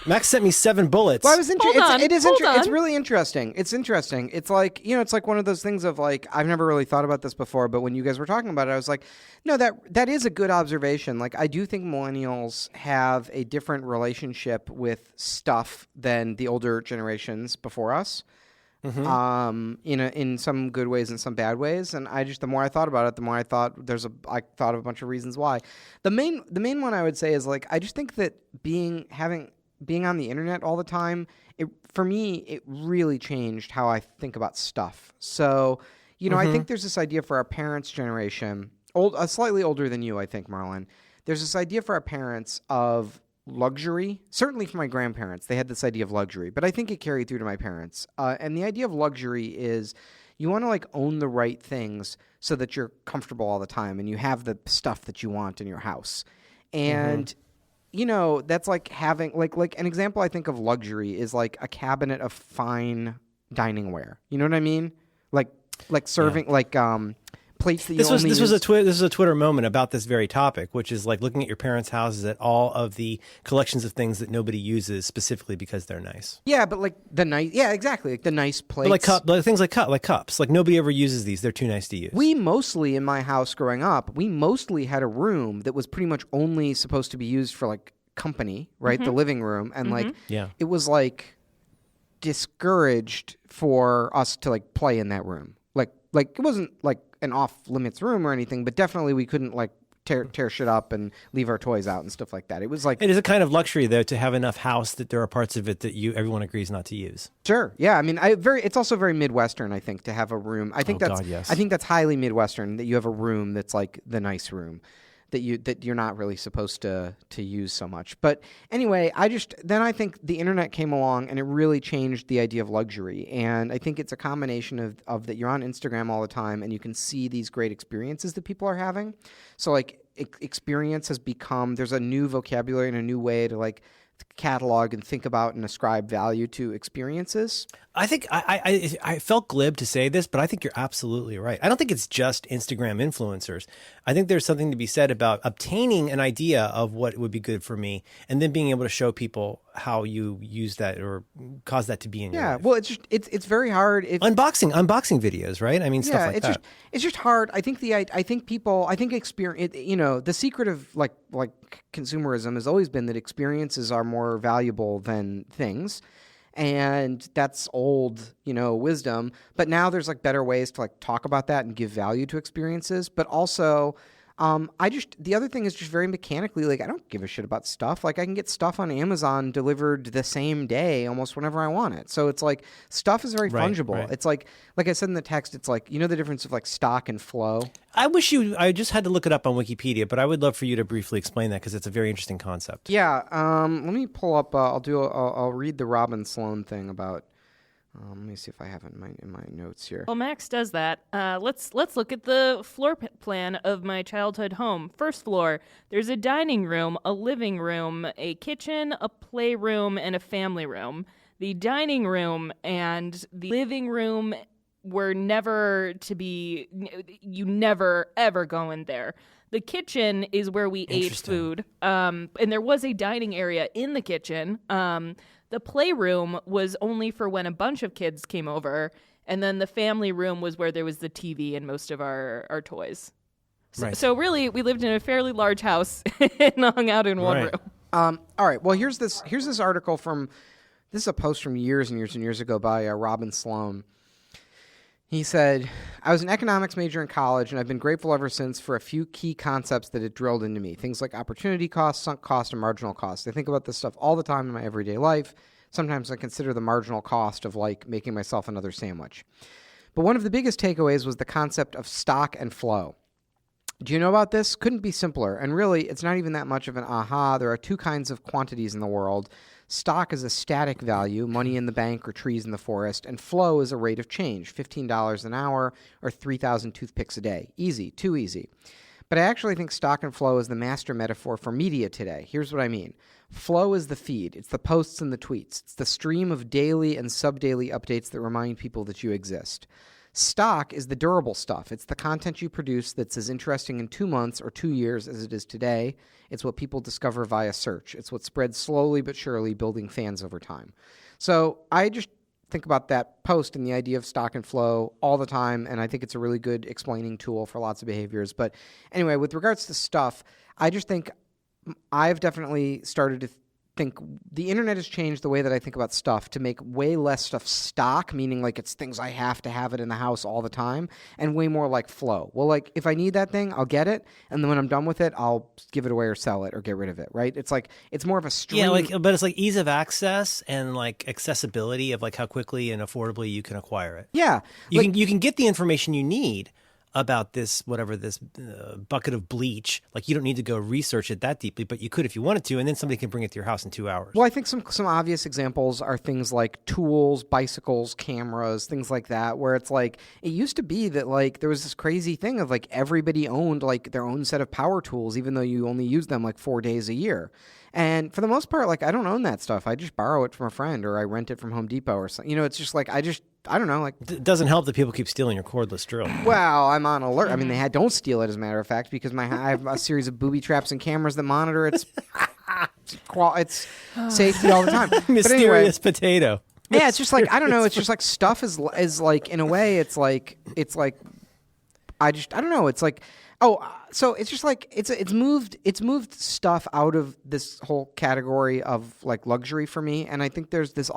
Speaker 3: Max sent me 7 bullets.
Speaker 2: Well, I was
Speaker 1: Hold on,
Speaker 2: It's
Speaker 1: hold
Speaker 2: really interesting. It's interesting. It's like, it's like one of those things of like, I've never really thought about this before, but when you guys were talking about it, I was like, no, that is a good observation. Like, I do think millennials have a different relationship with stuff than the older generations before us. In some good ways and some bad ways. And the more I thought about it, the more I thought I thought of a bunch of reasons why. The main one I would say is like, I just think that being on the internet all the time, for me, it really changed how I think about stuff. So, I think there's this idea for our parents' generation, slightly older than you, I think, Marlon. There's this idea for our parents of luxury. Certainly for my grandparents, they had this idea of luxury, but I think it carried through to my parents. And the idea of luxury is you want to like own the right things so that you're comfortable all the time and you have the stuff that you want in your house. And that's like having like an example I think of luxury is like a cabinet of fine dining ware. You know what I mean? Like serving plates that you
Speaker 3: This was
Speaker 2: use.
Speaker 3: a Twitter moment about this very topic, which is like looking at your parents' houses at all of the collections of things that nobody uses specifically because they're nice.
Speaker 2: Yeah, but like exactly, like the nice plates.
Speaker 3: But things like cups. Like nobody ever uses these. They're too nice to use.
Speaker 2: We mostly, in my house growing up, had a room that was pretty much only supposed to be used for like company, right? The living room. And like, it was like discouraged for us to like play in that room. Like it wasn't like an off limits room or anything, but definitely we couldn't like tear shit up and leave our toys out and stuff like that. It was like,
Speaker 3: it is a kind of luxury though to have enough house that there are parts of it that everyone agrees not to use.
Speaker 2: sure. Yeah. I mean, it's also very Midwestern, I think, to have a room. I think
Speaker 3: yes.
Speaker 2: I think that's highly Midwestern that you have a room that's like the nice room that you're not really supposed to use so much. But anyway, I think the internet came along and it really changed the idea of luxury. And I think it's a combination of that you're on Instagram all the time and you can see these great experiences that people are having. So like experience has become, there's a new vocabulary and a new way to like catalog and think about and ascribe value to experiences.
Speaker 3: I think I felt glib to say this, but I think you're absolutely right. I don't think it's just Instagram influencers. I think there's something to be said about obtaining an idea of what would be good for me and then being able to show people how you use that or cause that to be in your life.
Speaker 2: Well, it's very hard.
Speaker 3: Unboxing videos, right? I mean, stuff like that.
Speaker 2: It's just hard. I think experience. The secret of like consumerism has always been that experiences are more valuable than things. And that's old, wisdom. But now there's like better ways to like talk about that and give value to experiences. But also, the other thing is just very mechanically, like I don't give a shit about stuff. Like I can get stuff on Amazon delivered the same day almost whenever I want it. So it's like stuff is very fungible.
Speaker 3: Right.
Speaker 2: It's like I said in the text, it's like, the difference of like stock and flow.
Speaker 3: I just had to look it up on Wikipedia, but I would love for you to briefly explain that because it's a very interesting concept.
Speaker 2: Yeah. Let me pull up, I'll read the Robin Sloan thing about, let me see if I have it in my notes here.
Speaker 1: Well, Max does that. Let's look at the floor plan of my childhood home. First floor, there's a dining room, a living room, a kitchen, a playroom, and a family room. The dining room and the living room were never to be, you never ever go in there. The kitchen is where we ate food. And there was a dining area in the kitchen. The playroom was only for when a bunch of kids came over. And then the family room was where there was the TV and most of our toys. So really, we lived in a fairly large house and hung out in one room.
Speaker 2: All right. Well, here's this article this is a post from years and years and years ago by Robin Sloan. He said, I was an economics major in college, and I've been grateful ever since for a few key concepts that it drilled into me. Things like opportunity cost, sunk cost, and marginal cost. I think about this stuff all the time in my everyday life. Sometimes I consider the marginal cost of, like, making myself another sandwich. But one of the biggest takeaways was the concept of stock and flow. Do you know about this? Couldn't be simpler. And really, it's not even that much of an aha. There are two kinds of quantities in the world. Stock is a static value, money in the bank or trees in the forest, and flow is a rate of change, $15 an hour or 3,000 toothpicks a day. Easy, too easy. But I actually think stock and flow is the master metaphor for media today. Here's what I mean. Flow is the feed. It's the posts and the tweets. It's the stream of daily and sub-daily updates that remind people that you exist. Stock is the durable stuff. It's the content you produce that's as interesting in 2 months or 2 years as it is today. It's what people discover via search. It's what spreads slowly but surely, building fans over time. So I just think about that post and the idea of stock and flow all the time, and I think it's a really good explaining tool for lots of behaviors. But anyway, with regards to stuff, I just think I've definitely started to think the internet has changed the way that I think about stuff to make way less stuff stock, meaning like it's things I have to have it in the house all the time, and way more like flow. Well, like if I need that thing, I'll get it, and then when I'm done with it, I'll give it away or sell it or get rid of it, right? It's like it's more of a stream.
Speaker 3: Yeah, but it's like ease of access and like accessibility of like how quickly and affordably you can acquire it.
Speaker 2: Yeah.
Speaker 3: You can get the information you need about this bucket of bleach. Like you don't need to go research it that deeply, but you could if you wanted to, and then somebody can bring it to your house in 2 hours.
Speaker 2: Well, I think some obvious examples are things like tools, bicycles, cameras, things like that, where it's like it used to be that like there was this crazy thing of like everybody owned like their own set of power tools, even though you only use them like 4 days a year. And for the most part, like I don't own that stuff. I just borrow it from a friend or I rent it from Home Depot or something. You know, it's just like I don't know. Like
Speaker 3: it doesn't help that people keep stealing your cordless drill.
Speaker 2: Well, I'm on alert. I mean, don't steal it, as a matter of fact, because I have a series of booby traps and cameras that monitor its safety all the time.
Speaker 3: Mysterious potato.
Speaker 2: Yeah, it's just like I don't know. It's just like stuff is like in a way, it's like I don't know. It's like so it's just like it's moved stuff out of this whole category of like luxury for me, and I think there's this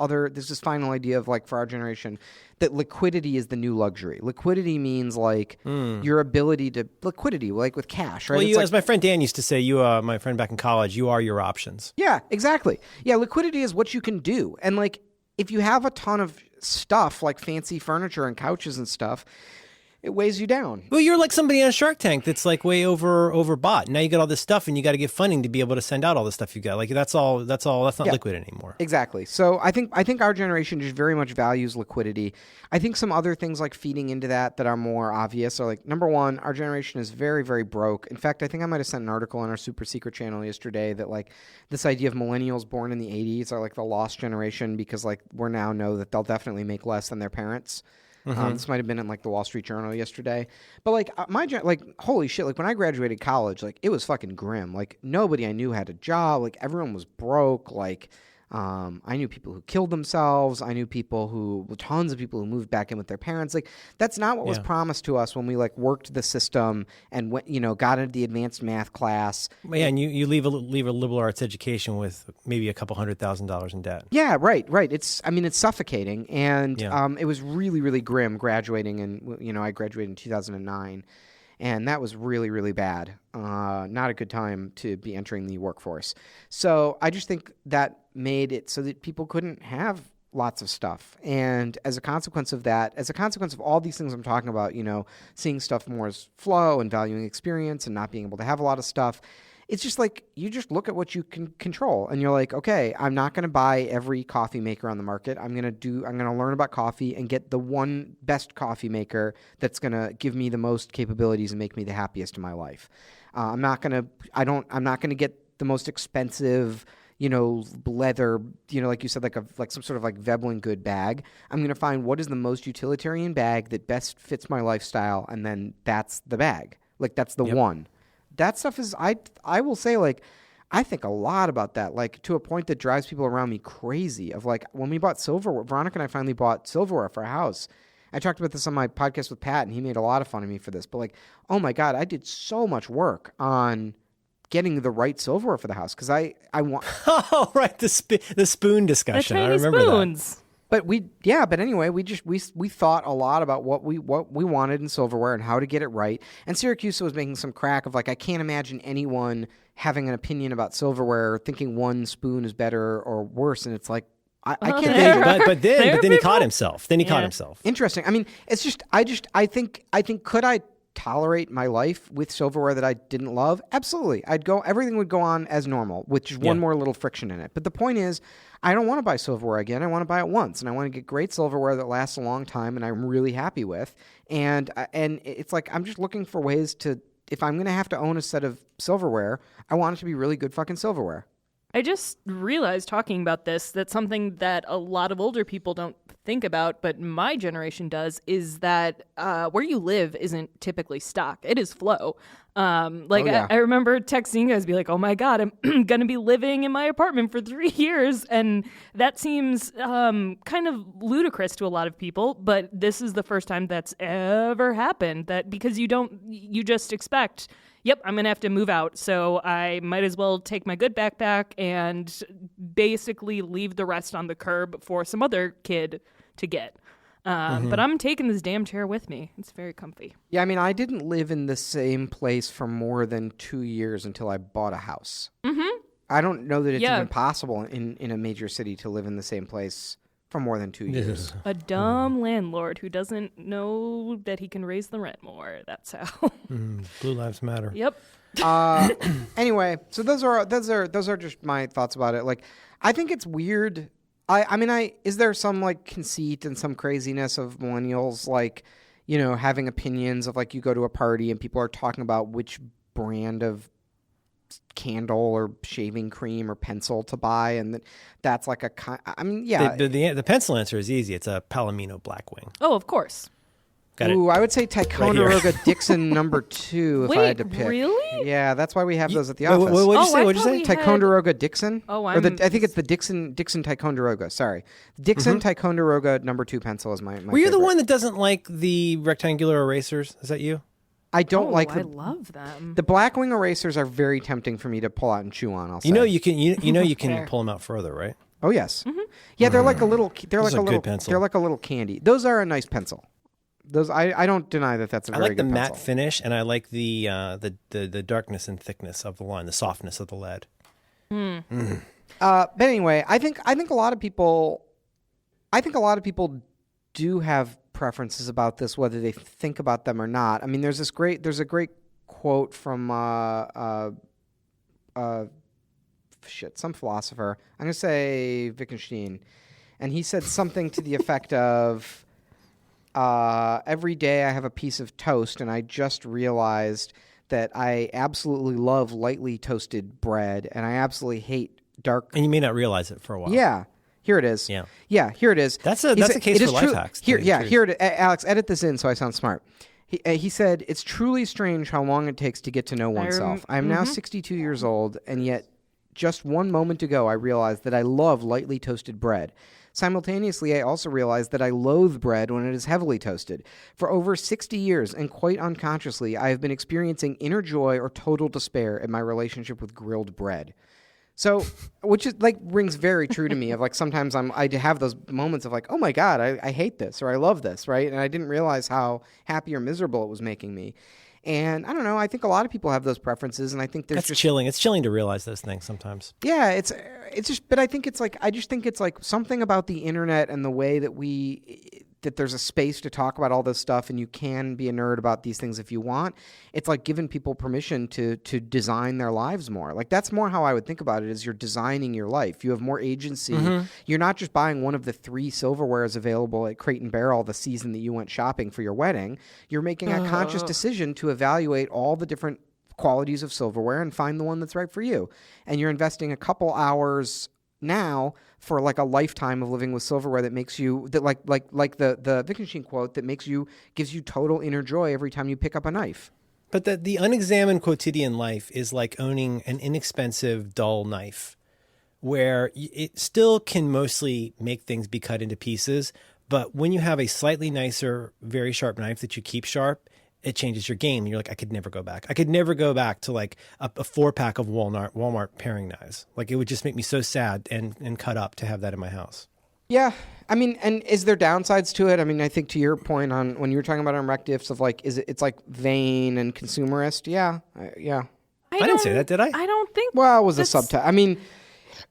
Speaker 2: final idea of like for our generation that liquidity is the new luxury. Liquidity means like your ability to liquidity, like with cash, right?
Speaker 3: Well, as my friend Dan used to say, my friend back in college, you are your options.
Speaker 2: Yeah, exactly. Yeah, liquidity is what you can do, and like if you have a ton of stuff like fancy furniture and couches and stuff, it weighs you down.
Speaker 3: Well, you're like somebody on Shark Tank that's like way overbought. Now you got all this stuff, and you got to get funding to be able to send out all the stuff you got. Like that's not liquid anymore.
Speaker 2: Exactly. So I think our generation just very much values liquidity. I think some other things like feeding into that are more obvious are like, number one, our generation is very, very broke. In fact, I think I might have sent an article on our Super Secret channel yesterday that like this idea of millennials born in the 80s are like the lost generation because like we now know that they'll definitely make less than their parents. This might have been in like the Wall Street Journal yesterday, but like holy shit, like when I graduated college, like it was fucking grim. Like nobody I knew had a job. Like everyone was broke. Like I knew people who killed themselves. I knew tons of people who moved back in with their parents. Like that's not what was promised to us when we like worked the system and went, got into the advanced math class.
Speaker 3: Well, yeah, and you leave a liberal arts education with maybe a couple $100,000 in debt.
Speaker 2: Yeah, right. It's suffocating, and it was really, really grim graduating. And I graduated in 2009. And that was really, really bad. Not a good time to be entering the workforce. So I just think that made it so that people couldn't have lots of stuff. And as a consequence of that, as a consequence of all these things I'm talking about, seeing stuff more as flow and valuing experience and not being able to have a lot of stuff, it's just like you just look at what you can control and you're like, okay, I'm not going to buy every coffee maker on the market. I'm going to learn about coffee and get the one best coffee maker that's going to give me the most capabilities and make me the happiest in my life. I'm not going to get the most expensive, leather, like you said, like some sort of like Veblen good bag. I'm going to find what is the most utilitarian bag that best fits my lifestyle, and then that's the bag. Like that's the one. That stuff is I will say, like, I think a lot about that, like to a point that drives people around me crazy. Of like when we bought silverware, Veronica and I finally bought silverware for our house. I talked about this on my podcast with Pat, and he made a lot of fun of me for this. But like, oh my God, I did so much work on getting the right silverware for the house because I want.
Speaker 3: Oh, right, the spoon discussion. I remember
Speaker 1: spoons.
Speaker 3: that.
Speaker 2: But anyway, we thought a lot about what we wanted in silverware and how to get it right. And Syracuse was making some crack of like, I can't imagine anyone having an opinion about silverware or thinking one spoon is better or worse. And it's like, I can't.
Speaker 3: But then he caught himself.
Speaker 2: Interesting. I mean, it's just I think could I tolerate my life with silverware that I didn't love? Absolutely. Everything would go on as normal with just one more little friction in it. But the point is, I don't want to buy silverware again. I want to buy it once, and I want to get great silverware that lasts a long time and I'm really happy with. And it's like I'm just looking for ways to, if I'm going to have to own a set of silverware, I want it to be really good fucking silverware.
Speaker 1: I just realized talking about this that something that a lot of older people don't think about, but my generation does, is that where you live isn't typically stock. It is flow. I remember texting you guys, be like, oh my God, I'm going to be living in my apartment for 3 years. And that seems kind of ludicrous to a lot of people. But this is the first time that's ever happened, that because you just expect, yep, I'm going to have to move out. So I might as well take my good backpack and basically leave the rest on the curb for some other kid to get. But I'm taking this damn chair with me. It's very comfy.
Speaker 2: Yeah, I mean, I didn't live in the same place for more than 2 years until I bought a house. Mm-hmm. I don't know that it's even possible in a major city to live in the same place for more than 2 years.
Speaker 1: A dumb landlord who doesn't know that he can raise the rent more. That's how.
Speaker 3: Blue Lives Matter.
Speaker 1: Yep.
Speaker 2: Anyway, so those are just my thoughts about it. Like, I think it's weird. I mean, is there some like conceit and some craziness of millennials, like, having opinions of like you go to a party and people are talking about which brand of candle or shaving cream or pencil to buy, and that's like
Speaker 3: the pencil answer is easy. It's a Palomino Blackwing.
Speaker 1: Oh, of course.
Speaker 2: Ooh, I would say Ticonderoga Dixon number 2 if I had to pick.
Speaker 1: Really?
Speaker 2: Yeah, that's why we have those at the office.
Speaker 3: What'd you say?
Speaker 2: Ticonderoga Dixon?
Speaker 1: Oh,
Speaker 2: I think it's the Dixon Ticonderoga. Sorry. Dixon Ticonderoga number 2 pencil is my
Speaker 3: Were you
Speaker 2: favorite.
Speaker 3: the one that doesn't like the rectangular erasers? Is that you?
Speaker 2: I don't like them.
Speaker 1: I love them.
Speaker 2: The Blackwing erasers are very tempting for me to pull out and chew on, I'll say.
Speaker 3: You can pull them out further, right?
Speaker 2: Oh, yes. Mm-hmm. Yeah, they're like a little
Speaker 3: pencil.
Speaker 2: They're like a little candy. Those are a nice pencil. Those I don't deny that that's a very good pencil. I like the
Speaker 3: matte finish, and I like the darkness and thickness of the line, the softness of the lead.
Speaker 2: But anyway, I think a lot of people do have preferences about this, whether they think about them or not. I mean, there's a great quote from some philosopher. I'm gonna say Wittgenstein, and he said something to the effect of, every day I have a piece of toast, and I just realized that I absolutely love lightly toasted bread, and I absolutely hate dark.
Speaker 3: And you may not realize it for a while.
Speaker 2: Yeah, here it is. Yeah, here it is.
Speaker 3: That's a case for life hacks.
Speaker 2: Here it is. Alex, edit this in so I sound smart. He said, "It's truly strange how long it takes to get to know oneself. I am now 62 years old, and yet just one moment ago I realized that I love lightly toasted bread. Simultaneously, I also realized that I loathe bread when it is heavily toasted. For over 60 years, and quite unconsciously, I have been experiencing inner joy or total despair in my relationship with grilled bread." So, which is like rings very true to me. Of like sometimes I have those moments of like, oh my God, I hate this or I love this, right? And I didn't realize how happy or miserable it was making me. And I don't know. I think a lot of people have those preferences, and I think
Speaker 3: that's chilling. It's chilling to realize those things sometimes.
Speaker 2: Yeah, it's just. But I think it's like I just think it's like something about the internet and the way that there's a space to talk about all this stuff, and you can be a nerd about these things if you want. It's like giving people permission to design their lives more. Like that's more how I would think about it. Is you're designing your life. You have more agency. Mm-hmm. You're not just buying one of the 3 silverwares available at Crate and Barrel the season that you went shopping for your wedding. You're making a conscious decision to evaluate all the different qualities of silverware and find the one that's right for you. And you're investing a couple hours now for like a lifetime of living with silverware that makes you that like the Wittgenstein quote that gives you total inner joy every time you pick up a knife.
Speaker 3: But the unexamined quotidian life is like owning an inexpensive, dull knife where it still can mostly make things be cut into pieces. But when you have a slightly nicer, very sharp knife that you keep sharp, it changes your game. And you're like, I could never go back. I could never go back to like a 4-pack of Walmart paring knives. Like it would just make me so sad and cut up to have that in my house.
Speaker 2: Yeah. I mean, and is there downsides to it? I mean, I think to your point on when you were talking about on rec diffs of like, it's like vain and consumerist? Yeah. Yeah.
Speaker 3: I didn't say that, did I?
Speaker 1: I don't think.
Speaker 2: Well, it was a subtitle. I mean,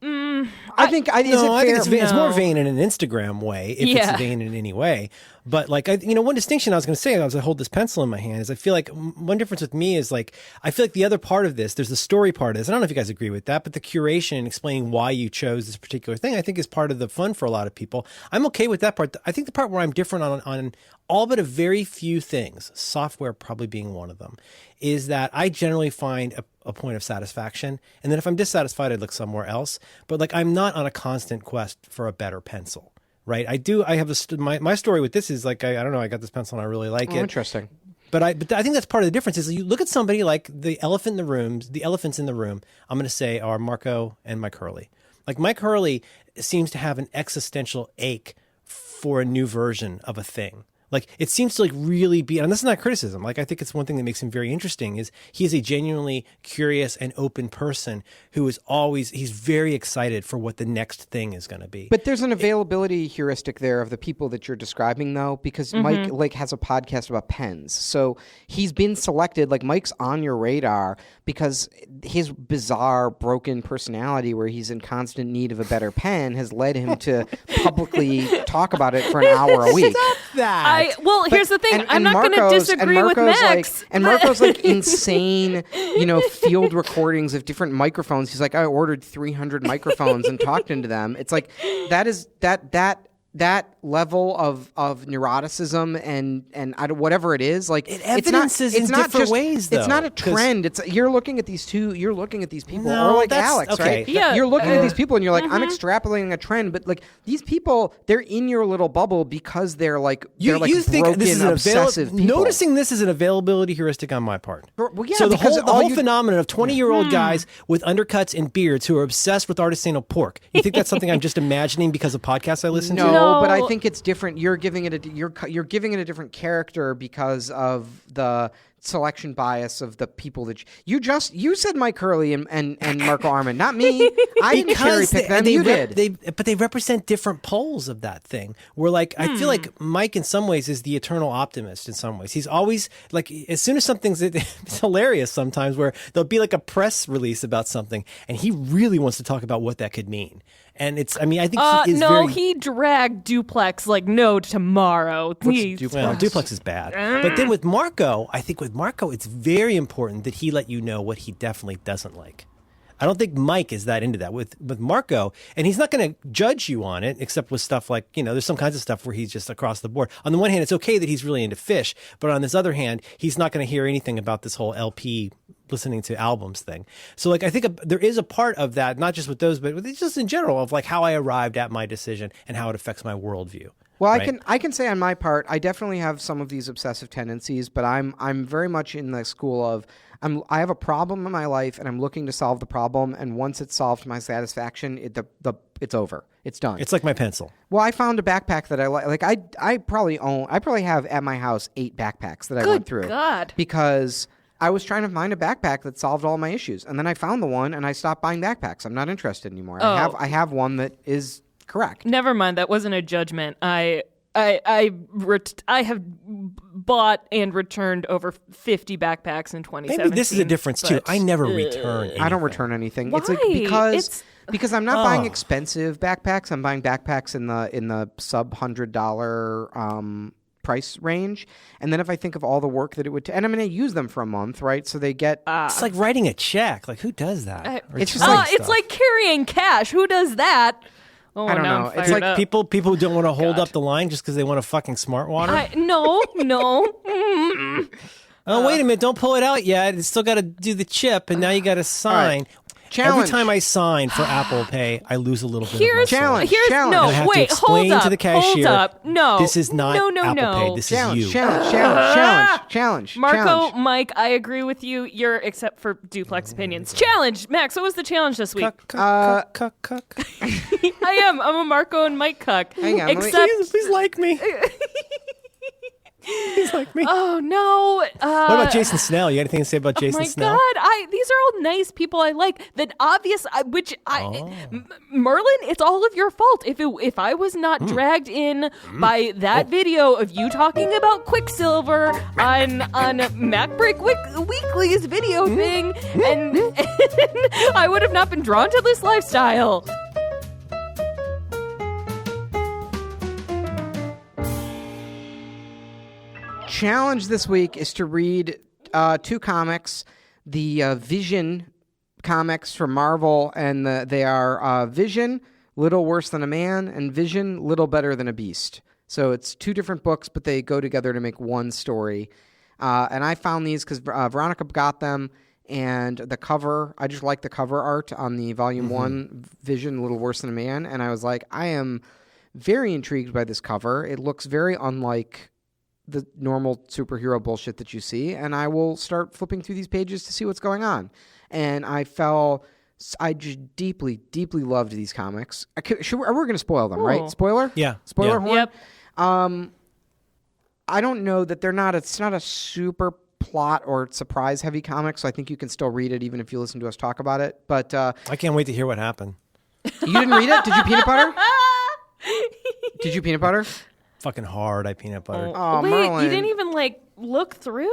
Speaker 2: I think
Speaker 3: it's more vain in an Instagram way, if it's vain in any way. But like, one distinction I was going to say as I hold this pencil in my hand is I feel like one difference with me is like, I feel like the other part of this, there's the story part of this. I don't know if you guys agree with that, but the curation and explaining why you chose this particular thing, I think is part of the fun for a lot of people. I'm okay with that part. I think the part where I'm different on all but a very few things, software probably being one of them, is that I generally find a point of satisfaction. And then if I'm dissatisfied, I'd look somewhere else. But like, I'm not on a constant quest for a better pencil. Right. I have my story with this is like, I don't know. I got this pencil and I really like it.
Speaker 2: Interesting.
Speaker 3: But I think that's part of the difference is you look at somebody like the elephants in the room, I'm going to say are Marco and Mike Hurley. Like Mike Hurley seems to have an existential ache for a new version of a thing. Like it seems to like really be, and this is not criticism. Like I think it's one thing that makes him very interesting is he is a genuinely curious and open person who is he's very excited for what the next thing is going to be.
Speaker 2: But there's an availability heuristic there of the people that you're describing though, because Mike like has a podcast about pens. So he's been selected, like Mike's on your radar because his bizarre broken personality where he's in constant need of a better pen has led him to publicly talk about it for an hour a week.
Speaker 1: Here's the thing. I'm not going to disagree with Max.
Speaker 2: And Marco's like insane, field recordings of different microphones. He's like, I ordered 300 microphones and talked into them. It's like that level of neuroticism and whatever it is, like
Speaker 3: it evidences in different ways. Though,
Speaker 2: it's not a trend. You're looking at these people, or like Alex,
Speaker 3: okay.
Speaker 2: right?
Speaker 1: Yeah.
Speaker 2: You're looking at these people and you're like, I'm extrapolating a trend, but like these people, they're in your little bubble because they're like
Speaker 3: you think
Speaker 2: broken,
Speaker 3: this is
Speaker 2: obsessive people.
Speaker 3: Noticing this is an availability heuristic on my part.
Speaker 2: Well, yeah,
Speaker 3: so the whole
Speaker 2: you...
Speaker 3: phenomenon of 20-year-old guys with undercuts and beards who are obsessed with artisanal pork. You think that's something I'm just imagining because of podcasts I listen to?
Speaker 2: No, but I think it's different. You're giving it a different character because of the selection bias of the people that you said Mike Hurley and Marco Arment, not me. I didn't cherry pick them. You did.
Speaker 3: But they represent different poles of that thing. Where like I feel like Mike in some ways is the eternal optimist. In some ways, he's always like as soon as something's it's hilarious sometimes where there'll be like a press release about something and he really wants to talk about what that could mean. And I think he is
Speaker 1: he dragged Duplex like no tomorrow.
Speaker 3: Duplex is bad. But then with Marco, I think with Marco, it's very important that he let you know what he definitely doesn't like. I don't think Mike is that into that with Marco, and he's not going to judge you on it, except with stuff like, there's some kinds of stuff where he's just across the board. On the one hand, it's okay that he's really into fish, but on this other hand, he's not going to hear anything about this whole LP listening to albums thing. So like, I think there is a part of that, not just with those, but just in general of like how I arrived at my decision and how it affects my worldview.
Speaker 2: Well,
Speaker 3: right?
Speaker 2: I can say on my part, I definitely have some of these obsessive tendencies, but I'm very much in the school of I have a problem in my life and I'm looking to solve the problem, and once it's solved to my satisfaction, it's over. It's done.
Speaker 3: It's like my pencil.
Speaker 2: Well, I found a backpack that I like. Like I probably have at my house 8 backpacks that I went through.
Speaker 1: Good God.
Speaker 2: Because I was trying to find a backpack that solved all my issues, and then I found the one, and I stopped buying backpacks. I'm not interested anymore.
Speaker 1: Oh.
Speaker 2: I have one that is correct.
Speaker 1: Never mind. That wasn't a judgment. I have bought and returned over 50 backpacks in 2017.
Speaker 3: Maybe this is a difference too. I never return anything.
Speaker 2: I don't return anything.
Speaker 1: Why?
Speaker 2: It's like because I'm not buying expensive backpacks. I'm buying backpacks in the sub $100 price range, and then if I think of all the work that it would and I'm going to use them for a month, right? So they get
Speaker 3: it's like writing a check. Like who does that?
Speaker 2: It's just
Speaker 1: it's like carrying cash. Who does that? Oh,
Speaker 2: I don't know. It's like
Speaker 3: people who don't want to hold up the line just because they want a fucking smart water.
Speaker 1: No.
Speaker 3: Oh, wait a minute! Don't pull it out yet. It's still got to do the chip, and now you got to sign.
Speaker 2: Challenge.
Speaker 3: Every time I sign for Apple Pay, I lose a little bit.
Speaker 1: Here's
Speaker 3: of my soul.
Speaker 1: here's
Speaker 2: Challenge.
Speaker 1: no
Speaker 3: And I have
Speaker 1: wait
Speaker 3: to explain
Speaker 1: hold up
Speaker 3: to the cashier,
Speaker 1: hold up no
Speaker 3: this is not
Speaker 1: no
Speaker 3: Apple Pay. This
Speaker 2: Challenge,
Speaker 3: is you.
Speaker 2: challenge.
Speaker 1: Marco, Mike, I agree with you. You're except for duplex opinions. Challenge, Max. What was the challenge this week?
Speaker 3: Cuck.
Speaker 1: I'm a Marco and Mike cuck.
Speaker 2: Hang on, let me-
Speaker 1: Except
Speaker 3: Please like me. Please like me.
Speaker 1: oh no.
Speaker 3: What about Jason Snell? You got anything to say about Jason
Speaker 1: My
Speaker 3: Snell?
Speaker 1: God, these are all nice people I like. That obvious, Merlin, it's all of your fault. If I was not dragged in by that video of you talking about Quicksilver on MacBreak Weekly's video thing, and I would have not been drawn to this lifestyle.
Speaker 2: Challenge this week is to read 2 comics, the Vision comics from Marvel, and they are Vision, Little Worse Than a Man, and Vision, Little Better Than a Beast. So it's 2 different books, but they go together to make one story. And I found these because Veronica got them, and the cover, I just like the cover art on the Volume 1 Vision, Little Worse Than a Man, and I was like, I am very intrigued by this cover. It looks very unlike the normal superhero bullshit that you see, and I will start flipping through these pages to see what's going on. And I just deeply, deeply loved these comics. We're going to spoil them, right? Spoiler?
Speaker 3: Yeah.
Speaker 2: Spoiler
Speaker 3: Yeah.
Speaker 2: horn?
Speaker 1: Yep.
Speaker 2: I don't know that it's not a super plot or surprise heavy comic, so I think you can still read it even if you listen to us talk about it. But
Speaker 3: I can't wait to hear what happened.
Speaker 2: you didn't read it? Did you peanut butter? Did you peanut butter?
Speaker 3: Fucking hard, I peanut butter.
Speaker 2: Oh,
Speaker 1: Wait,
Speaker 2: Merlin.
Speaker 1: you didn't even look through?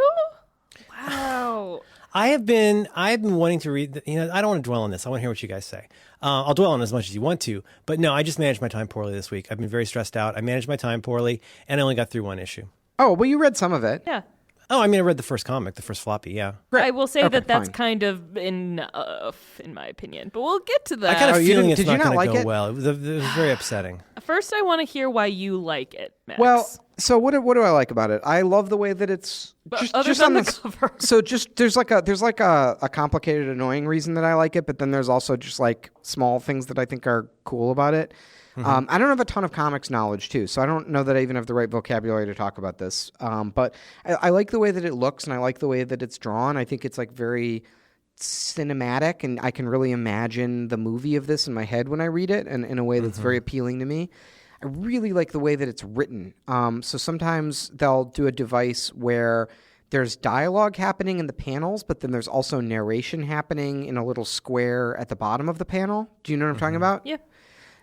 Speaker 1: Wow.
Speaker 3: I have been wanting to read. I don't want to dwell on this. I want to hear what you guys say. I'll dwell on it as much as you want to, but no, I just managed my time poorly this week. I've been very stressed out. I managed my time poorly, and I only got through 1 issue.
Speaker 2: Oh, well, you read some of it.
Speaker 1: Yeah.
Speaker 3: Oh, I mean, I read the first comic, the first floppy. Yeah.
Speaker 2: Great.
Speaker 1: I will say
Speaker 2: Okay,
Speaker 1: that's
Speaker 2: fine.
Speaker 1: kind of enough, in my opinion. But we'll get to that.
Speaker 3: I kind of
Speaker 2: you
Speaker 3: feeling
Speaker 2: didn't-
Speaker 3: it's
Speaker 2: did you
Speaker 3: not
Speaker 2: not
Speaker 3: going
Speaker 2: like
Speaker 3: to go
Speaker 2: it?
Speaker 3: well. It was very upsetting.
Speaker 1: First, I want to hear why you like it, Max.
Speaker 2: Well, so what do I like about it? I love the way that it's
Speaker 1: other than the cover.
Speaker 2: So just there's like a complicated, annoying reason that I like it, but then there's also just like small things that I think are cool about it. I don't have a ton of comics knowledge too, so I don't know that I even have the right vocabulary to talk about this. But I like the way that it looks, and I like the way that it's drawn. I think it's like very cinematic, and I can really imagine the movie of this in my head when I read it, and in a way that's very appealing to me. I really like the way that it's written. So sometimes they'll do a device where there's dialogue happening in the panels, but then there's also narration happening in a little square at the bottom of the panel. Do you know what I'm talking about?
Speaker 1: Yeah.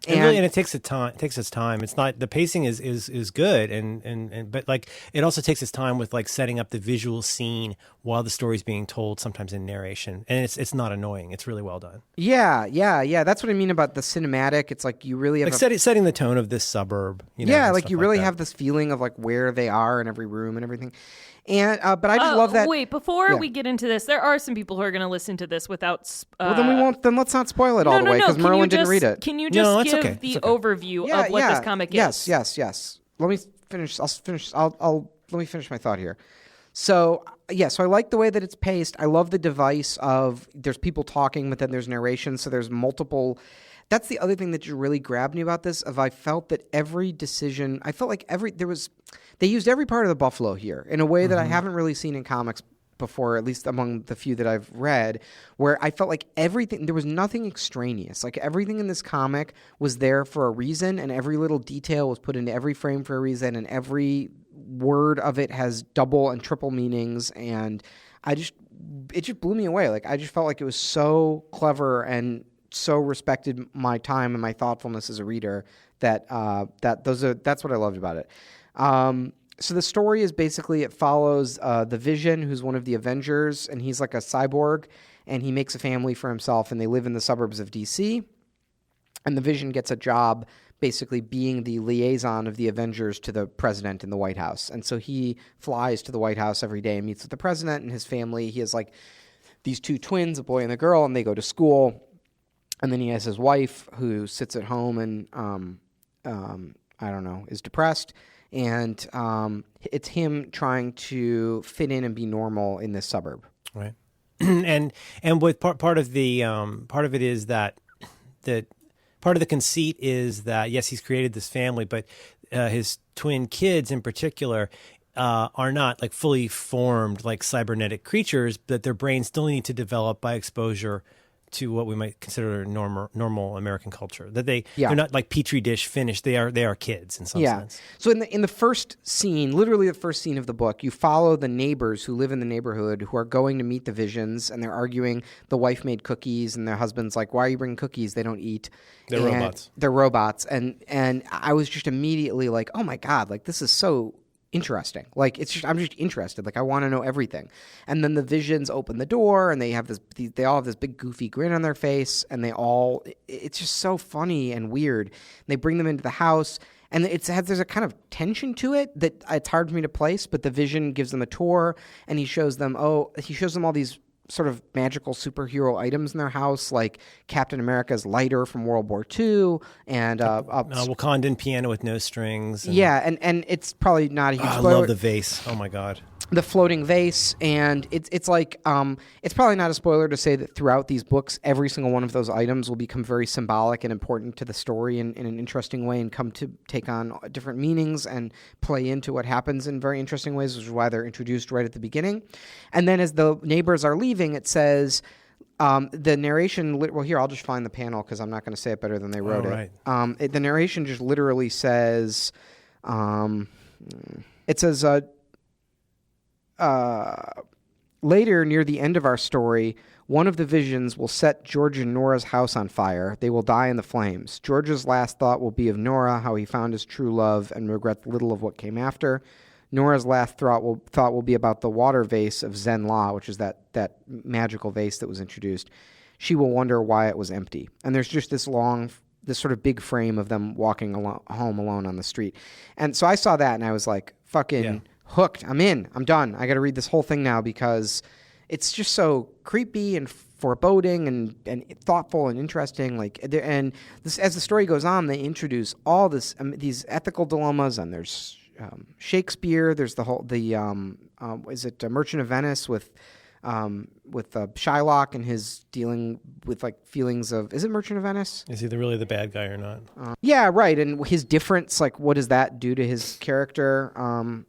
Speaker 3: And it takes its time. It takes its time. It's not the pacing is good, and but like it also takes its time with like setting up the visual scene while the story's being told. Sometimes in narration, and it's not annoying. It's really well done.
Speaker 2: Yeah. That's what I mean about the cinematic. It's like you really have
Speaker 3: Like setting the tone of this suburb.
Speaker 2: like
Speaker 3: stuff
Speaker 2: you really
Speaker 3: that.
Speaker 2: have this feeling of like where they are in every room and everything. And but I just love that.
Speaker 1: Wait, before
Speaker 2: Yeah.
Speaker 1: we get into this, there are some people who are going to listen to this without.
Speaker 2: Well, then we won't. Then let's not spoil it all the way because
Speaker 1: Can you
Speaker 2: Merlin didn't
Speaker 1: just-
Speaker 2: read it.
Speaker 1: Can you
Speaker 3: No,
Speaker 1: just
Speaker 3: it's
Speaker 1: give
Speaker 3: okay.
Speaker 1: the
Speaker 3: It's okay.
Speaker 1: overview of what this comic is?
Speaker 2: Yes. Let me finish. Let me finish my thought here. So so I like the way that it's paced. I love the device of there's people talking, but then there's narration. So there's multiple. That's the other thing that just really grabbed me about this. I felt that every decision, I felt like they used every part of the buffalo here in a way that I haven't really seen in comics before, at least among the few that I've read, where I felt like there was nothing extraneous. Like everything in this comic was there for a reason, and every little detail was put into every frame for a reason, and every word of it has double and triple meanings, and it just blew me away. Like I just felt like it was so clever and so respected my time and my thoughtfulness as a reader that's what I loved about it. So the story is basically it follows the Vision, who's one of the Avengers, and he's like a cyborg, and he makes a family for himself, and they live in the suburbs of DC. And the Vision gets a job basically being the liaison of the Avengers to the president in the White House. And so he flies to the White House every day and meets with the president and his family. He has like these 2 twins, a boy and a girl, and they go to school. And then he has his wife who sits at home and, I don't know, is depressed. and it's him trying to fit in and be normal in this suburb.
Speaker 3: Right. and with part of it is that part of the conceit is that, yes, he's created this family, but his twin kids in particular are not like fully formed like cybernetic creatures, but their brains still need to develop by exposure to what we might consider normal American culture. That they're not like petri dish finished. They are kids in some sense.
Speaker 2: So in the first scene, literally the first scene of the book, you follow the neighbors who live in the neighborhood who are going to meet the Visions, and they're arguing. The wife made cookies, and their husband's like, "Why are you bringing cookies? They don't eat."
Speaker 3: They're robots.
Speaker 2: They're robots, and I was just immediately like, "Oh my God! Like this is so interesting. Like I'm just interested. Like I want to know everything." And then the Visions open the door, and they all have this big goofy grin on their face, and it's just so funny and weird. And they bring them into the house, and there's a kind of tension to it that it's hard for me to place. But the Vision gives them a tour, and he shows them all these sort of magical superhero items in their house, like Captain America's lighter from World War II, and
Speaker 3: Wakandan piano with no strings.
Speaker 2: And it's probably not a huge spoiler.
Speaker 3: I love the vase. Oh my God.
Speaker 2: The floating vase, and it's like it's probably not a spoiler to say that throughout these books, every single one of those items will become very symbolic and important to the story in an interesting way, and come to take on different meanings and play into what happens in very interesting ways, which is why they're introduced right at the beginning. And then as the neighbors are leaving, it says the narration. Well, here I'll just find the panel because I'm not going to say it better than they wrote it. Right. The narration just literally says, it says. Later, near the end of our story, one of the Visions will set George and Nora's house on fire. They will die in the flames. George's last thought will be of Nora, how he found his true love and regrets little of what came after. Nora's last thought will be about the water vase of Zen La, which is that magical vase that was introduced. She will wonder why it was empty. And there's just this sort of big frame of them walking home alone on the street. And so I saw that, and I was like, fucking... Yeah. Hooked. I'm in. I'm done. I got to read this whole thing now because it's just so creepy and foreboding and thoughtful and interesting. And this, as the story goes on, they introduce all these ethical dilemmas, and there's Shakespeare. There's is it Merchant of Venice with Shylock and his dealing with like feelings of, is it Merchant of Venice?
Speaker 3: Is he really the bad guy or not?
Speaker 2: Yeah, right. And his difference, like what does that do to his character? And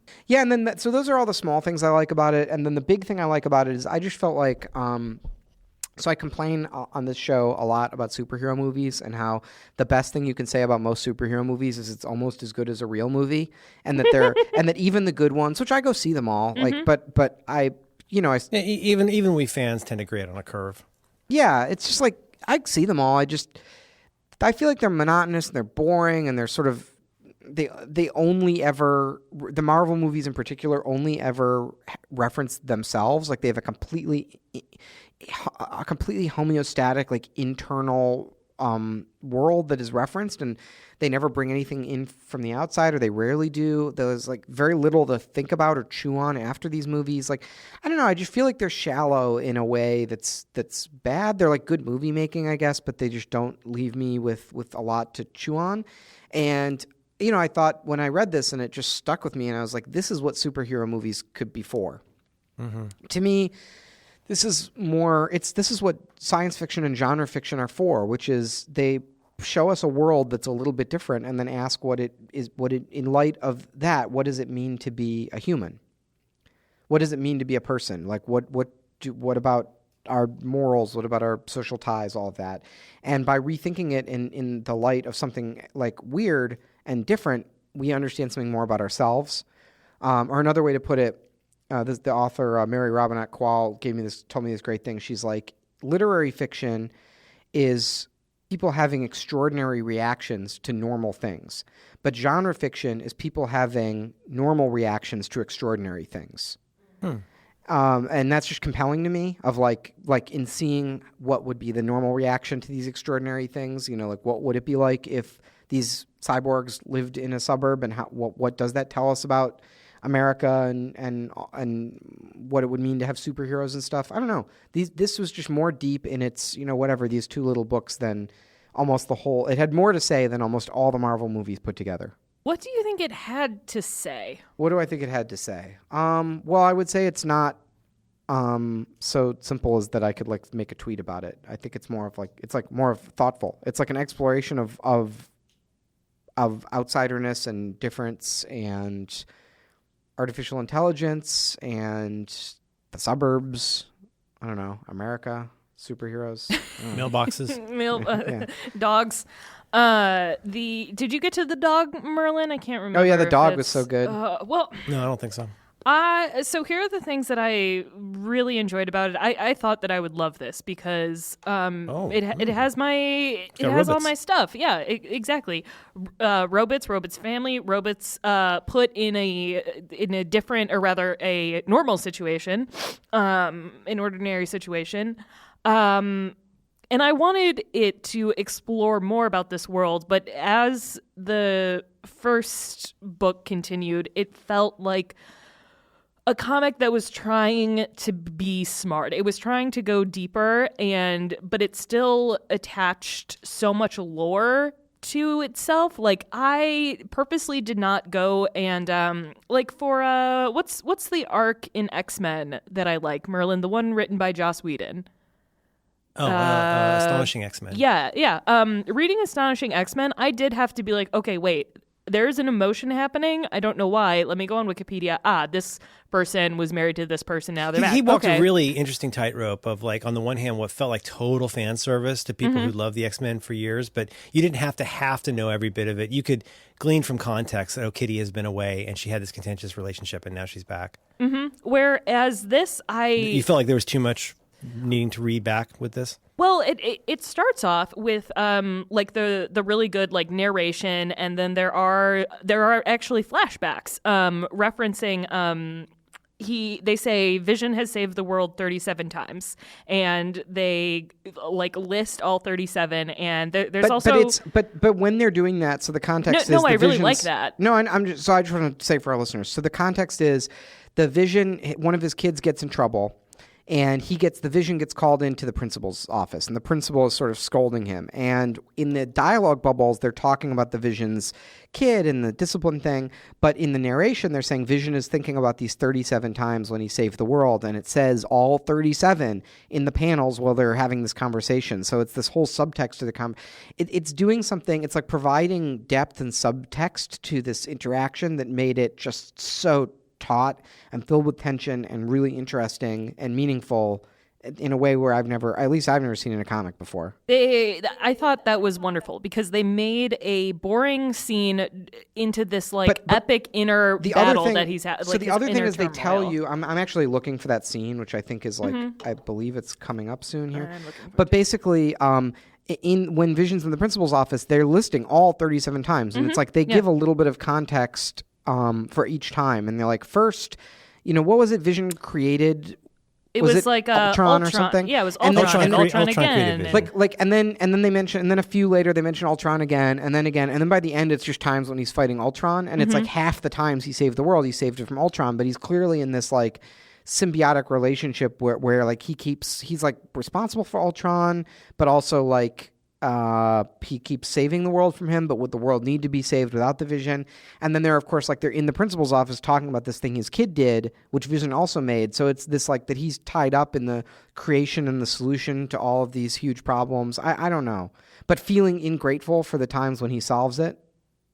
Speaker 2: then so those are all the small things I like about it. And then the big thing I like about it is I just felt like, so I complain on this show a lot about superhero movies and how the best thing you can say about most superhero movies is it's almost as good as a real movie, and that and that even the good ones, which I go see them all, like, but I.
Speaker 3: Even we fans tend to grade on a curve. Yeah,
Speaker 2: it's just like I see them all. I feel like they're monotonous and they're boring and they're sort of they only ever, the Marvel movies in particular, only ever reference themselves. Like they have a completely homeostatic, like internal world that is referenced, and they never bring anything in from the outside, or they rarely do. There's like very little to think about or chew on after these movies. Like, I don't know, I just feel like they're shallow in a way that's bad. They're like good movie making, I guess, but they just don't leave me with a lot to chew on. And I thought when I read this, and it just stuck with me, and I was like, this is what superhero movies could be for. Mm-hmm. To me, this is what science fiction and genre fiction are for, which is they show us a world that's a little bit different, and then ask in light of that, what does it mean to be a human? What does it mean to be a person? Like what about our morals? What about our social ties? All of that. And by rethinking it in the light of something like weird and different, we understand something more about ourselves. Or another way to put it, the author Mary Robinette Kowal told me this great thing. She's like, literary fiction is people having extraordinary reactions to normal things, but genre fiction is people having normal reactions to extraordinary things. And that's just compelling to me. Of like in seeing what would be the normal reaction to these extraordinary things. Like what would it be like if these cyborgs lived in a suburb, and what does that tell us about America and what it would mean to have superheroes and stuff. I don't know. This was just more deep in its, these two little books than almost the whole. It had more to say than almost all the Marvel movies put together.
Speaker 1: What do you think it had to say?
Speaker 2: What do I think it had to say? Well, I would say it's not so simple as that I could like make a tweet about it. I think it's more of like more of thoughtful. It's like an exploration of outsiderness and difference and artificial intelligence and the suburbs. I don't know, America, superheroes,
Speaker 3: Mailboxes.
Speaker 1: Dogs. Did you get to the dog, Merlin? I can't remember.
Speaker 2: Oh yeah, the
Speaker 1: if
Speaker 2: dog was
Speaker 1: it's-
Speaker 2: so good.
Speaker 1: Well,
Speaker 3: No, I don't think so.
Speaker 1: so here are the things that I really enjoyed about it. I thought that I would love this because it has
Speaker 3: got
Speaker 1: all
Speaker 3: robots.
Speaker 1: my stuff. Yeah, exactly. Robots family, robots put in a different, or rather a normal situation, an ordinary situation. And I wanted it to explore more about this world, but as the first book continued, it felt like a comic that was trying to be smart. It was trying to go deeper, but it still attached so much lore to itself. Like, I purposely did not go and like for what's the arc in X-Men that I like, Merlin, the one written by Joss Whedon.
Speaker 3: Astonishing X-Men.
Speaker 1: Yeah. Reading Astonishing X-Men, I did have to be like, okay, wait, there's an emotion happening. I don't know why. Let me go on Wikipedia. This person was married to this person. Now they're back.
Speaker 3: He walked
Speaker 1: Okay.
Speaker 3: a really interesting tightrope of like, on the one hand, what felt like total fan service to people who loved the X-Men for years, but you didn't have to know every bit of it. You could glean from context that, Kitty has been away and she had this contentious relationship and now she's back.
Speaker 1: Whereas this,
Speaker 3: You felt like there was too much needing to read back with this?
Speaker 1: Well, it starts off with like the really good like narration, and then there are actually flashbacks referencing they say Vision has saved the world 37 times, and they like list all 37, and there's also
Speaker 2: but when they're doing that, so the context
Speaker 1: No,
Speaker 2: is the
Speaker 1: I really
Speaker 2: Vision's-
Speaker 1: like that.
Speaker 2: No, and I just want to say for our listeners, so the context is the Vision, one of his kids gets in trouble. And the Vision gets called into the principal's office, and the principal is sort of scolding him. And in the dialogue bubbles, they're talking about the Vision's kid and the discipline thing. But in the narration, they're saying Vision is thinking about these 37 times when he saved the world. And it says all 37 in the panels while they're having this conversation. So it's this whole subtext to the it's doing something. It's like providing depth and subtext to this interaction that made it just so taut and filled with tension and really interesting and meaningful in a way where I've never seen in a comic before.
Speaker 1: I thought that was wonderful because they made a boring scene into this like
Speaker 2: But
Speaker 1: epic inner
Speaker 2: The other
Speaker 1: battle
Speaker 2: thing,
Speaker 1: that he's had.
Speaker 2: so
Speaker 1: Like
Speaker 2: the
Speaker 1: his
Speaker 2: other thing
Speaker 1: inner
Speaker 2: is they tell
Speaker 1: turmoil.
Speaker 2: you. I'm actually looking for that scene, which I think is like I believe it's coming up soon here.
Speaker 1: I'm looking for
Speaker 2: But basically, when Vision's in the principal's office, they're listing all 37 times, and it's like they give a little bit of context for each time, and they're like, first, what was it? Vision created.
Speaker 1: It was like
Speaker 2: Ultron or something.
Speaker 1: Yeah, it was
Speaker 2: And
Speaker 1: Ultron.
Speaker 2: then-
Speaker 1: And
Speaker 3: Ultron
Speaker 1: Ultron
Speaker 3: created
Speaker 1: again.
Speaker 3: Vision.
Speaker 2: and then they mention, and then a few later they mention Ultron again, and then by the end it's just times when he's fighting Ultron, and it's like half the times he saved the world, he saved it from Ultron, but he's clearly in this like symbiotic relationship where like he's like responsible for Ultron, but also like he keeps saving the world from him, but would the world need to be saved without the Vision? And then they're, of course, like they're in the principal's office talking about this thing his kid did, which Vision also made. So it's this like that he's tied up in the creation and the solution to all of these huge problems. I don't know, but feeling ingrateful for the times when he solves it.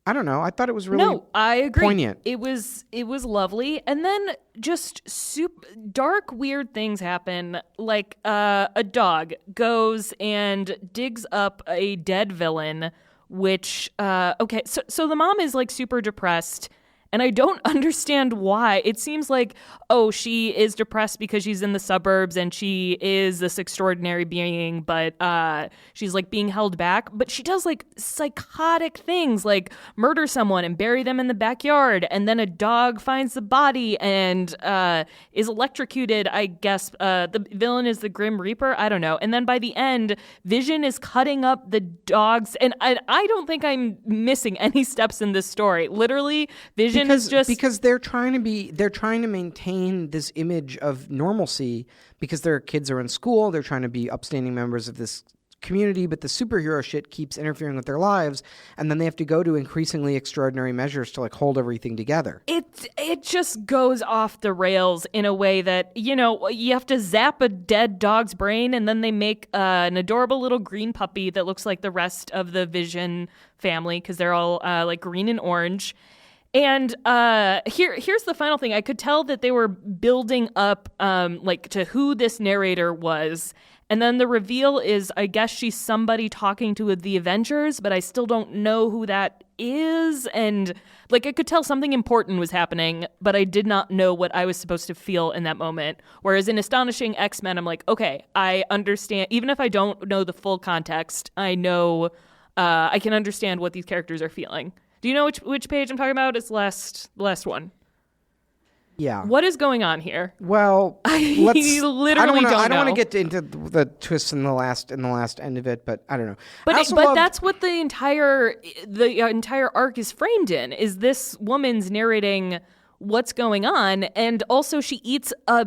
Speaker 2: I don't know. I thought it was really
Speaker 1: No, I agree.
Speaker 2: poignant.
Speaker 1: It was lovely, and then just super dark, weird things happen. Like a dog goes and digs up a dead villain. Which okay, so the mom is like super depressed. And I don't understand why. It seems like, she is depressed because she's in the suburbs and she is this extraordinary being, but she's like being held back. But she does like psychotic things, like murder someone and bury them in the backyard. And then a dog finds the body and is electrocuted. I guess the villain is the Grim Reaper. I don't know. And then by the end, Vision is cutting up the dogs. And I don't think I'm missing any steps in this story. Literally, Vision is just
Speaker 2: because they're trying to maintain this image of normalcy because their kids are in school. They're trying to be upstanding members of this community, but the superhero shit keeps interfering with their lives, and then they have to go to increasingly extraordinary measures to like hold everything together.
Speaker 1: It just goes off the rails in a way that, you have to zap a dead dog's brain and then they make an adorable little green puppy that looks like the rest of the Vision family because they're all like green and orange. And here's the final thing. I could tell that they were building up like to who this narrator was. And then the reveal is, I guess she's somebody talking to the Avengers, but I still don't know who that is. And like I could tell something important was happening, but I did not know what I was supposed to feel in that moment. Whereas in Astonishing X-Men, I'm like, okay, I understand. Even if I don't know the full context, I know I can understand what these characters are feeling. Do you know which page I'm talking about? It's the last one.
Speaker 2: Yeah.
Speaker 1: What is going on here?
Speaker 2: Well,
Speaker 1: I literally
Speaker 2: I don't
Speaker 1: know.
Speaker 2: want to get into the twists in the last end of it, but I don't know.
Speaker 1: But that's what the entire arc is framed in. Is this woman's narrating what's going on, and also she eats a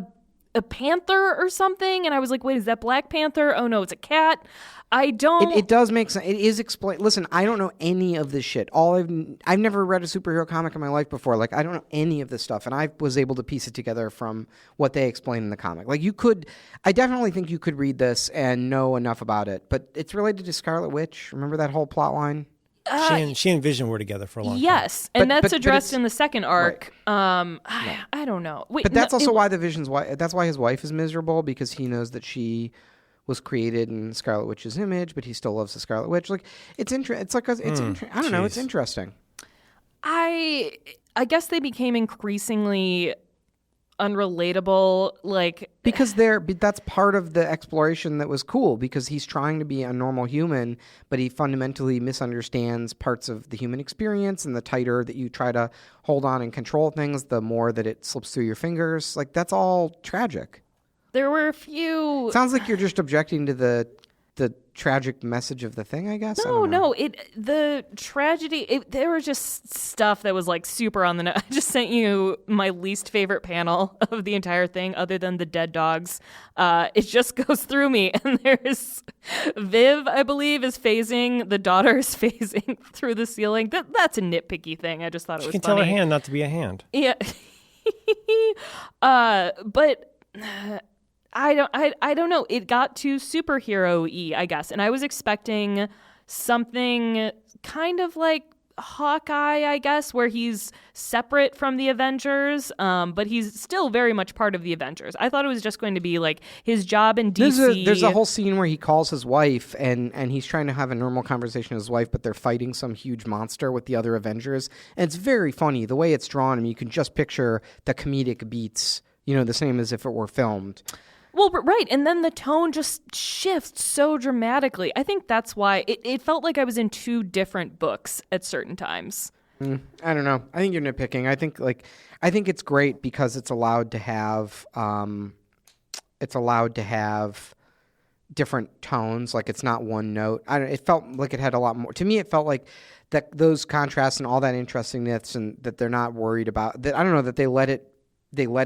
Speaker 1: panther or something, and I was like, wait, is that Black Panther? Oh no, it's a cat. I don't.
Speaker 2: It does make sense. It is explained. Listen, I don't know any of this shit. I've never read a superhero comic in my life before. Like, I don't know any of this stuff, and I was able to piece it together from what they explain in the comic. Like, I definitely think you could read this and know enough about it. But it's related to Scarlet Witch. Remember that whole plot line?
Speaker 3: She and Vision were together for a long time.
Speaker 1: Yes, and
Speaker 2: But
Speaker 1: that's addressed in the second arc.
Speaker 2: Right.
Speaker 1: I don't know. Wait,
Speaker 2: But that's also why the Vision's wife. That's why his wife is miserable, because he knows that she was created in Scarlet Witch's image, but he still loves the Scarlet Witch. Like, it's interesting. I don't know. It's interesting.
Speaker 1: I guess they became increasingly unrelatable, like
Speaker 2: because that's part of the exploration that was cool, because he's trying to be a normal human, but he fundamentally misunderstands parts of the human experience, and the tighter that you try to hold on and control things, the more that it slips through your fingers. Like, that's all tragic.
Speaker 1: There were a few.
Speaker 2: Sounds like you're just objecting to the tragic message of the thing, I guess.
Speaker 1: No. The tragedy. There was just stuff that was like super on the nose. I just sent you my least favorite panel of the entire thing, other than the dead dogs. It just goes through me, and there's Viv, I believe, is phasing. The daughter is phasing through the ceiling. That's a nitpicky thing. I just thought it was funny.
Speaker 3: She can tell her hand not to be a hand.
Speaker 1: Yeah. But. I don't know. It got too superhero-y, I guess. And I was expecting something kind of like Hawkeye, I guess, where he's separate from the Avengers, but he's still very much part of the Avengers. I thought it was just going to be like his job in DC.
Speaker 2: There's a whole scene where he calls his wife, and he's trying to have a normal conversation with his wife, but they're fighting some huge monster with the other Avengers. And it's very funny. The way it's drawn, I mean, you can just picture the comedic beats, the same as if it were filmed.
Speaker 1: Well, right. And then the tone just shifts so dramatically. I think that's why it felt like I was in two different books at certain times.
Speaker 2: I don't know. I think you're nitpicking. I think it's great because it's allowed to have different tones. Like, it's not one note. It felt like it had a lot more. To me, it felt like that those contrasts and all that interestingness, and that they're not worried about that. I don't know, that they let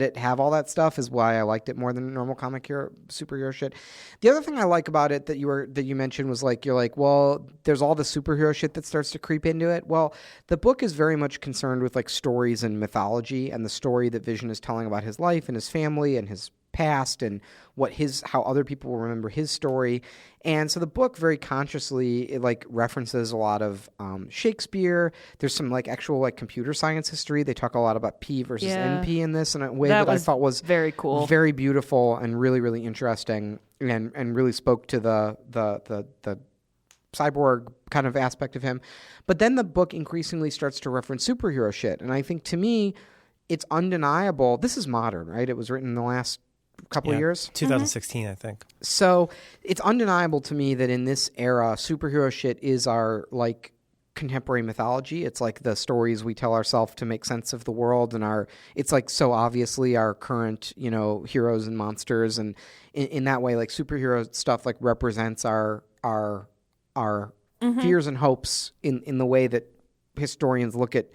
Speaker 2: it have all that stuff is why I liked it more than normal comic superhero shit. The other thing I like about it that you mentioned was like, you're like, well, there's all the superhero shit that starts to creep into it. Well, the book is very much concerned with like stories and mythology, and the story that Vision is telling about his life and his family and his past, and how other people will remember his story. And so the book very consciously, it like references a lot of Shakespeare. There's some like actual like computer science history. They talk a lot about P versus NP in this in a way that I thought was
Speaker 1: very cool,
Speaker 2: very beautiful, and really, really interesting, and really spoke to the cyborg kind of aspect of him. But then the book increasingly starts to reference superhero shit. And I think, to me, it's undeniable. This is modern, right? It was written in the last couple of years.
Speaker 3: 2016, I think.
Speaker 2: So it's undeniable to me that in this era, superhero shit is our like contemporary mythology. It's like the stories we tell ourselves to make sense of the world, and it's like so obviously our current, heroes and monsters. And in that way, like superhero stuff like represents our fears and hopes in the way that historians look at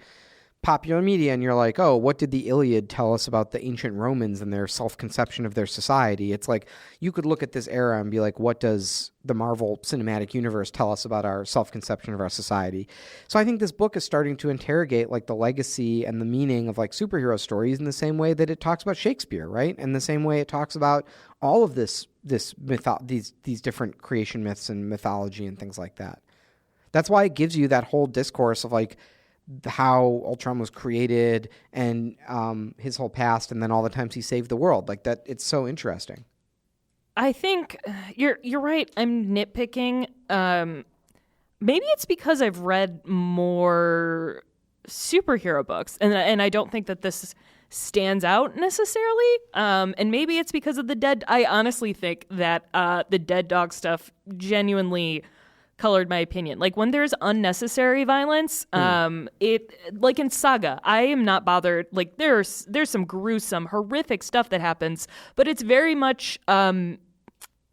Speaker 2: popular media and you're like, oh, what did the Iliad tell us about the ancient Romans and their self-conception of their society? It's like you could look at this era and be like, what does the Marvel Cinematic Universe tell us about our self-conception of our society? So I think this book is starting to interrogate like the legacy and the meaning of like superhero stories in the same way that it talks about Shakespeare, right? And the same way it talks about all of these different creation myths and mythology and things like that. That's why it gives you that whole discourse of like how Ultron was created and his whole past, and then all the times he saved the world. Like that, it's so interesting.
Speaker 1: I think you're right. I'm nitpicking. Maybe it's because I've read more superhero books, and I don't think that this stands out necessarily. And maybe it's because of the dead. I honestly think that the dead dog stuff genuinely colored my opinion. Like when there's unnecessary violence, it like in Saga, I am not bothered. Like there's some gruesome, horrific stuff that happens, but it's very much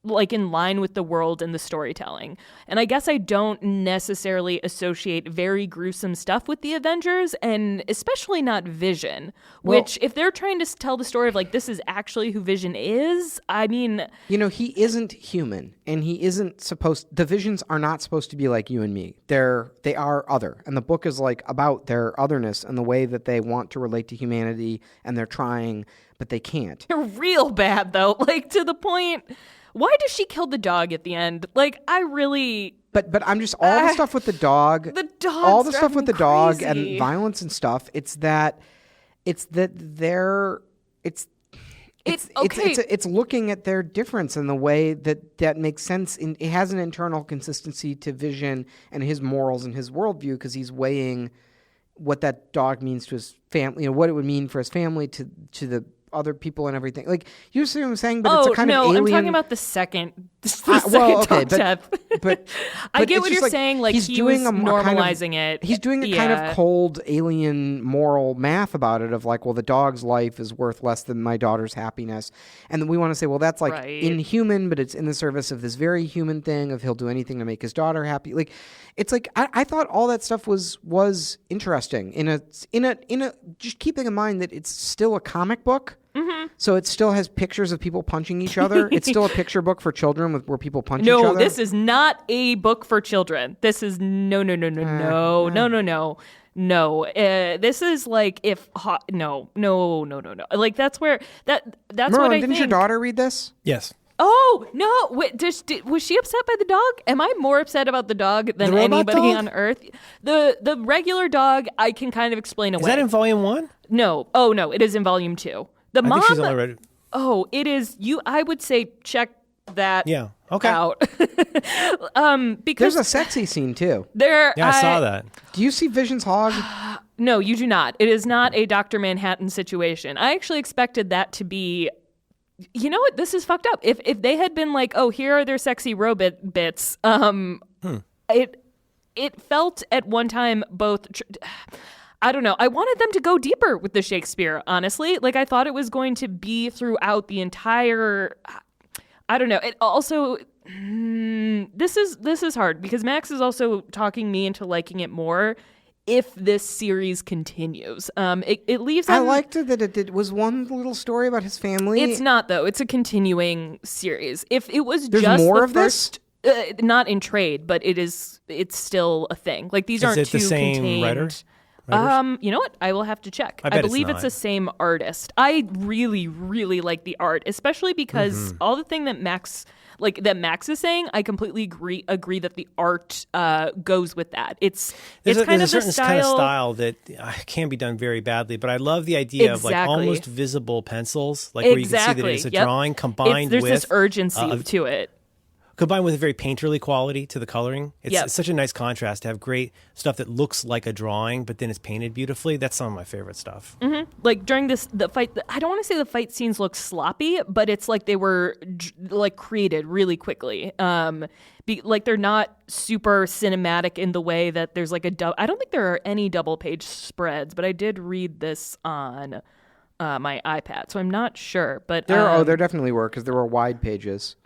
Speaker 1: like in line with the world and the storytelling. And I guess I don't necessarily associate very gruesome stuff with the Avengers, and especially not Vision, which if they're trying to tell the story of like this is actually who Vision is, I mean,
Speaker 2: you know, he isn't human and he isn't the Visions are not supposed to be like you and me. They are other. And the book is like about their otherness and the way that they want to relate to humanity, and they're trying, but they can't.
Speaker 1: They're real bad though, like to the point. Why does she kill the dog at the end? Like, I really...
Speaker 2: But I'm just... All the stuff with the dog... all the stuff with the dog and violence and stuff, it's that they're... It's looking at their difference in the way that makes sense. It has an internal consistency to Vision and his morals and his worldview, because he's weighing what that dog means to his family, you know, what it would mean for his family, to the other people and everything. Like, you see what I'm saying? But it's a kind of alien...
Speaker 1: I'm talking about the second dog death.
Speaker 2: But
Speaker 1: I get what you're saying. Like, he's normalizing it.
Speaker 2: He's doing a kind of cold alien moral math about it of like, well, the dog's life is worth less than my daughter's happiness. And then we want to say, well, that's like inhuman, but it's in the service of this very human thing of he'll do anything to make his daughter happy. Like, it's like, I thought all that stuff was interesting in a just keeping in mind that it's still a comic book. Mm-hmm. So it still has pictures of people punching each other. It's still a picture book for children where people punch each other.
Speaker 1: No, this is not a book for children. This is no. This is like no. Like that's where that's
Speaker 2: Merlin,
Speaker 1: what I
Speaker 2: didn't
Speaker 1: think.
Speaker 2: your daughter read this?
Speaker 3: Yes.
Speaker 1: Oh no! Wait, was she upset by the dog? Am I more upset about the dog than anybody on Earth? The regular dog I can kind of explain away.
Speaker 3: Is that in volume 1?
Speaker 1: No. Oh no, it is in volume 2. The mom.
Speaker 3: I think she's only read it.
Speaker 1: Oh, it is. I would say check that.
Speaker 3: Yeah. Okay.
Speaker 1: Out. Because
Speaker 2: there's a sexy scene too.
Speaker 3: I saw that.
Speaker 2: Do you see Vision's hog?
Speaker 1: No, you do not. It is not a Dr. Manhattan situation. I actually expected that to be. You know what? This is fucked up. If they had been like, oh, here are their sexy robot bits. It felt at one time both. I don't know. I wanted them to go deeper with the Shakespeare, honestly. Like, I thought it was going to be throughout the entire... I don't know. It also... This is hard, because Max is also talking me into liking it more if this series continues. It leaves...
Speaker 2: I liked it that it was one little story about his family.
Speaker 1: It's not, though. It's a continuing series. If it was
Speaker 2: There's
Speaker 1: just
Speaker 2: more
Speaker 1: the
Speaker 2: of
Speaker 1: first... not in trade, but it's still a thing. Like, these aren't
Speaker 3: it
Speaker 1: two
Speaker 3: the same
Speaker 1: contained...
Speaker 3: writers?
Speaker 1: You know what? I will have to check. I believe it's
Speaker 3: not.
Speaker 1: the same artist. I really, really like the art, especially because all the thing that Max is saying, I completely agree that the art goes with that. It's kind of the
Speaker 3: certain kind of style that can be done very badly, but I love the idea of like almost visible pencils, like where you can see that it's a drawing combined with
Speaker 1: there's this urgency to it.
Speaker 3: Combined with a very painterly quality to the coloring. It's such a nice contrast to have great stuff that looks like a drawing, but then it's painted beautifully. That's some of my favorite stuff.
Speaker 1: Mm-hmm. Like during the fight, I don't want to say the fight scenes look sloppy, but it's like they were like created really quickly. Like they're not super cinematic in the way that there's like I don't think there are any double page spreads, but I did read this on my iPad, so I'm not sure. But
Speaker 2: there definitely were, because there were wide pages.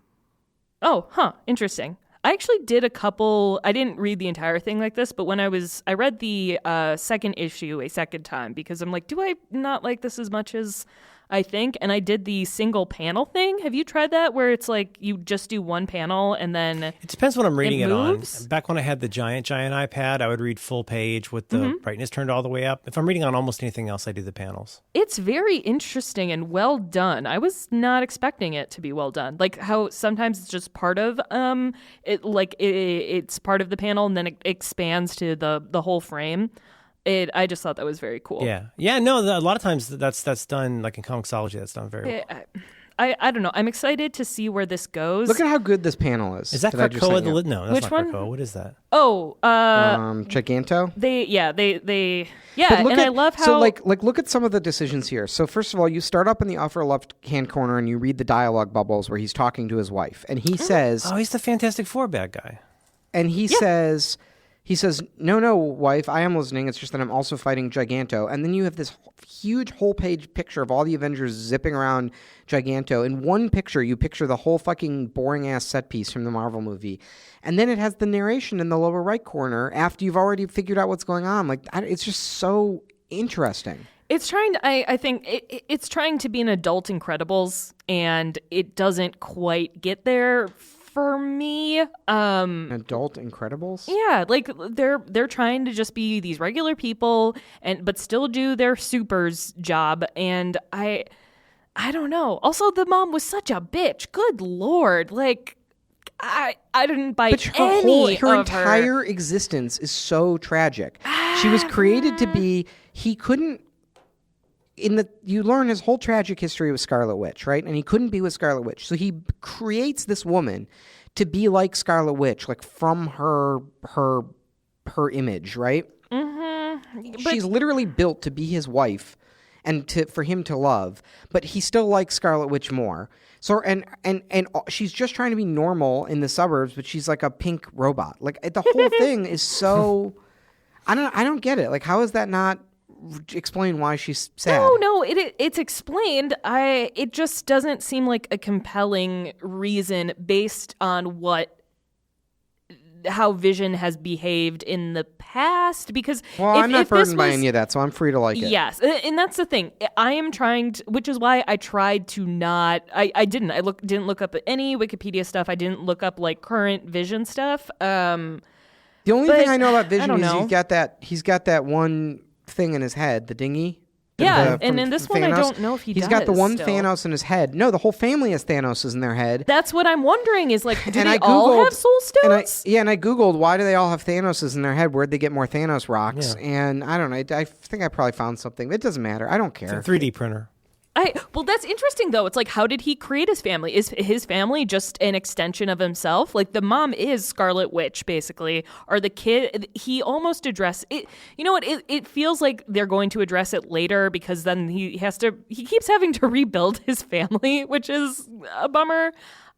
Speaker 1: Oh, huh. Interesting. I actually did a couple. I didn't read the entire thing like this, but when I read the second issue a second time because I'm like, do I not like this as much as I think? And I did the single panel thing. Have you tried that where it's like you just do one panel and then
Speaker 3: It depends what I'm reading it on.
Speaker 1: moves?
Speaker 3: Back when I had the giant iPad, I would read full page with the brightness turned all the way up. If I'm reading on almost anything else, I do the panels.
Speaker 1: It's very interesting and well done. I was not expecting it to be well done. Like how sometimes it's just part of it's part of the panel and then it expands to the whole frame. I just thought that was very cool.
Speaker 3: Yeah. No, a lot of times that's done like in Comixology. That's done very well.
Speaker 1: I don't know. I'm excited to see where this goes.
Speaker 2: Look at how good this panel is.
Speaker 3: Is that
Speaker 2: I just
Speaker 3: Krakoa
Speaker 2: sent
Speaker 3: the
Speaker 2: you.
Speaker 3: lid? No, that's
Speaker 1: Which
Speaker 3: not
Speaker 1: one?
Speaker 3: Krakoa. What is that?
Speaker 1: Oh,
Speaker 2: Giganto.
Speaker 1: they
Speaker 2: But look
Speaker 1: and
Speaker 2: at,
Speaker 1: I love how
Speaker 2: so like look at some of the decisions here. So first of all, you start up in the upper left hand corner and you read the dialogue bubbles where he's talking to his wife, and he says,
Speaker 3: Oh, he's the Fantastic Four bad guy.
Speaker 2: He says, no, wife, I am listening. It's just that I'm also fighting Giganto. And then you have this huge whole page picture of all the Avengers zipping around Giganto. In one picture, you picture the whole fucking boring ass set piece from the Marvel movie. And then it has the narration in the lower right corner after you've already figured out what's going on. Like, it's just so interesting.
Speaker 1: it's trying to. I think it's trying to be an adult Incredibles, and it doesn't quite get there for me.
Speaker 2: Adult Incredibles?
Speaker 1: Yeah, like they're trying to just be these regular people but still do their supers job, and I don't know. Also, the mom was such a bitch. Good Lord. Like I didn't buy
Speaker 2: But
Speaker 1: any
Speaker 2: her
Speaker 1: of her.
Speaker 2: entire existence is so tragic. She was created to be. He couldn't. You learn his whole tragic history with Scarlet Witch, right? And he couldn't be with Scarlet Witch, so he creates this woman to be like Scarlet Witch, like from her image, right? Mm-hmm. She's literally built to be his wife and for him to love, but he still likes Scarlet Witch more. So and she's just trying to be normal in the suburbs, but she's like a pink robot. Like the whole thing is so. I don't get it. Like, how is that not explain why she's sad?
Speaker 1: No, it's explained. It just doesn't seem like a compelling reason based on how Vision has behaved in the past. Because
Speaker 2: I'm not burdened by any of that, so I'm free to like it.
Speaker 1: Yes, and that's the thing. I am trying to, which is why I tried to not. I didn't. Didn't look up any Wikipedia stuff. I didn't look up like current Vision stuff.
Speaker 2: The only thing I know about Vision is
Speaker 1: know.
Speaker 2: he's got that one thing in his head, the dinghy.
Speaker 1: Yeah, and in this one, I
Speaker 2: Thanos.
Speaker 1: don't know if
Speaker 2: He's got the one
Speaker 1: still.
Speaker 2: Thanos in his head. No, the whole family has Thanos in their head.
Speaker 1: That's what I'm wondering is like, do
Speaker 2: And
Speaker 1: they
Speaker 2: I
Speaker 1: all
Speaker 2: Googled-
Speaker 1: have soul stones?
Speaker 2: And I Googled, why do they all have Thanos in their head? Where'd they get more Thanos rocks?
Speaker 3: Yeah.
Speaker 2: And I don't know. I think I probably found something. It doesn't matter. I don't
Speaker 3: It's
Speaker 2: care.
Speaker 3: a 3D printer.
Speaker 1: Well, that's interesting though. It's like, how did he create his family? Is his family just an extension of himself? Like the mom is Scarlet Witch, basically, or the kid. He almost addressed it. You know what? It feels like they're going to address it later because then he keeps having to rebuild his family, which is a bummer.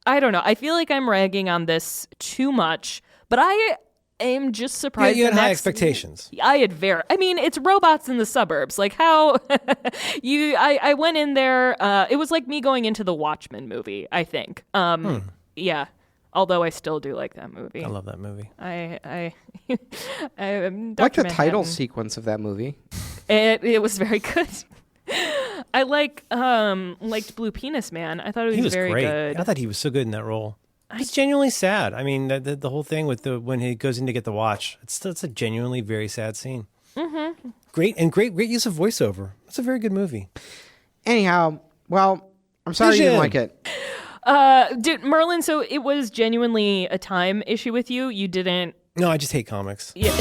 Speaker 1: I don't know. I feel like I'm ragging on this too much, but I am just surprised.
Speaker 3: You had high
Speaker 1: next-
Speaker 3: expectations.
Speaker 1: I had I mean, it's robots in the suburbs. Like how I went in there. It was like me going into the Watchmen movie, I think. Yeah. Although I still do like that movie.
Speaker 3: I love that movie.
Speaker 1: I
Speaker 2: I like the title sequence of that movie.
Speaker 1: It was very good. I liked Blue Penis Man. I thought it was,
Speaker 3: He was
Speaker 1: very
Speaker 3: great.
Speaker 1: good.
Speaker 3: I thought he was so good in that role. It's genuinely sad. I mean, the whole thing with when he goes in to get the watch. It's a genuinely very sad scene. Mm-hmm. Great use of voiceover. It's a very good movie.
Speaker 2: Anyhow, well, I'm sorry you didn't like it.
Speaker 1: Dude, Merlin, so it was genuinely a time issue with you. You didn't.
Speaker 3: No, I just hate comics.
Speaker 1: Yeah.